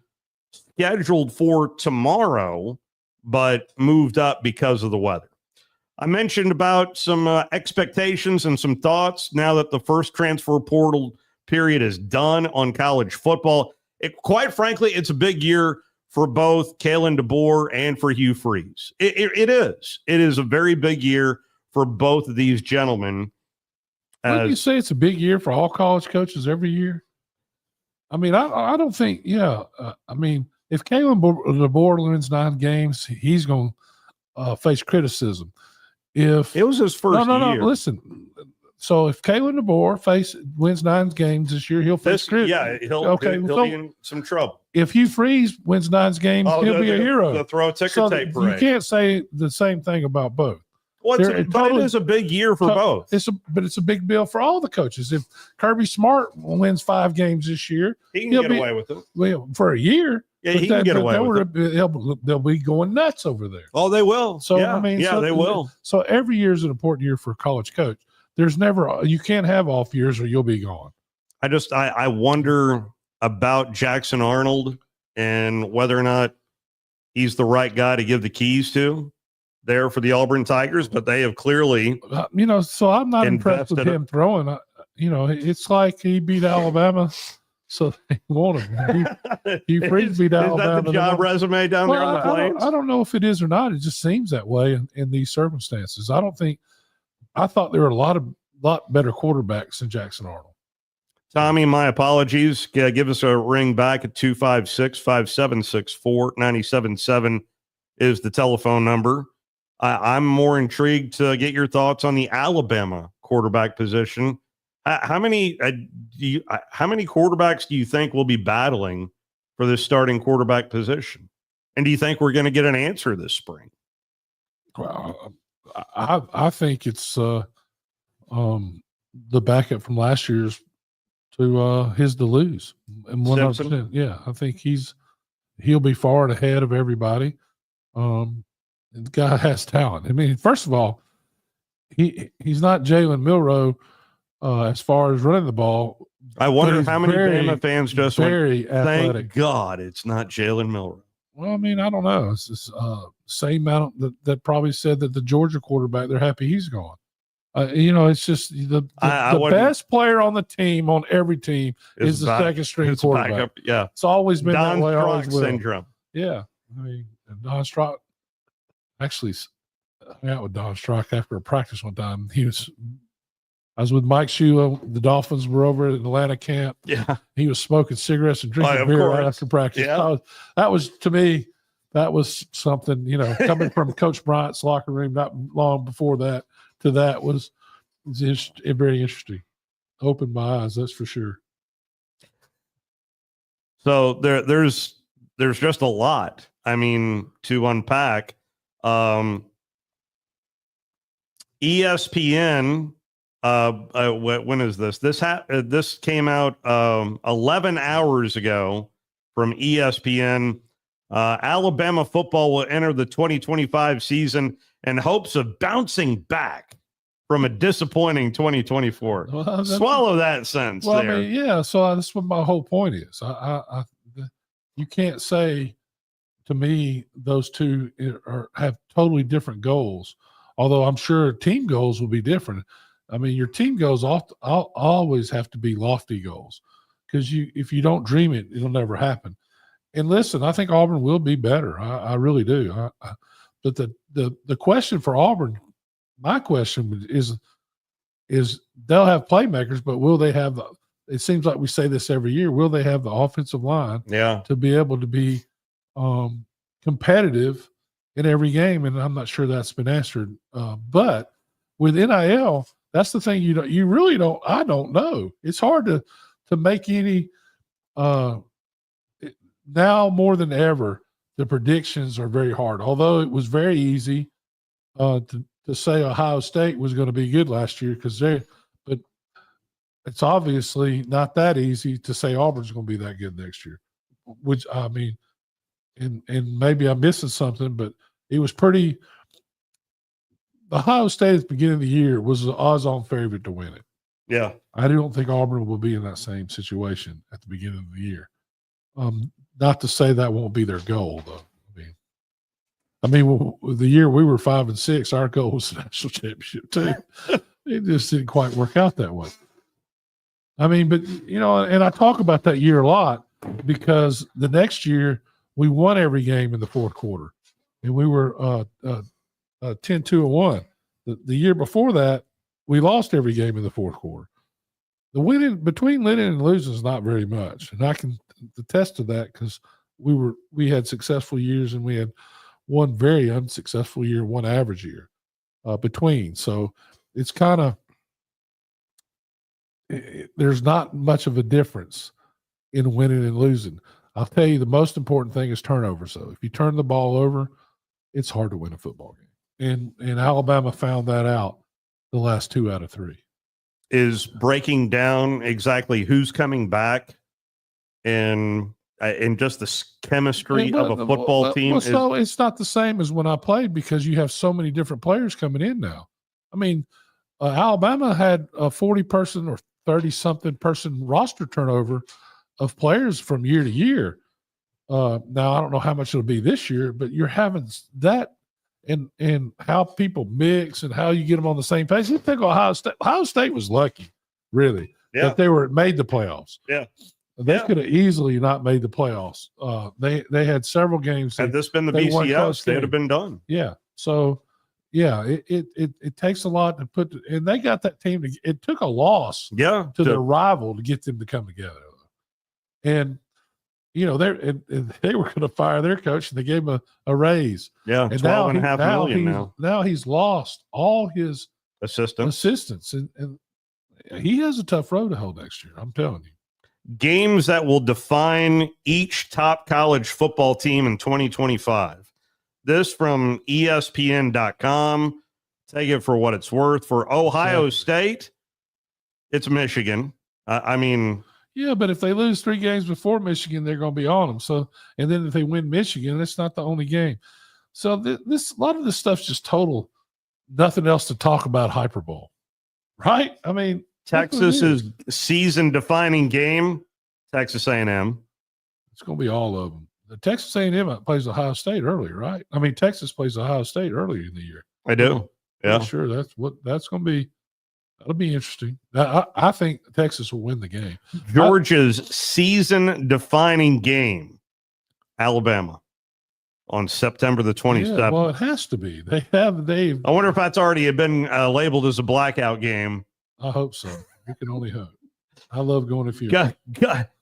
scheduled for tomorrow, but moved up because of the weather. I mentioned about some expectations and some thoughts now that the first transfer portal period is done on college football. Quite frankly, it's a big year for both Kalen DeBoer and for Hugh Freeze. It is. It is a very big year for both of these gentlemen. Wouldn't you say it's a big year for all college coaches every year? I mean, I don't think, I mean, if Kalen DeBoer wins 9 games, he's going to face criticism. If it was his first year. No, listen. So if Kalen DeBoer wins 9 games this year, he'll face criticism. Yeah, he'll be in some trouble. If Hugh Freeze wins 9 games, he'll be a hero. They'll throw a ticker tape parade. You can't say the same thing about both. Well, it is a big year for both. But it's a big deal for all the coaches. If Kirby Smart wins 5 games this year, he'll get away with it. Well, for a year. Yeah, he can get away with it. They'll be going nuts over there. Oh, they will. So yeah, I mean, they will. So every year is an important year for a college coach. You can't have off years or you'll be gone. I wonder about Jackson Arnold and whether or not he's the right guy to give the keys to there for the Auburn Tigers, but they have clearly, so I'm not impressed with him throwing. It's like he beat Alabama, so they want him. He Freeze beat Alabama. Is that the job resume down there on the Plains? I don't know if it is or not. It just seems that way in these circumstances. I thought there were a lot better quarterbacks than Jackson Arnold. Tommy, my apologies. Give us a ring back at 256-5764. 97.7 is the telephone number. I'm more intrigued to get your thoughts on the Alabama quarterback position. How many quarterbacks do you think will be battling for this starting quarterback position? And do you think we're going to get an answer this spring? Well, I think it's the backup from last year's to his to lose. And 100%. Yeah, I think he'll be far and ahead of everybody. The guy has talent. I mean, first of all, he's not Jalen Milroe as far as running the ball. I wonder how many Bama fans just very athletic. Thank God it's not Jalen Milroe. Well, I mean, I don't know. It's just, same amount that probably said that the Georgia quarterback, they're happy he's gone. It's just the best player on the team, on every team, is the second string quarterback. Backup, yeah, it's always been Don that way. Strock syndrome. Yeah, I mean, Don Strock. Actually, I hung out with Don Strock after a practice one time. I was with Mike Shula. The Dolphins were over at Atlanta camp. Yeah, he was smoking cigarettes and drinking beer right after practice. Yeah. That was to me. That was something, coming from Coach Bryant's locker room not long before that to that was very interesting. Opened my eyes, that's for sure. So there's just a lot, I mean, to unpack. ESPN, when is this? This came out 11 hours ago from ESPN. Alabama football will enter the 2025 season in hopes of bouncing back from a disappointing 2024. Well, Swallow that sense. Well, there. I mean, yeah. So that's what my whole point is. You can't say to me those two have totally different goals. Although I'm sure team goals will be different. I mean, your team goals always have to be lofty goals because if you don't dream it, it'll never happen. And listen, I think Auburn will be better. I really do. But the question for Auburn, my question is they'll have playmakers, but will they have it seems like we say this every year, will they have the offensive line to be able to be competitive in every game? And I'm not sure that's been answered. But with NIL, That's the thing. You really don't. I don't know. It's hard to make any. Now more than ever, the predictions are very hard. Although it was very easy to say Ohio State was going to be good last year but it's obviously not that easy to say Auburn's going to be that good next year. Which I mean, and maybe I'm missing something, but it was pretty. Ohio State at the beginning of the year was an odds-on favorite to win it. Yeah, I don't think Auburn will be in that same situation at the beginning of the year. Not to say that won't be their goal, though. I mean, the year we were 5-6, our goal was the national championship too. It just didn't quite work out that way. I mean, but and I talk about that year a lot because the next year we won every game in the fourth quarter, and we were 10-2-1. The year before that, we lost every game in the fourth quarter. The winning between winning and losing is not very much, and I can attest to that because we had successful years and we had one very unsuccessful year, one average year between. So it's kind of there's not much of a difference in winning and losing. I'll tell you the most important thing is turnovers. So if you turn the ball over, it's hard to win a football game. And Alabama found that out the last 2 out of 3. Is breaking down exactly who's coming back and just the chemistry of a football team. So it's not the same as when I played because you have so many different players coming in now. I mean, Alabama had a 40-person or 30-something person roster turnover of players from year to year. Now, I don't know how much it'll be this year, but you're having that and how people mix and how you get them on the same page. You think Ohio State was lucky, really, that they made the playoffs. Yeah. They could have easily not made the playoffs. They had several games. Had this been the BCS, they would have been done. Yeah. So, yeah, it takes a lot to put – and they got that team – it took a loss to their rival to get them to come together. And, they were going to fire their coach, and they gave him a raise. Yeah, and $12.5 million now. Now he's lost all his assistants, and he has a tough road to hoe next year, I'm telling you. Games that will define each top college football team in 2025. This from ESPN.com. Take it for what it's worth. For Ohio State, it's Michigan. Yeah, but if they lose 3 games before Michigan, they're going to be on them. So, and then if they win Michigan, it's not the only game. So a lot of this stuff's just total nothing else to talk about hyperbole, right? I mean, Texas's season-defining game, Texas A&M. It's going to be all of them. The Texas A&M plays Ohio State earlier, right? I mean, Texas plays Ohio State earlier in the year. I do. Yeah, sure. That's going to be. That'll be interesting. I think Texas will win the game. Georgia's season-defining game, Alabama, on September the 27th. Yeah, well, it has to be. I wonder if that's already been labeled as a blackout game. I hope so. We can only hope. I love going to field.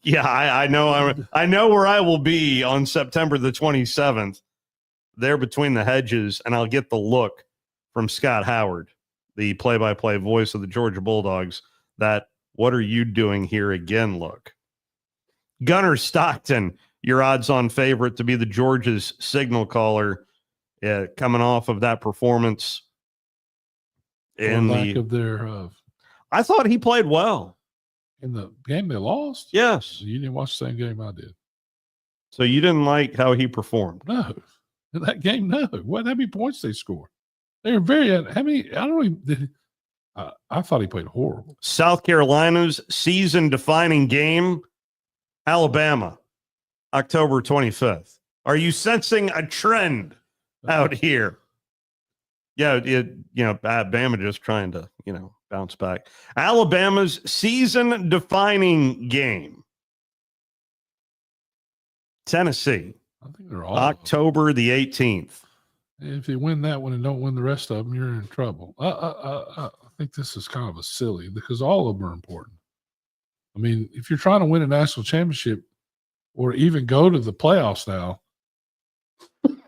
Yeah, I know. I know where I will be on September the 27th. There between the hedges, and I'll get the look from Scott Howard, the play-by-play voice of the Georgia Bulldogs, that what are you doing here again look. Gunnar Stockton, your odds-on favorite to be the Georgia's signal caller, coming off of that performance. I thought he played well. In the game they lost? Yes. You didn't watch the same game I did. So you didn't like how he performed? No. In that game, no. What? How many points they scored? They were how many? I don't even. I thought he played horrible. South Carolina's season-defining game, Alabama, October 25th. Are you sensing a trend out here? Yeah, Bama just trying to, bounce back. Alabama's season-defining game, Tennessee, I think they're all October the 18th. If you win that one and don't win the rest of them, you're in trouble. I think this is kind of a silly because all of them are important. I mean, if you're trying to win a national championship or even go to the playoffs now,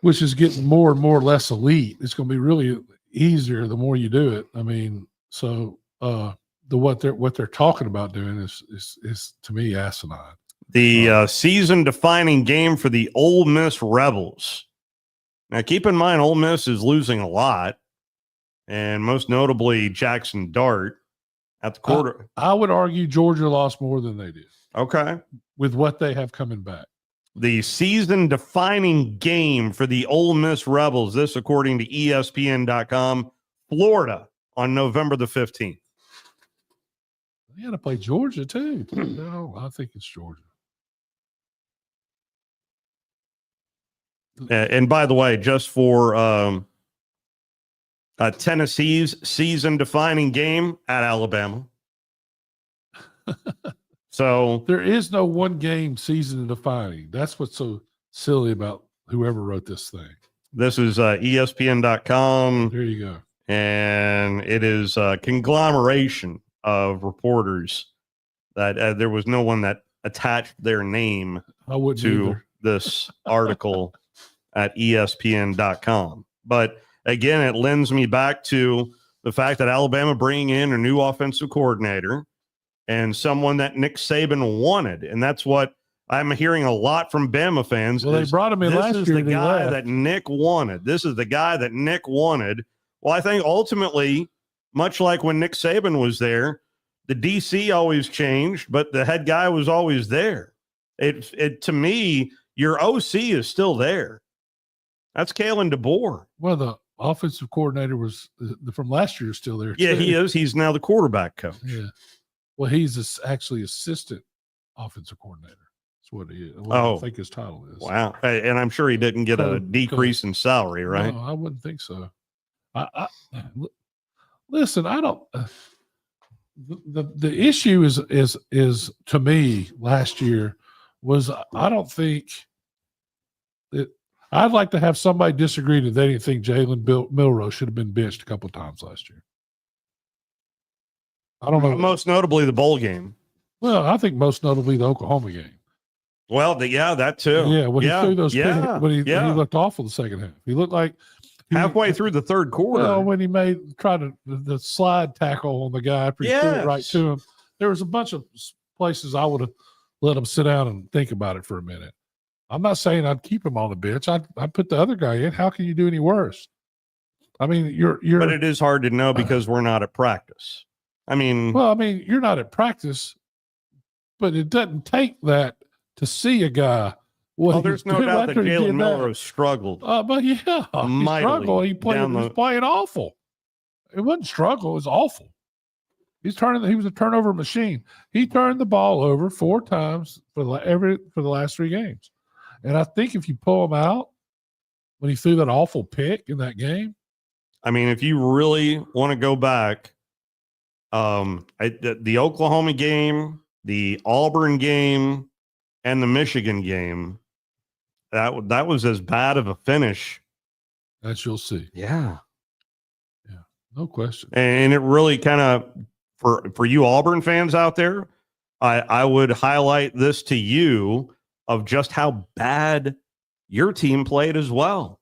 which is getting more and more less elite, it's going to be really easier the more you do it. I mean, so what they're talking about doing is to me asinine. The season-defining game for the Ole Miss Rebels. Now, keep in mind, Ole Miss is losing a lot, and most notably Jackson Dart at the quarter. I would argue Georgia lost more than they did. Okay. With what they have coming back. The season-defining game for the Ole Miss Rebels, this according to ESPN.com, Florida on November the 15th. They got to play Georgia, too. No, I think it's Georgia. And by the way, just for Tennessee's season-defining game at Alabama. So there is no one game season-defining. That's what's so silly about whoever wrote this thing. This is ESPN.com. There you go. And it is a conglomeration of reporters that there was no one that attached their name to either. this article at ESPN.com. But again, it lends me back to the fact that Alabama bringing in a new offensive coordinator and someone that Nick Saban wanted. And that's what I'm hearing a lot from Bama fans. Well, they brought him in last year. This is the guy that Nick wanted. This is the guy that Nick wanted. Well, I think ultimately, much like when Nick Saban was there, the DC always changed, but the head guy was always there. It to me, your OC is still there. That's Kalen DeBoer. Well, the offensive coordinator was from last year still there. Yeah, too. he is. He's now the quarterback coach. Yeah. Well, he's actually assistant offensive coordinator. That's what he is. I think his title is. Wow. And I'm sure he didn't get a decrease in salary, right? No, I wouldn't think so. Listen, I don't. The issue is to me last year was I don't think that I'd like to have somebody disagree that they didn't think Jalen Milroe should have been benched a couple of times last year. I don't know. Most notably the bowl game. Well, I think most notably the Oklahoma game. Well, that too. Yeah, when he threw those when he yeah. looked awful the second half. He looked like halfway through the third quarter. Well, when he tried to the slide tackle on the guy after he threw it right to him, there was a bunch of places I would have let him sit down and think about it for a minute. I'm not saying I'd keep him on the bench. I'd put the other guy in. How can you do any worse? I mean, you're. But it is hard to know because we're not at practice. I mean, you're not at practice, but it doesn't take that to see a guy. There's no doubt that Jalen Milroe struggled. But yeah, he struggled. He was playing awful. It wasn't struggle. It was awful. He was a turnover machine. He turned the ball over 4 times for the last 3 games. And I think if you pull him out when he threw that awful pick in that game. I mean, if you really want to go back, the Oklahoma game, the Auburn game, and the Michigan game, that was as bad of a finish as you'll see. Yeah, no question. And it really kind of for you Auburn fans out there, I would highlight this to you of just how bad your team played as well.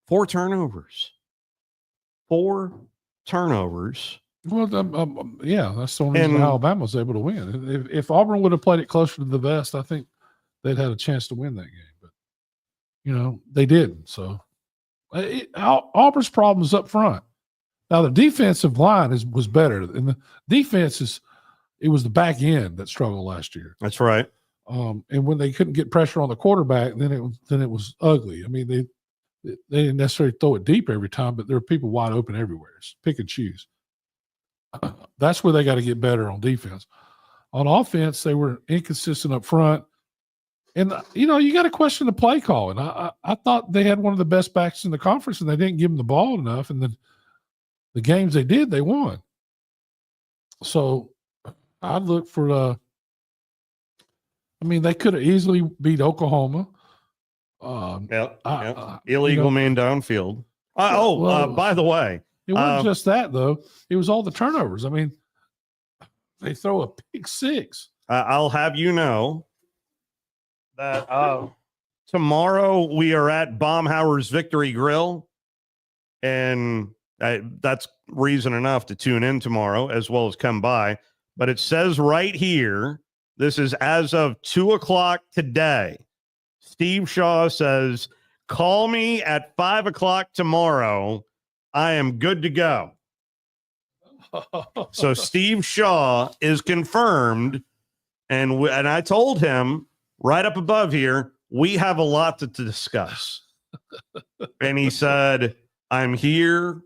4 turnovers. 4 turnovers. Well, yeah, that's the only reason Alabama was able to win. If Auburn would have played it closer to the vest, I think they'd had a chance to win that game. But, they didn't. So Auburn's problem is up front. Now, the defensive line was better. And the defense it was the back end that struggled last year. That's right. And when they couldn't get pressure on the quarterback, then it was ugly. I mean, they didn't necessarily throw it deep every time, but there were people wide open everywhere. It's pick and choose. That's where they got to get better on defense. On offense, they were inconsistent up front. And, you got to question the play call. And I thought they had one of the best backs in the conference, and they didn't give them the ball enough. And then the games they did, they won. So I'd look for they could have easily beat Oklahoma. Illegal man downfield. By the way. It wasn't just that, though. It was all the turnovers. I mean, they throw a pick 6. I'll have you know that tomorrow we are at Baumhauer's Victory Grill, and That's reason enough to tune in tomorrow as well as come by. But it says right here, this is as of 2:00 today. Steve Shaw says, call me at 5:00 tomorrow. I am good to go. So Steve Shaw is confirmed. And I told him right up above here, we have a lot to discuss. And he said, I'm here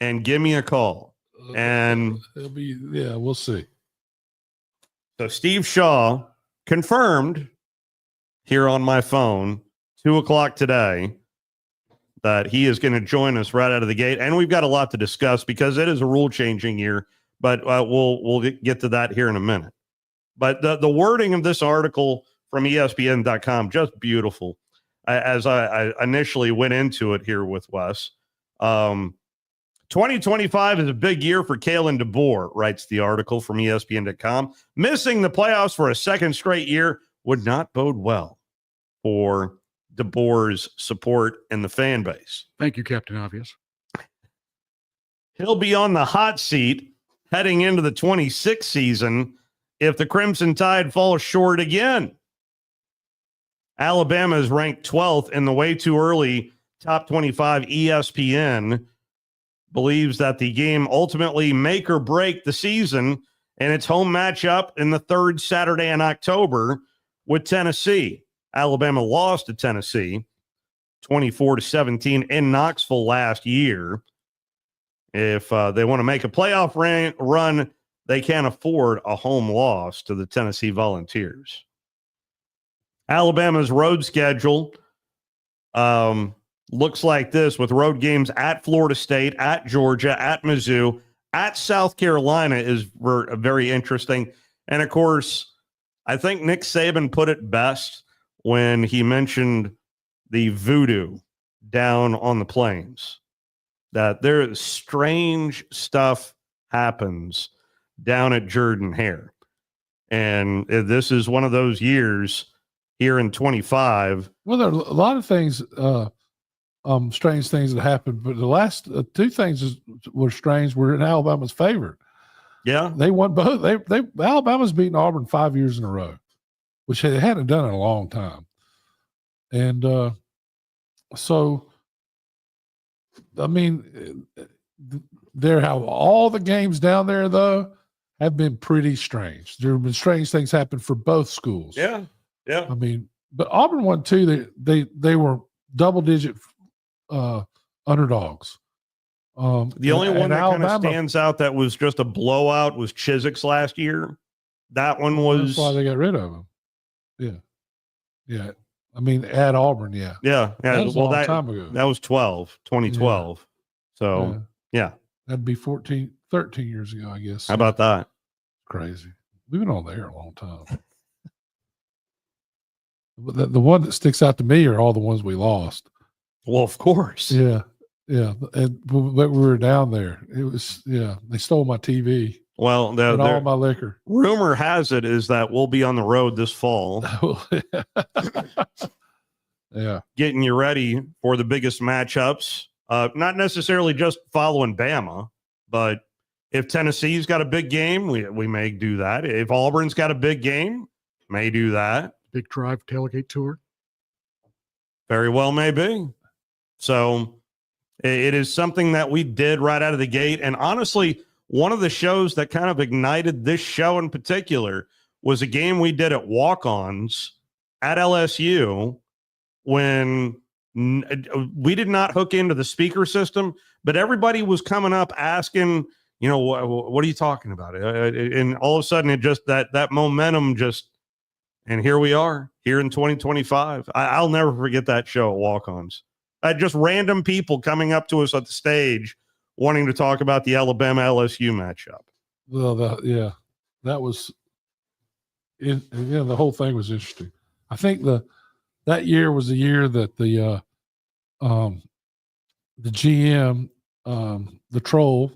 and give me a call. And we'll see. So Steve Shaw confirmed here on my phone, 2:00 today, that he is going to join us right out of the gate. And we've got a lot to discuss because it is a rule changing year, but we'll get to that here in a minute. But the wording of this article from ESPN.com, just beautiful. As I initially went into it here with Wes, 2025 is a big year for Kalen DeBoer, writes the article from ESPN.com. Missing the playoffs for a second straight year would not bode well for DeBoer's support and the fan base. Thank you, Captain Obvious. He'll be on the hot seat heading into the 26th season if the Crimson Tide falls short again. Alabama is ranked 12th in the way too early top 25. ESPN believes that the game ultimately make or break the season and its home matchup in the third Saturday in October with Tennessee. Alabama lost to Tennessee 24-17 in Knoxville last year. If they want to make a playoff run, they can't afford a home loss to the Tennessee Volunteers. Alabama's road schedule looks like this, with road games at Florida State, at Georgia, at Mizzou, at South Carolina is very interesting. And, of course, I think Nick Saban put it best when he mentioned the voodoo down on the plains, that there strange stuff happens down at Jordan-Hare. And this is one of those years here in 25. Well, there are a lot of things, strange things that happened, but the last two things were strange. Were in Alabama's favor. Yeah, they won both. They Alabama's beaten Auburn 5 years in a row, which they hadn't done in a long time. And so, I mean, there have all the games down there though have been pretty strange. There have been strange things happen for both schools. Yeah. I mean, but Auburn won too. They were double-digit underdogs. The only one that kind of stands out that was just a blowout was Chiswick's last year. That one was... That's why they got rid of him. Yeah. I mean, at Auburn, yeah. That was a long time ago. That was 2012. Yeah. So, yeah. That'd be 13 years ago, I guess. How about that? Crazy. We've been on there a long time. But the one that sticks out to me are all the ones we lost. Well, of course. Yeah. And but we were down there. It was, they stole my TV. Well, and all my liquor. Rumor has it is that we'll be on the road this fall. Yeah. Getting you ready for the biggest matchups. Not necessarily just following Bama, but if Tennessee's got a big game, we may do that. If Auburn's got a big game, may do that. Big Drive tailgate tour. Very well may be. So it is something that we did right out of the gate. And honestly, one of the shows that kind of ignited this show in particular was a game we did at Walk-Ons at LSU when we did not hook into the speaker system, but everybody was coming up asking, what are you talking about? And all of a sudden it just, that momentum just, and here we are here in 2025. I'll never forget that show at Walk-Ons. Just random people coming up to us at the stage wanting to talk about the Alabama LSU matchup. Well, that was it. Yeah, the whole thing was interesting. I think that year was the year that the GM, the troll,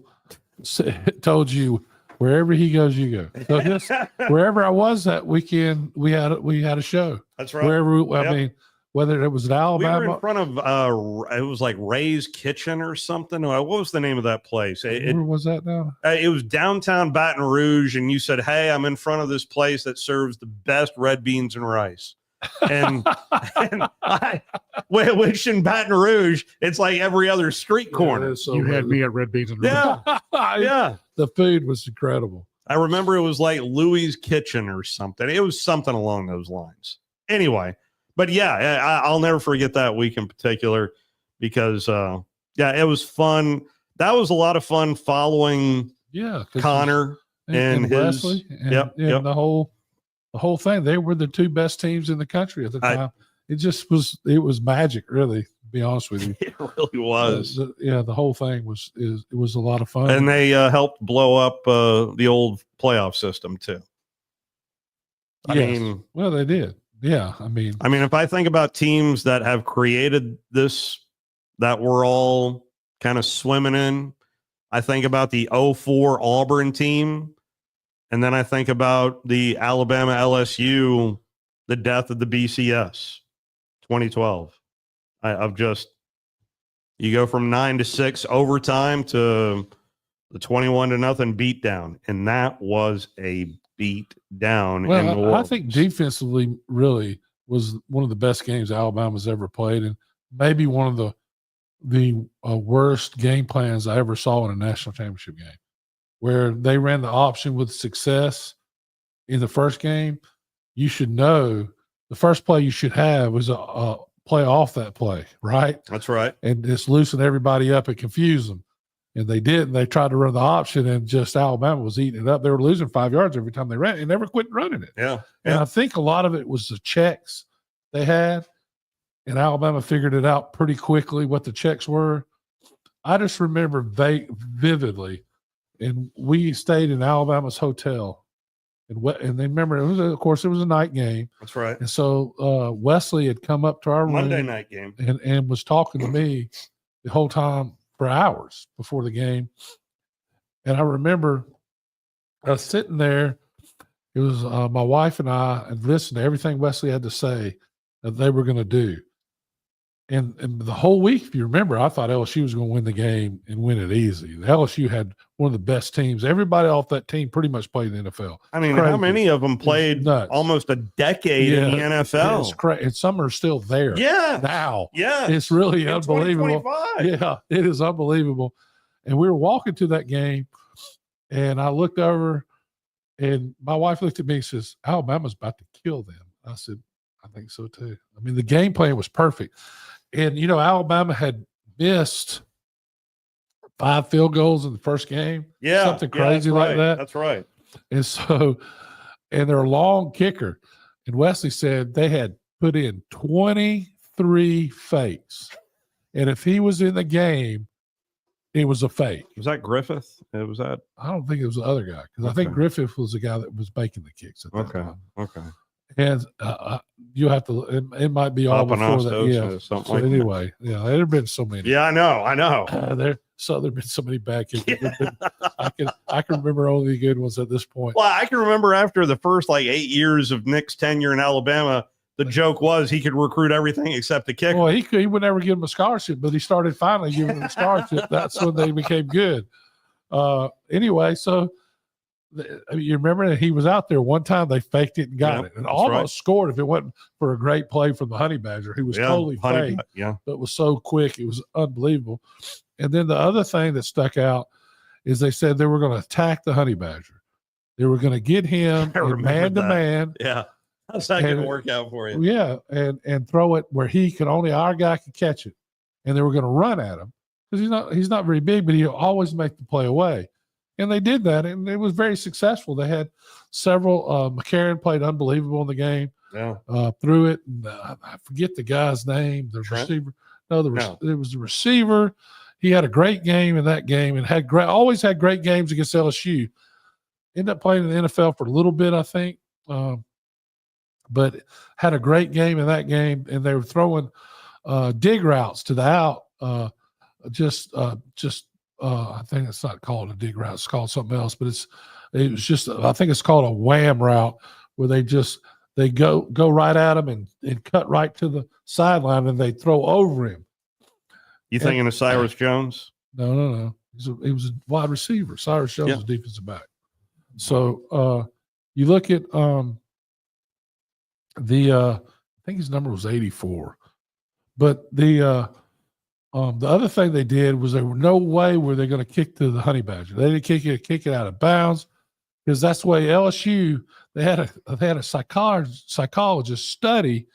told you wherever he goes, you go. So wherever I was that weekend, we had a show. That's right. Wherever I mean, whether it was at We Alabama. were in front of it was like Ray's Kitchen or something. What was the name of that place? Where was that now? It was downtown Baton Rouge, and you said, "Hey, I'm in front of this place that serves the best red beans and rice." And, which in Baton Rouge, it's like every other street corner. You had me at red beans and rice. Yeah. The food was incredible. I remember it was like Louis' Kitchen or something. It was something along those lines. Anyway, but yeah, I'll never forget that week in particular because, it was fun. That was a lot of fun following Connor and his Wesley and, the whole thing. They were the two best teams in the country at the time. It was magic, really, to be honest with you. It really was. The whole thing was a lot of fun. And they helped blow up the old playoff system too. I mean, well, they did. Yeah. I mean, if I think about teams that have created this, that we're all kind of swimming in, I think about the 04 Auburn team. And then I think about the Alabama LSU, the death of the BCS, 2012. You go from 9-6 overtime to the 21-0 beatdown, and that was a beat down. Well, I think defensively really was one of the best games Alabama's ever played, and maybe one of the worst game plans I ever saw in a national championship game, where they ran the option with success in the first game. You should know the first play you should have was a play off that play, right? That's right. And just loosen everybody up and confuse them. And they did. And they tried to run the option, and just Alabama was eating it up. They were losing 5 yards every time they ran and never quit running it. Yeah. And I think a lot of it was the checks they had. And Alabama figured it out pretty quickly what the checks were. I just remember vividly. And we stayed in Alabama's hotel, and they remember of course, it was a night game. That's right. And so Wesley had come up to our Monday room night game and was talking to me the whole time for hours before the game. And I remember I was sitting there. It was my wife and I, and listened to everything Wesley had to say that they were going to do. And the whole week, if you remember, I thought LSU was going to win the game and win it easy. The LSU had one of the best teams. Everybody off that team pretty much played in the NFL. How many of them played almost a decade in the NFL? It's crazy. And some are still there. Yeah. Now. Yeah. It's really unbelievable. 2025. Yeah, it is unbelievable. And we were walking to that game, and I looked over, and my wife looked at me and says, Alabama's about to kill them. I said, I think so too. I mean, the game plan was perfect. And, Alabama had missed 5 field goals in the first game. Yeah. Something crazy like that. That's right. And so, and their long kicker. And Wesley said they had put in 23 fakes. And if he was in the game, it was a fake. Was that Griffith? Was that? I don't think it was the other guy, because I think Griffith was the guy that was making the kicks at that time. Okay. And you have to. It might be all before that. Yeah. So like anyway, there have been so many. Yeah, I know. There've been so many bad kicks. Yeah. I can remember only the good ones at this point. Well, I can remember after the first 8 years of Nick's tenure in Alabama, the joke was he could recruit everything except the kicker. Well, he would never give him a scholarship, but he started finally giving them a scholarship. That's when they became good. Anyway, so. You remember that he was out there one time, they faked it and got it, and almost scored if it wasn't for a great play from the Honey Badger. He was totally fake, but was so quick. It was unbelievable. And then the other thing that stuck out is they said they were going to attack the Honey Badger. They were going to get him man to man. Yeah. How's that going to work out for you? Yeah. And throw it where our guy could catch it. And they were going to run at him because he's not very big, but he'll always make the play away. And they did that, and it was very successful. They had several. McCarron played unbelievable in the game. Yeah. Threw it, and I forget the guy's name. The receiver. It was the receiver. He had a great game in that game, and always had great games against LSU. Ended up playing in the NFL for a little bit, I think, but had a great game in that game. And they were throwing dig routes to the out. I think it's not called a dig route; it's called something else. But it was just, I think it's called a wham route, where they they go right at him and cut right to the sideline, and they throw over him. You thinking of Cyrus Jones? No. He was a wide receiver. Cyrus Jones was defensive back. So you look at I think his number was 84. But the other thing they did was there were no way were they going to kick to the Honey Badger. They didn't kick it out of bounds, because that's the way LSU, they had a psychologist study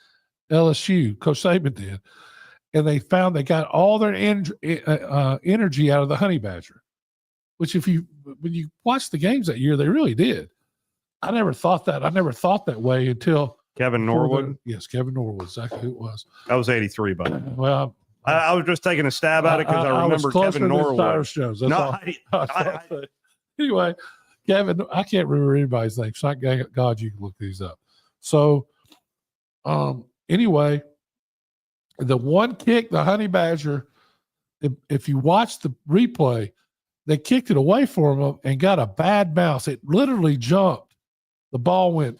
LSU, Coach Saban did, and they found they got all their energy out of the Honey Badger, which when you watch the games that year, they really did. I never thought that way until Kevin Norwood. Yes, Kevin Norwood, exactly who it was. That was 83, buddy. Well, I was just taking a stab at it because I remember Kevin Norwood. Cyrus Jones. Anyway, Kevin, I can't remember anybody's name. So God, you can look these up. So, anyway, the one kick, the Honey Badger, if you watch the replay, they kicked it away from him and got a bad bounce. It literally jumped. The ball went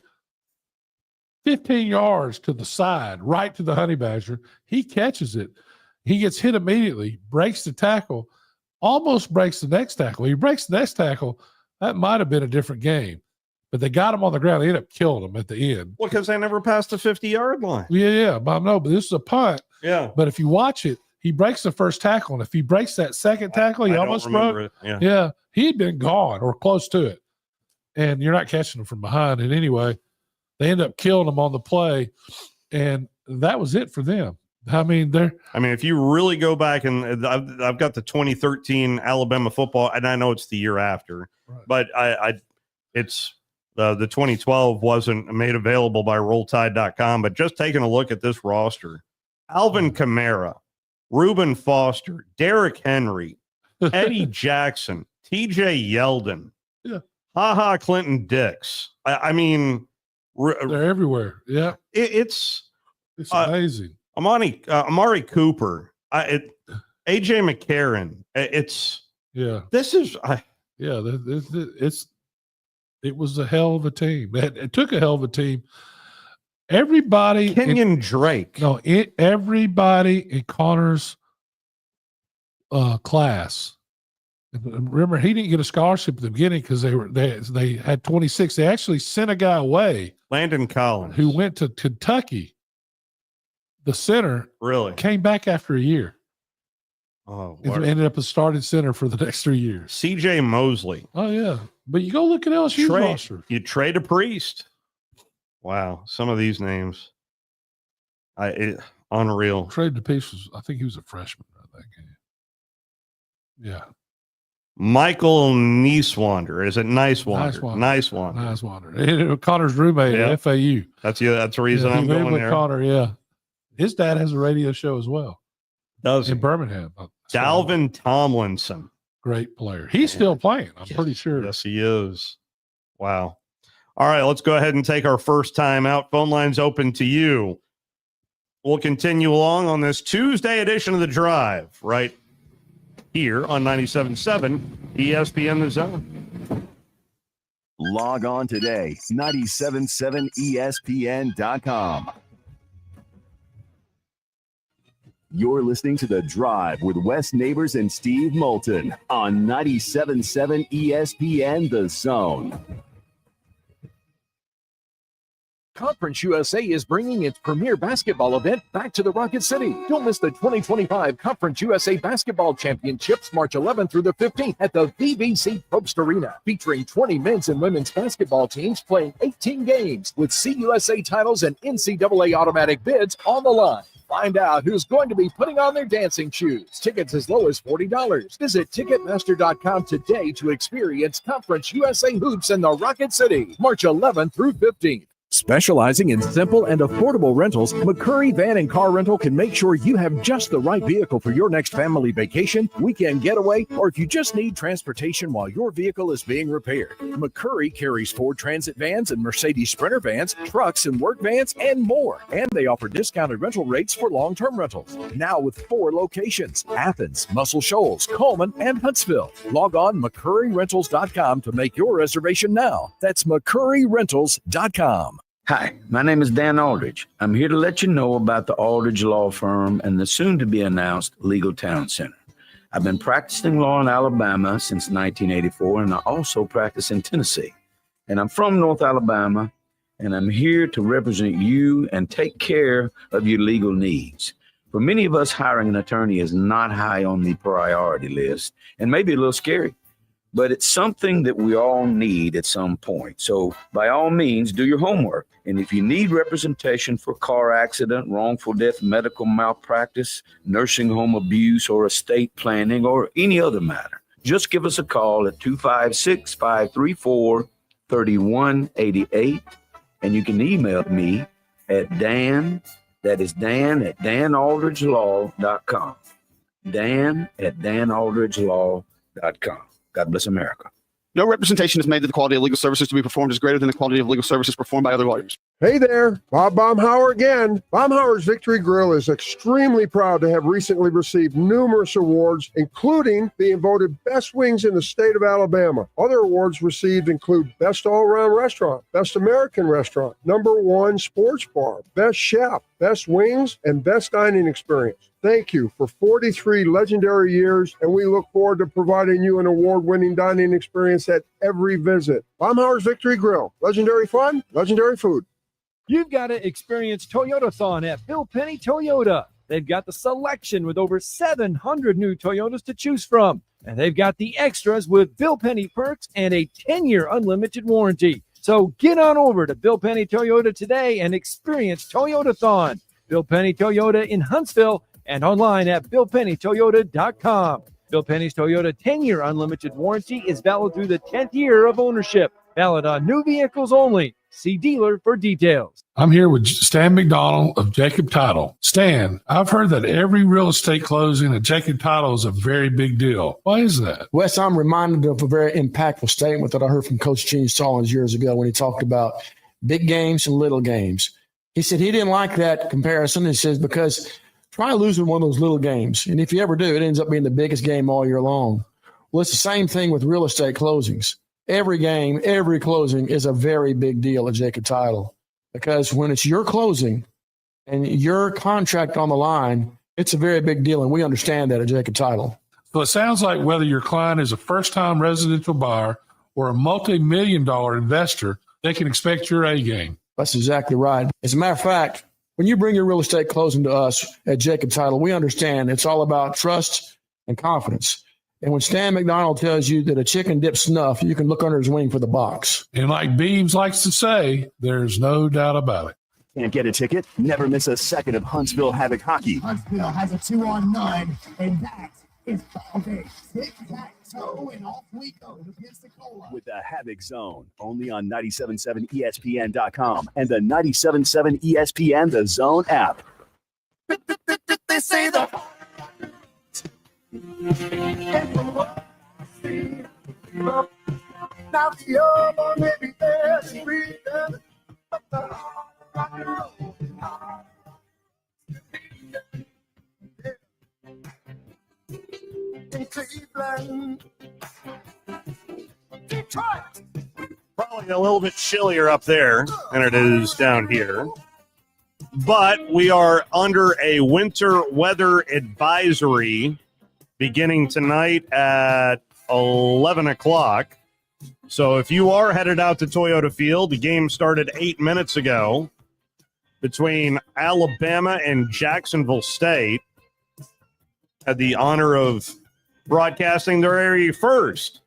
15 yards to the side, right to the Honey Badger. He catches it. He gets hit immediately, breaks the tackle, almost breaks the next tackle. He breaks the next tackle. That might have been a different game, but they got him on the ground. They ended up killing him at the end. Well, because they never passed the 50-yard line. Yeah. But no, but this is a punt. Yeah. But if you watch it, he breaks the first tackle, and if he breaks that second tackle, he almost broke. Yeah, he'd been gone or close to it, and you're not catching him from behind. And anyway, they end up killing him on the play, and that was it for them. I mean, if you really go back, and I've got the 2013 Alabama football, and I know it's the year after, but it's the 2012 wasn't made available by RollTide.com. But just taking a look at this roster: Alvin Kamara, Reuben Foster, Derrick Henry, Eddie Jackson, T.J. Yeldon, Ha Clinton Dix. I mean, they're everywhere. Yeah, it's amazing. Amari Cooper, AJ McCarron. It was a hell of a team. It took a hell of a team. Everybody, Kenyon Drake. No, everybody in Connor's class. Remember, he didn't get a scholarship at the beginning because they had 26. They actually sent a guy away, Landon Collins, who went to Kentucky. The center really came back after a year. Oh, ended up a starting center for the next 3 years. C.J. Mosley. Oh yeah, but you go look at LSU's roster. You trade a Priest. Wow, some of these names, unreal. Trade the piece I think he was a freshman at that game. Yeah. Michael Nicewander. Is it Nicewander? Nicewander. Connor's roommate at FAU. That's the reason I'm going with there. Connor, yeah. His dad has a radio show as well. Does in Birmingham. Dalvin Tomlinson. Great player. He's still playing, I'm pretty sure. Yes, he is. Wow. All right, let's go ahead and take our first time out. Phone lines open to you. We'll continue along on this Tuesday edition of The Drive right here on 97.7 ESPN The Zone. Log on today, 977ESPN.com. You're listening to The Drive with Wes Neighbors and Steve Moulton on 97.7 ESPN The Zone. Conference USA is bringing its premier basketball event back to the Rocket City. Don't miss the 2025 Conference USA Basketball Championships March 11th through the 15th at the VBC Probst Arena, featuring 20 men's and women's basketball teams playing 18 games with CUSA titles and NCAA automatic bids on the line. Find out who's going to be putting on their dancing shoes. Tickets as low as $40. Visit Ticketmaster.com today to experience Conference USA hoops in the Rocket City, March 11th through 15th. Specializing in simple and affordable rentals, McCurry Van and Car Rental can make sure you have just the right vehicle for your next family vacation, weekend getaway, or if you just need transportation while your vehicle is being repaired. McCurry carries Ford Transit vans and Mercedes Sprinter vans, trucks and work vans, and more. And they offer discounted rental rates for long-term rentals. Now with 4 locations: Athens, Muscle Shoals, Coleman, and Huntsville. Log on McCurryRentals.com to make your reservation now. That's McCurryRentals.com. Hi, my name is Dan Aldridge. I'm here to let you know about the Aldridge Law Firm and the soon-to-be-announced Legal Town Center. I've been practicing law in Alabama since 1984, and I also practice in Tennessee. And I'm from North Alabama, and I'm here to represent you and take care of your legal needs. For many of us, hiring an attorney is not high on the priority list and maybe a little scary. But it's something that we all need at some point. So by all means, do your homework. And if you need representation for car accident, wrongful death, medical malpractice, nursing home abuse, or estate planning, or any other matter, just give us a call at 256-534-3188. And you can email me at Dan, that is Dan at danaldridgelaw.com. Dan at danaldridgelaw.com. God bless America. No representation is made that the quality of legal services to be performed is greater than the quality of legal services performed by other lawyers. Hey there, Bob Baumhauer again. Baumhauer's Victory Grill is extremely proud to have recently received numerous awards, including being voted best wings in the state of Alabama. Other awards received include Best All-Around Restaurant, Best American Restaurant, #1 Sports Bar, Best Chef, Best Wings, and Best Dining Experience. Thank you for 43 legendary years, and we look forward to providing you an award-winning dining experience at every visit. Baumhauer's Victory Grill. Legendary fun, legendary food. You've got to experience Toyotathon at Bill Penny Toyota. They've got the selection with over 700 new Toyotas to choose from. And they've got the extras with Bill Penny perks and a 10-year unlimited warranty. So get on over to Bill Penny Toyota today and experience Toyotathon. Bill Penny Toyota in Huntsville and online at BillPennyToyota.com. Bill Penny's Toyota 10-year unlimited warranty is valid through the 10th year of ownership. Valid on new vehicles only. See dealer for details. I'm here with Stan McDonald of Jacob Title. Stan, I've heard that every real estate closing at Jacob Title is a very big deal. Why is that? Wes, I'm reminded of a very impactful statement that I heard from Coach Gene Stallings years ago when he talked about big games and little games. He said he didn't like that comparison. He says, because try losing one of those little games. And if you ever do, it ends up being the biggest game all year long. Well, it's the same thing with real estate closings. Every game, every closing is a very big deal at Jacob Title, because when it's your closing and your contract on the line, it's a very big deal. And we understand that at Jacob Title. So it sounds like whether your client is a first-time residential buyer or a multi-million-dollar investor, they can expect your A game. That's exactly right. As a matter of fact, when you bring your real estate closing to us at Jacob Title, we understand it's all about trust and confidence. And when Stan McDonald tells you that a chicken dips snuff, you can look under his wing for the box. And like Beebs likes to say, there's no doubt about it. Can't get a ticket? Never miss a second of Huntsville Havoc Hockey. Huntsville has a 2-on-9, and that is big. Tic-tac-toe, and off we go to Pensacola. With the Havoc Zone, only on 97.7 ESPN.com and the 97.7 ESPN The Zone app. They say the now the other may be there to read them, but the in Cleveland, Detroit. Probably a little bit chillier up there than it is down here. But we are under a winter weather advisory beginning tonight at 11 o'clock. So if you are headed out to Toyota Field, the game started 8 minutes ago between Alabama and Jacksonville State. Had the honor of broadcasting their very first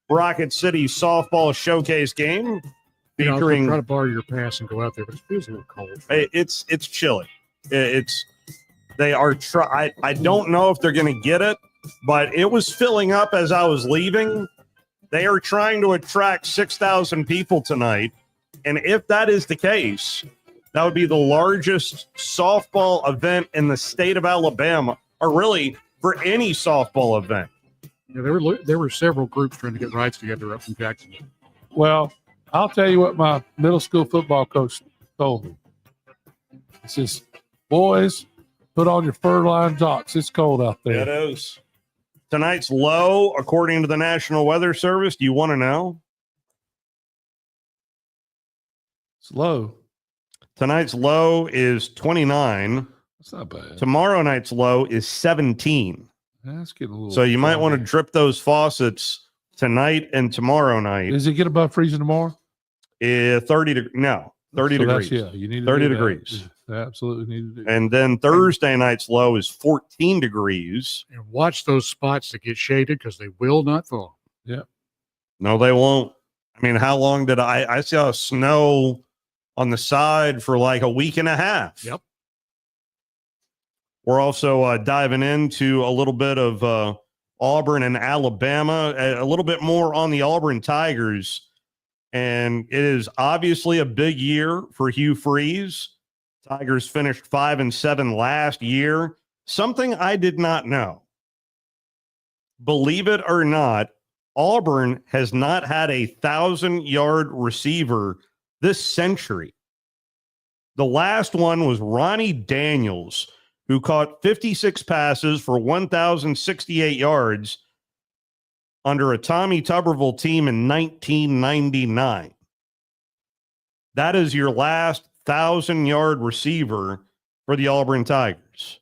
Rocket City softball showcase game. Featuring, try to borrow your pass and go out there, but it feels a little cold. It's chilly. They are I don't know if they're going to get it, but it was filling up as I was leaving. They are trying to attract 6,000 people tonight. And if that is the case, that would be the largest softball event in the state of Alabama, or really for any softball event. Yeah, there were several groups trying to get rides together up in Jacksonville. Well, I'll tell you what my middle school football coach told me. He says, boys, put on your fur-lined jocks. It's cold out there. It is. Tonight's low, according to the National Weather Service. Do you want to know? It's low. Tonight's low is 29. That's not bad. Tomorrow night's low is 17. That's getting a little. So you might want to foggy. drip those faucets tonight and tomorrow night. Does it get above freezing tomorrow? 30 So degrees. Yeah, you need to 30 do that. degrees. You absolutely need to do. And then Thursday night's low is 14 degrees. And watch those spots that get shaded because they will not thaw. Yeah. No, they won't. I mean, how long did I saw snow on the side for like a week and a half? Yep. We're also diving into a little bit of Auburn and Alabama, a little bit more on the Auburn Tigers. And it is obviously a big year for Hugh Freeze. Tigers finished 5-7 last year. Something I did not know. Believe it or not, Auburn has not had a 1,000-yard receiver this century. The last one was Ronnie Daniels, who caught 56 passes for 1,068 yards under a Tommy Tuberville team in 1999. That is your last 1,000-yard receiver for the Auburn Tigers.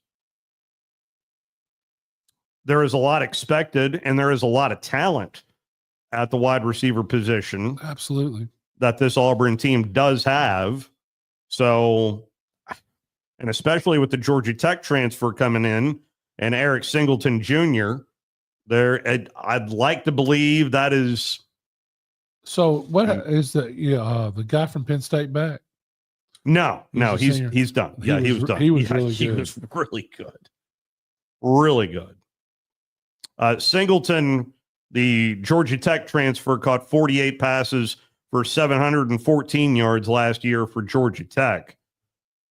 There is a lot expected, and there is a lot of talent at the wide receiver position. Absolutely. That this Auburn team does have. So, and especially with the Georgia Tech transfer coming in and Eric Singleton Jr., I'd like to believe that is. So what is the guy from Penn State back? No, He's a senior? he's done. He was done. He was really he good. was really good. Really good. Singleton, the Georgia Tech transfer, caught 48 passes for 714 yards last year for Georgia Tech.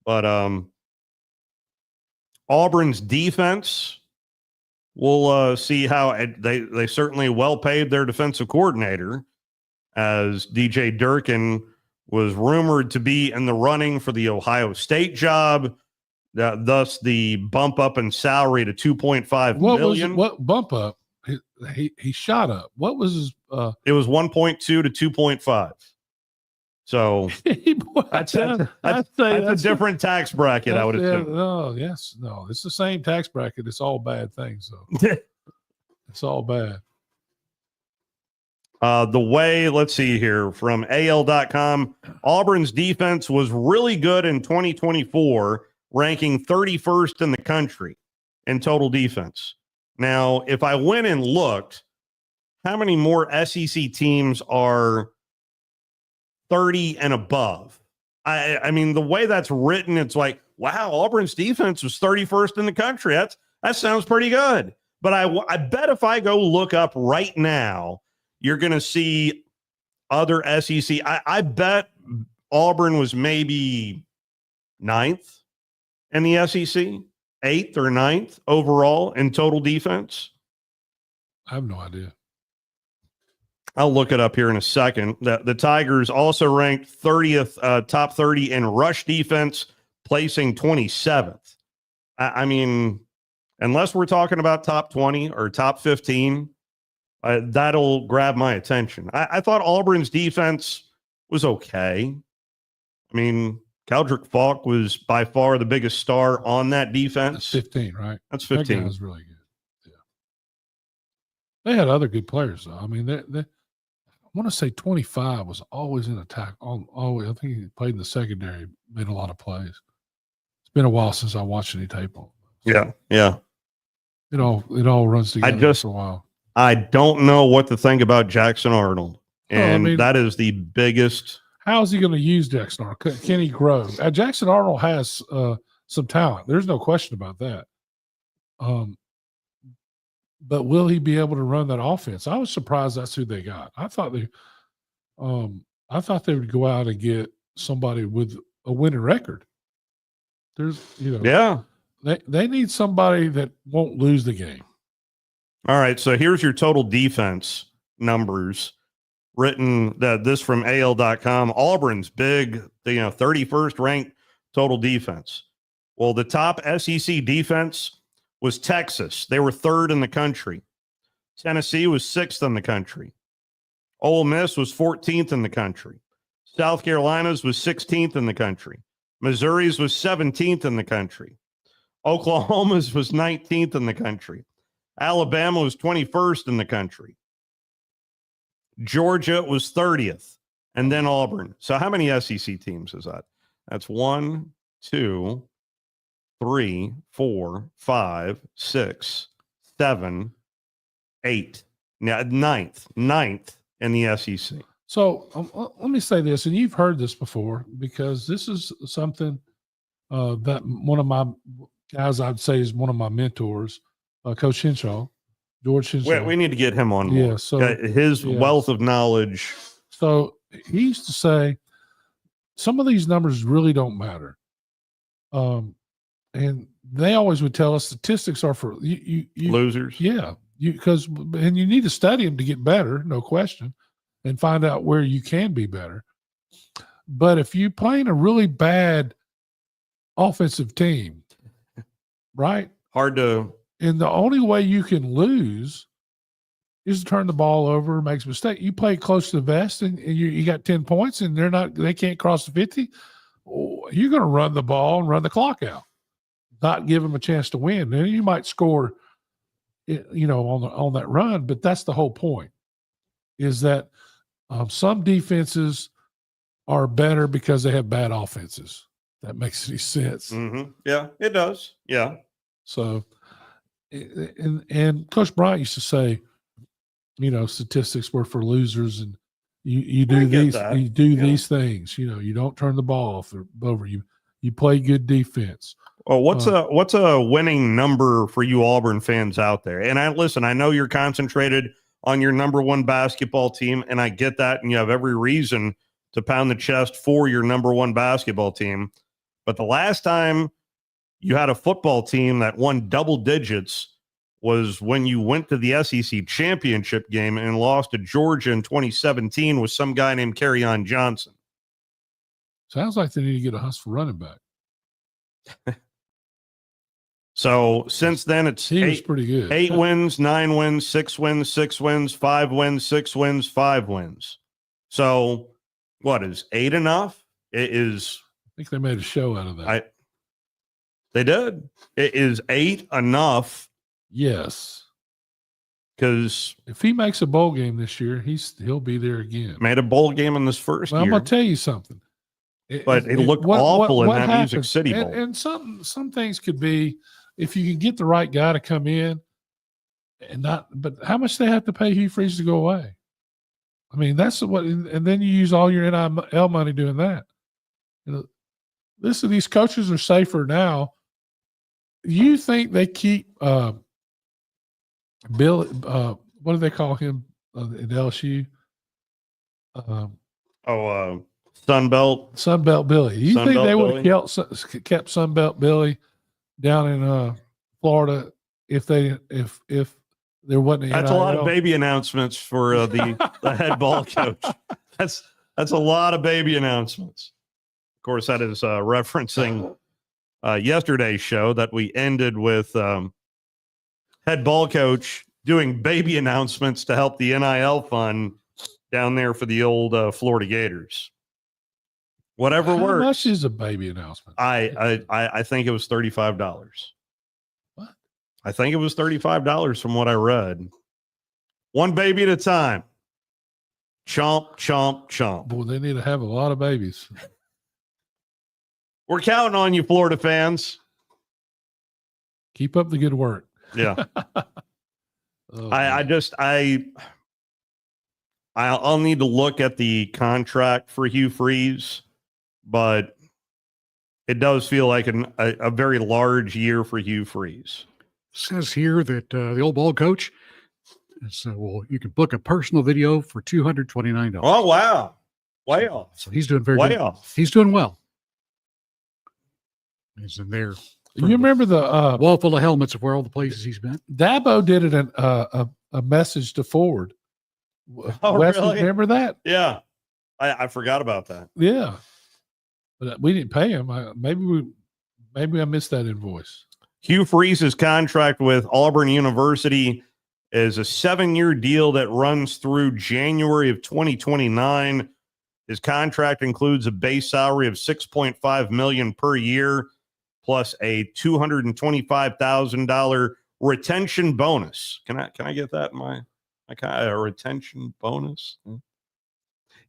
But Auburn's defense, we'll see how they certainly well paid their defensive coordinator, as DJ Durkin was rumored to be in the running for the Ohio State job. Thus the bump up in salary to $2.5 million. What bump up? He shot up. What was his? It was 1.2 to 2.5. So that's a different tax bracket, I would assume. No, it's the same tax bracket. It's all bad things, though. It's all bad. Let's see here from AL.com, Auburn's defense was really good in 2024, ranking 31st in the country in total defense. Now, if I went and looked, how many more SEC teams are 30 and above? I mean, the way that's written, it's like, wow, Auburn's defense was 31st in the country. That sounds pretty good. But I bet if I go look up right now, you're going to see other SEC. I bet Auburn was maybe 9th in the SEC, 8th or 9th overall in total defense. I have no idea. I'll look it up here in a second. The Tigers also ranked 30th, top 30 in rush defense, placing 27th. I mean, unless we're talking about top 20 or top 15, that'll grab my attention. I thought Auburn's defense was okay. I mean, Keldrick Falk was by far the biggest star on that defense. That's 15, right? That's 15. That guy was really good. Yeah. They had other good players, though. I mean, I want to say 25 was always in attack. Always, I think he played in the secondary, made a lot of plays. It's been a while since I watched any tape on him. Yeah. It all runs together for a while. I don't know what to think about Jackson Arnold. And that is the biggest. How is he going to use Jackson Arnold? Can he grow? Jackson Arnold has some talent. There's no question about that. But will he be able to run that offense? I was surprised that's who they got. I thought they would go out and get somebody with a winning record. They need somebody that won't lose the game. All right, so here's your total defense numbers written this from AL.com. Auburn's big, 31st ranked total defense. Well, the top SEC defense was Texas. They were 3rd in the country. Tennessee was 6th in the country. Ole Miss was 14th in the country. South Carolina's was 16th in the country. Missouri's was 17th in the country. Oklahoma's was 19th in the country. Alabama was 21st in the country. Georgia was 30th, and then Auburn. So how many SEC teams is that? That's 1, 2, 3, 4, 5, 6, 7, 8. Now, ninth in the SEC. So let me say this, and you've heard this before, because this is something that one of my guys, I'd say, is one of my mentors, Coach Hinshaw, George Hinshaw. We need to get him on board. Yeah, so his wealth of knowledge. So he used to say, some of these numbers really don't matter. And they always would tell us statistics are for you losers. Yeah. Because you need to study them to get better, no question, and find out where you can be better. But if you playing a really bad offensive team, right? Hard to. And the only way you can lose is to turn the ball over, makes a mistake. You play close to the vest, and you got 10 points, and they can't cross the 50. You're going to run the ball and run the clock out, not give them a chance to win. Then you might score, on that run, but that's the whole point. Is that some defenses are better because they have bad offenses. That makes any sense. Mm-hmm. Yeah, it does. Yeah. So, and Coach Bryant used to say, statistics were for losers, and you do these things. You don't turn the ball over. You play good defense. Well, what's a winning number for you Auburn fans out there? And I know you're concentrated on your number one basketball team, and I get that, and you have every reason to pound the chest for your number one basketball team. But the last time you had a football team that won double digits was when you went to the SEC championship game and lost to Georgia in 2017 with some guy named Kerryon Johnson. Sounds like they need to get a hustle running back. So since then, it's pretty good. 8 wins, 9 wins, 6 wins, 6 wins, 5 wins, 6 wins, 5 wins. So what is 8 enough? It is. I think they made a show out of that. They did. It is 8 enough. Yes. Because if he makes a bowl game this year, he'll be there again. Made a bowl game in this first year. I'm going to tell you something. But it looked awful in that Music City Bowl. And some things could be, if you can get the right guy to come in, but how much they have to pay Hugh Freeze to go away? I mean, that's what, and then you use all your NIL money doing that. These coaches are safer now. You think they keep Bill? What do they call him at LSU? Sunbelt Billy. You think they would have kept Sunbelt Billy down in Florida if there wasn't? That's a lot of baby announcements for the head ball coach. That's a lot of baby announcements. Of course, that is referencing yesterday's show that we ended with head ball coach doing baby announcements to help the NIL fund down there for the old Florida Gators. Whatever works. How much is a baby announcement? I think it was $35. What? I think it was $35 from what I read. One baby at a time. Chomp, chomp, chomp. Boy, they need to have a lot of babies. We're counting on you, Florida fans. Keep up the good work. Yeah. I'll need to look at the contract for Hugh Freeze, but it does feel like a very large year for Hugh Freeze. Says here that the old ball coach said, you can book a personal video for $229. Oh, wow. Way off. So he's doing very way good. Off. He's doing well. He's in there. You remember the wall full of helmets of where all the places he's been? Dabo did it a message to Ford. Oh, Wesley, really? remember that? Yeah. I forgot about that. Yeah. But we didn't pay him. Maybe I missed that invoice. Hugh Freeze's contract with Auburn University is a 7-year deal that runs through January of 2029. His contract includes a base salary of $6.5 million per year, plus a $225,000 retention bonus. Can I get that in my a retention bonus?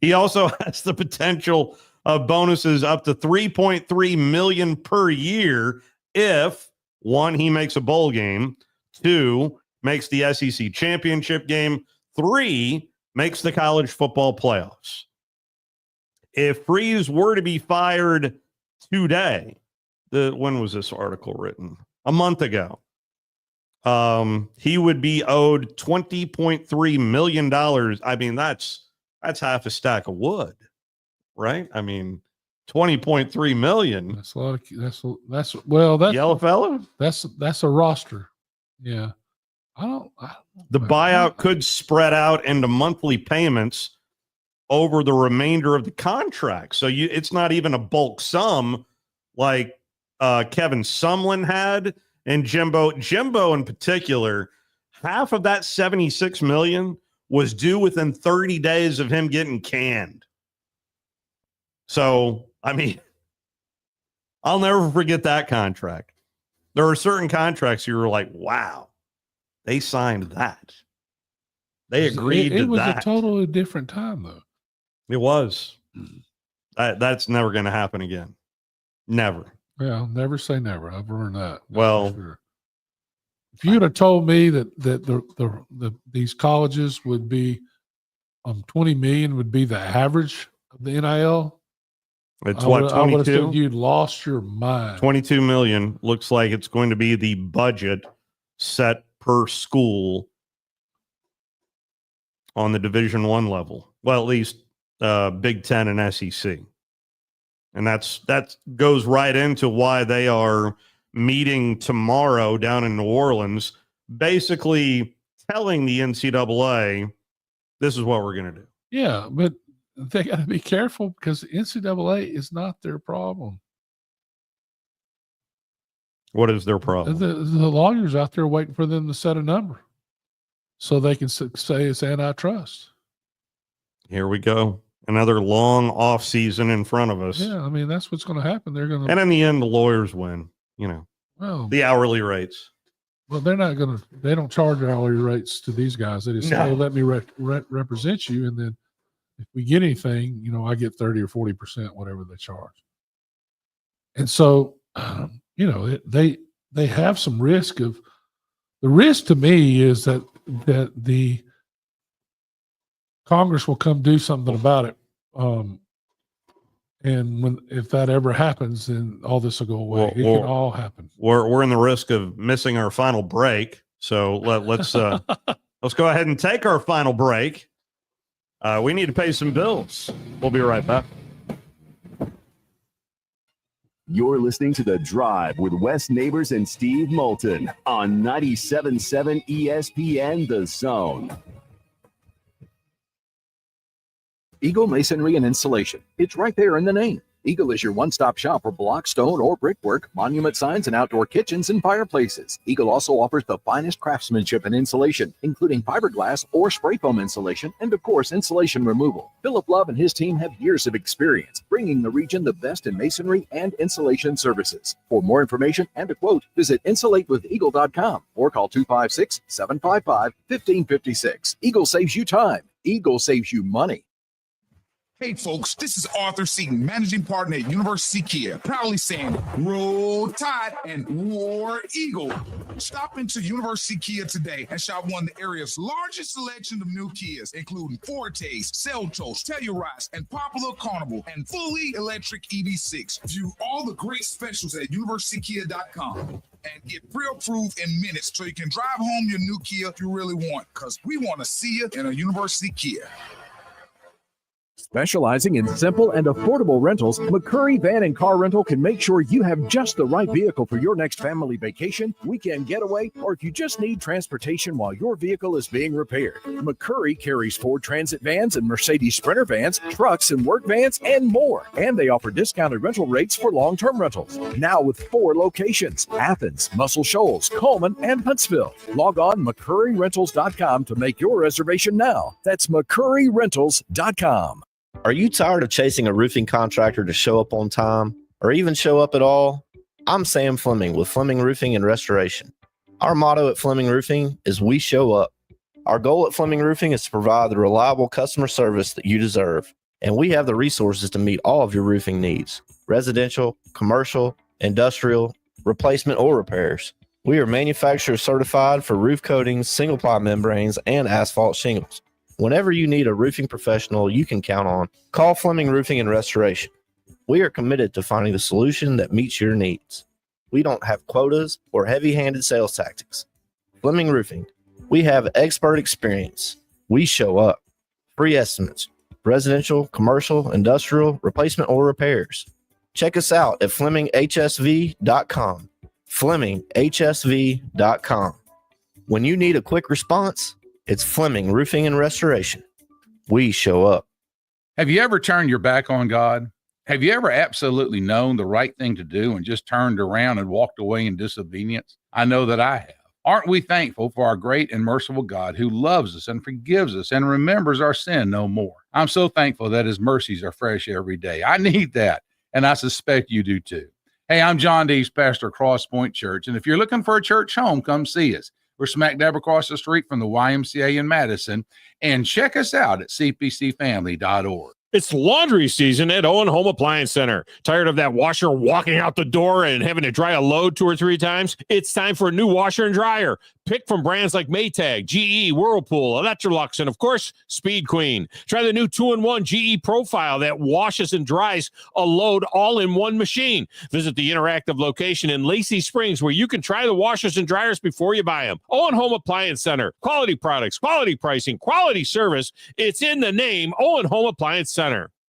He also has the potential of bonuses up to $3.3 million per year if, one, he makes a bowl game, two, makes the SEC championship game, three, makes the college football playoffs. If Freeze were to be fired today, when was this article written? A month ago. He would be owed $20.3 million. I mean, that's half a stack of wood, right? I mean, $20.3 million. That's a lot of that's yellow fella. That's a roster. Yeah. The buyout could spread out into monthly payments over the remainder of the contract. So it's not even a bulk sum like Kevin Sumlin had and Jimbo in particular. Half of that $76 million was due within 30 days of him getting canned. So, I mean, I'll never forget that contract. There are certain contracts you were like, wow, they signed that. They agreed to that. It was a totally different time, though. It was. That's never going to happen again. Never. Well, never say never. I've learned that. Well, sure. If you'd have told me that these colleges would be 20 million would be the average of the NIL, it's I would have said you'd lost your mind. 22 million looks like it's going to be the budget set per school on the Division I level. Well, at least Big Ten and SEC. And that goes right into why they are meeting tomorrow down in New Orleans, basically telling the NCAA, this is what we're going to do. Yeah, but they got to be careful because the NCAA is not their problem. What is their problem? The lawyers out there waiting for them to set a number so they can say it's antitrust. Here we go. Another long off season in front of us. Yeah, I mean, that's what's going to happen. They're going to, and in the end, the lawyers win. Well, the hourly rates. Well, they're not going to. They don't charge hourly rates to these guys. They just say, "Oh, let me represent you," and then if we get anything, I get 30 or 40%, whatever they charge. And so, they have some risk of. The risk to me is that the Congress will come do something about it. And if that ever happens, then all this will go away. It can all happen. We're in the risk of missing our final break. So let's let's go ahead and take our final break. We need to pay some bills. We'll be right back. You're listening to The Drive with Wes Neighbors and Steve Moulton on 97.7 ESPN The Zone. Eagle Masonry and Installation. It's right there in the name. Eagle is your one-stop shop for block, stone, or brickwork, monument signs, and outdoor kitchens and fireplaces. Eagle also offers the finest craftsmanship and insulation, including fiberglass or spray foam insulation, and of course, insulation removal. Philip Love and his team have years of experience, bringing the region the best in masonry and insulation services. For more information and a quote, visit insulatewitheagle.com or call 256-755-1556. Eagle saves you time. Eagle saves you money. Hey folks, this is Arthur Seaton, managing partner at University Kia, proudly saying roll tide and war eagle. Stop into University Kia today and shop one of the area's largest selection of new Kias, including Fortes, Seltos, Telluride, and Popular Carnival, and fully electric EV6. View all the great specials at universitykia.com and get pre-approved in minutes so you can drive home your new Kia you really want, because we want to see you in a University Kia. Specializing in simple and affordable rentals, McCurry Van and Car Rental can make sure you have just the right vehicle for your next family vacation, weekend getaway, or if you just need transportation while your vehicle is being repaired. McCurry carries Ford Transit vans and Mercedes Sprinter vans, trucks and work vans, and more. And they offer discounted rental rates for long-term rentals. Now with 4 locations: Athens, Muscle Shoals, Coleman, and Huntsville. Log on McCurryRentals.com to make your reservation now. That's McCurryRentals.com. Are you tired of chasing a roofing contractor to show up on time or even show up at all? I'm Sam Fleming with Fleming Roofing and Restoration. Our motto at Fleming Roofing is we show up. Our goal at Fleming Roofing is to provide the reliable customer service that you deserve, and we have the resources to meet all of your roofing needs, residential, commercial, industrial, replacement, or repairs. We are manufacturer certified for roof coatings, single-ply membranes, and asphalt shingles. Whenever you need a roofing professional you can count on, call Fleming Roofing and Restoration. We are committed to finding the solution that meets your needs. We don't have quotas or heavy-handed sales tactics. Fleming Roofing, we have expert experience. We show up. Free estimates, residential, commercial, industrial, replacement, or repairs. Check us out at FlemingHSV.com. FlemingHSV.com. When you need a quick response, it's Fleming Roofing and Restoration. We show up. Have you ever turned your back on God? Have you ever absolutely known the right thing to do and just turned around and walked away in disobedience? I know that I have. Aren't we thankful for our great and merciful God who loves us and forgives us and remembers our sin no more? I'm so thankful that his mercies are fresh every day. I need that, and I suspect you do too. Hey, I'm John Dees, pastor of Cross Point Church, and if you're looking for a church home, come see us. We're smack dab across the street from the YMCA in Madison, and check us out at cpcfamily.org. It's laundry season at Owen Home Appliance Center. Tired of that washer walking out the door and having to dry a load 2 or 3 times? It's time for a new washer and dryer. Pick from brands like Maytag, GE, Whirlpool, Electrolux, and of course, Speed Queen. Try the new 2-in-1 GE Profile that washes and dries a load all in one machine. Visit the interactive location in Lacey Springs where you can try the washers and dryers before you buy them. Owen Home Appliance Center. Quality products, quality pricing, quality service. It's in the name, Owen Home Appliance Center.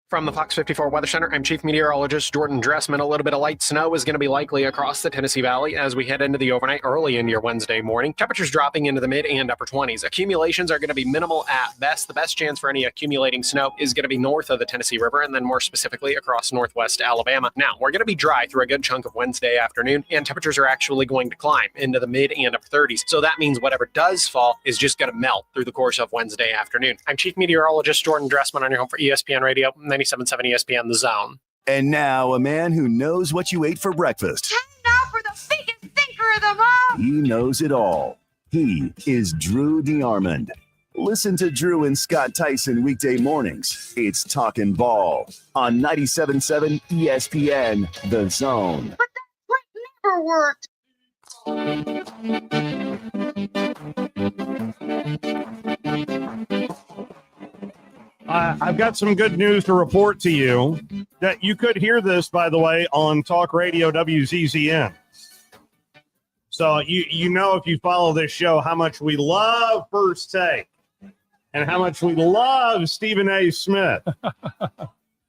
From the Fox 54 Weather Center, I'm Chief Meteorologist Jordan Dressman. A little bit of light snow is going to be likely across the Tennessee Valley as we head into the overnight early into your Wednesday morning. Temperatures dropping into the mid and upper 20s. Accumulations are going to be minimal at best. The best chance for any accumulating snow is going to be north of the Tennessee River and then more specifically across northwest Alabama. Now, we're going to be dry through a good chunk of Wednesday afternoon, and temperatures are actually going to climb into the mid and upper 30s. So that means whatever does fall is just going to melt through the course of Wednesday afternoon. I'm Chief Meteorologist Jordan Dressman on your home for ESPN Radio 97.7 ESPN The Zone. And now a man who knows what you ate for breakfast. Time now for the biggest thinker of them all. He knows it all. He is Drew DeArmond. Listen to Drew and Scott Tyson weekday mornings. It's Talkin' Ball on 97.7 ESPN The Zone. But that never worked. I've got some good news to report to you. That you could hear this, by the way, on Talk Radio WZZN. So you know, if you follow this show, how much we love First Take and how much we love Stephen A. Smith.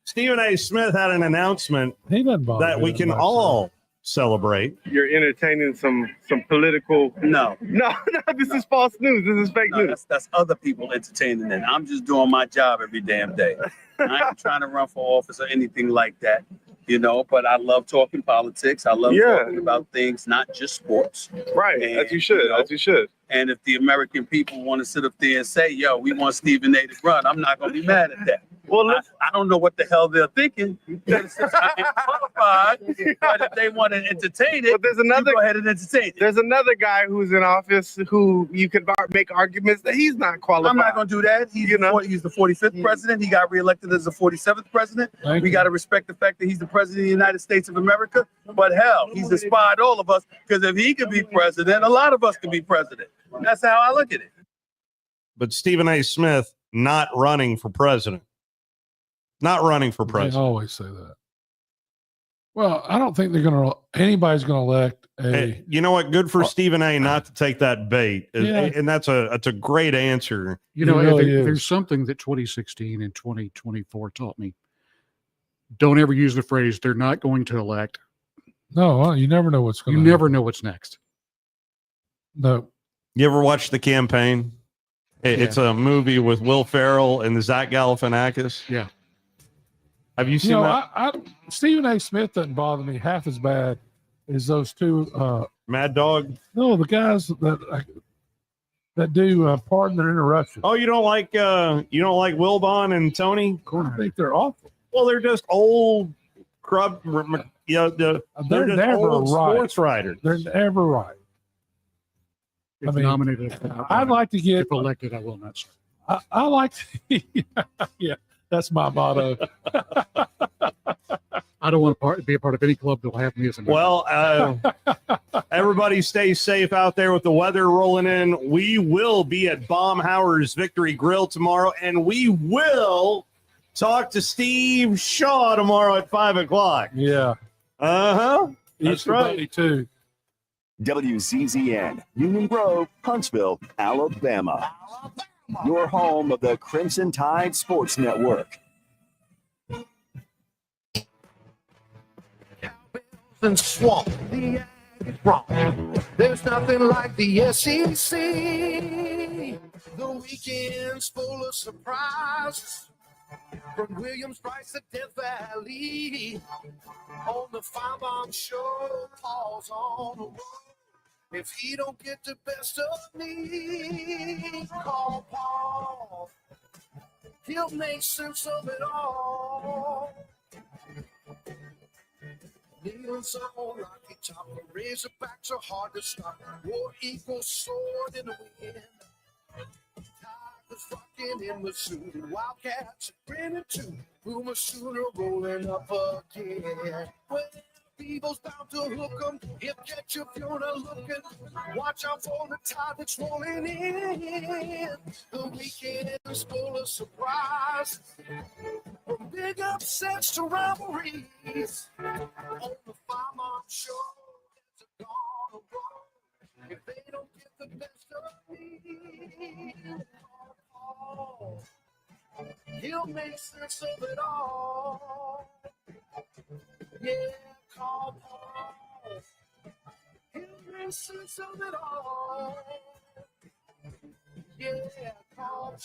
Stephen A. Smith had an announcement that we can all celebrate. You're entertaining some political. No, this is false news. This is fake news. That's other people entertaining it. I'm just doing my job every damn day. I ain't trying to run for office or anything like that, but I love talking politics. I love talking about things, not just sports. Right, as you should, as you should. And if the American people want to sit up there and say, yo, we want Stephen A. to run, I'm not going to be mad at that. Well, I don't know what the hell they're thinking. Since I ain't qualified, but if they want to entertain it, but there's another, go ahead and entertain it. There's another guy who's in office who you could make arguments that he's not qualified. I'm not going to do that. He's the 45th president. He got reelected as the 47th president. We got to respect the fact that he's the president of the United States of America. But hell, he's inspired all of us, because if he could be president, a lot of us can be president. That's how I look at it. But Stephen A. Smith not running for president. Not running for president. They always say that. Well, I don't think anybody's going to elect a. Hey, you know what? Good for Stephen A. not to take that bait. And that's a great answer. There's something that 2016 and 2024 taught me. Don't ever use the phrase, they're not going to elect. No, you never know what's going to happen. You never know what's next. No. You ever watch The Campaign? It's a movie with Will Ferrell and Zach Galifianakis. Yeah. Have you seen that? Stephen A. Smith doesn't bother me half as bad as those two. Mad Dog? No, the guys that that do pardon the interruption. Oh, you don't like Wilbon and Tony? I think they're awful. Well, they're just old they're just never old right. sports writers. They're never right. If I mean, nominated, I'd like to get if elected, I will not serve. I like to, yeah, that's my motto. I don't want to be a part of any club that will have me as a member. Well, everybody stay safe out there with the weather rolling in. We will be at Baumhauer's Victory Grill tomorrow, and we will talk to Steve Shaw tomorrow at 5:00. Yeah. That's right. Too. WCZN, Union Grove, Huntsville, Alabama. Your home of the Crimson Tide Sports Network. And swamp, the ag is wrong. There's nothing like the SEC. The weekend's full of surprises. From Williams Brice to Death Valley. On the Five Bomb Show, Paul's on the road. If he don't get the best of me, call Paul. He'll make sense of it all. Kneels on Rocky Top, the Razorbacks are hard to stop. War Eagles soared in the wind. Tigers rocking in Missouri, Wildcats grinning too. Boomer Sooner rolling up again. Well, Beavle's bound to hook 'em. He'll catch you if you're not looking. Watch out for the tide that's rolling in. The weekend is full of surprise. From big upsets to rivalries. On the Five Mom Show, it's a gonna roll. If they don't get the best of me, oh, he'll make sense of it all. Yeah, call Paul. He'll make sense of it all. Yeah, call Paul.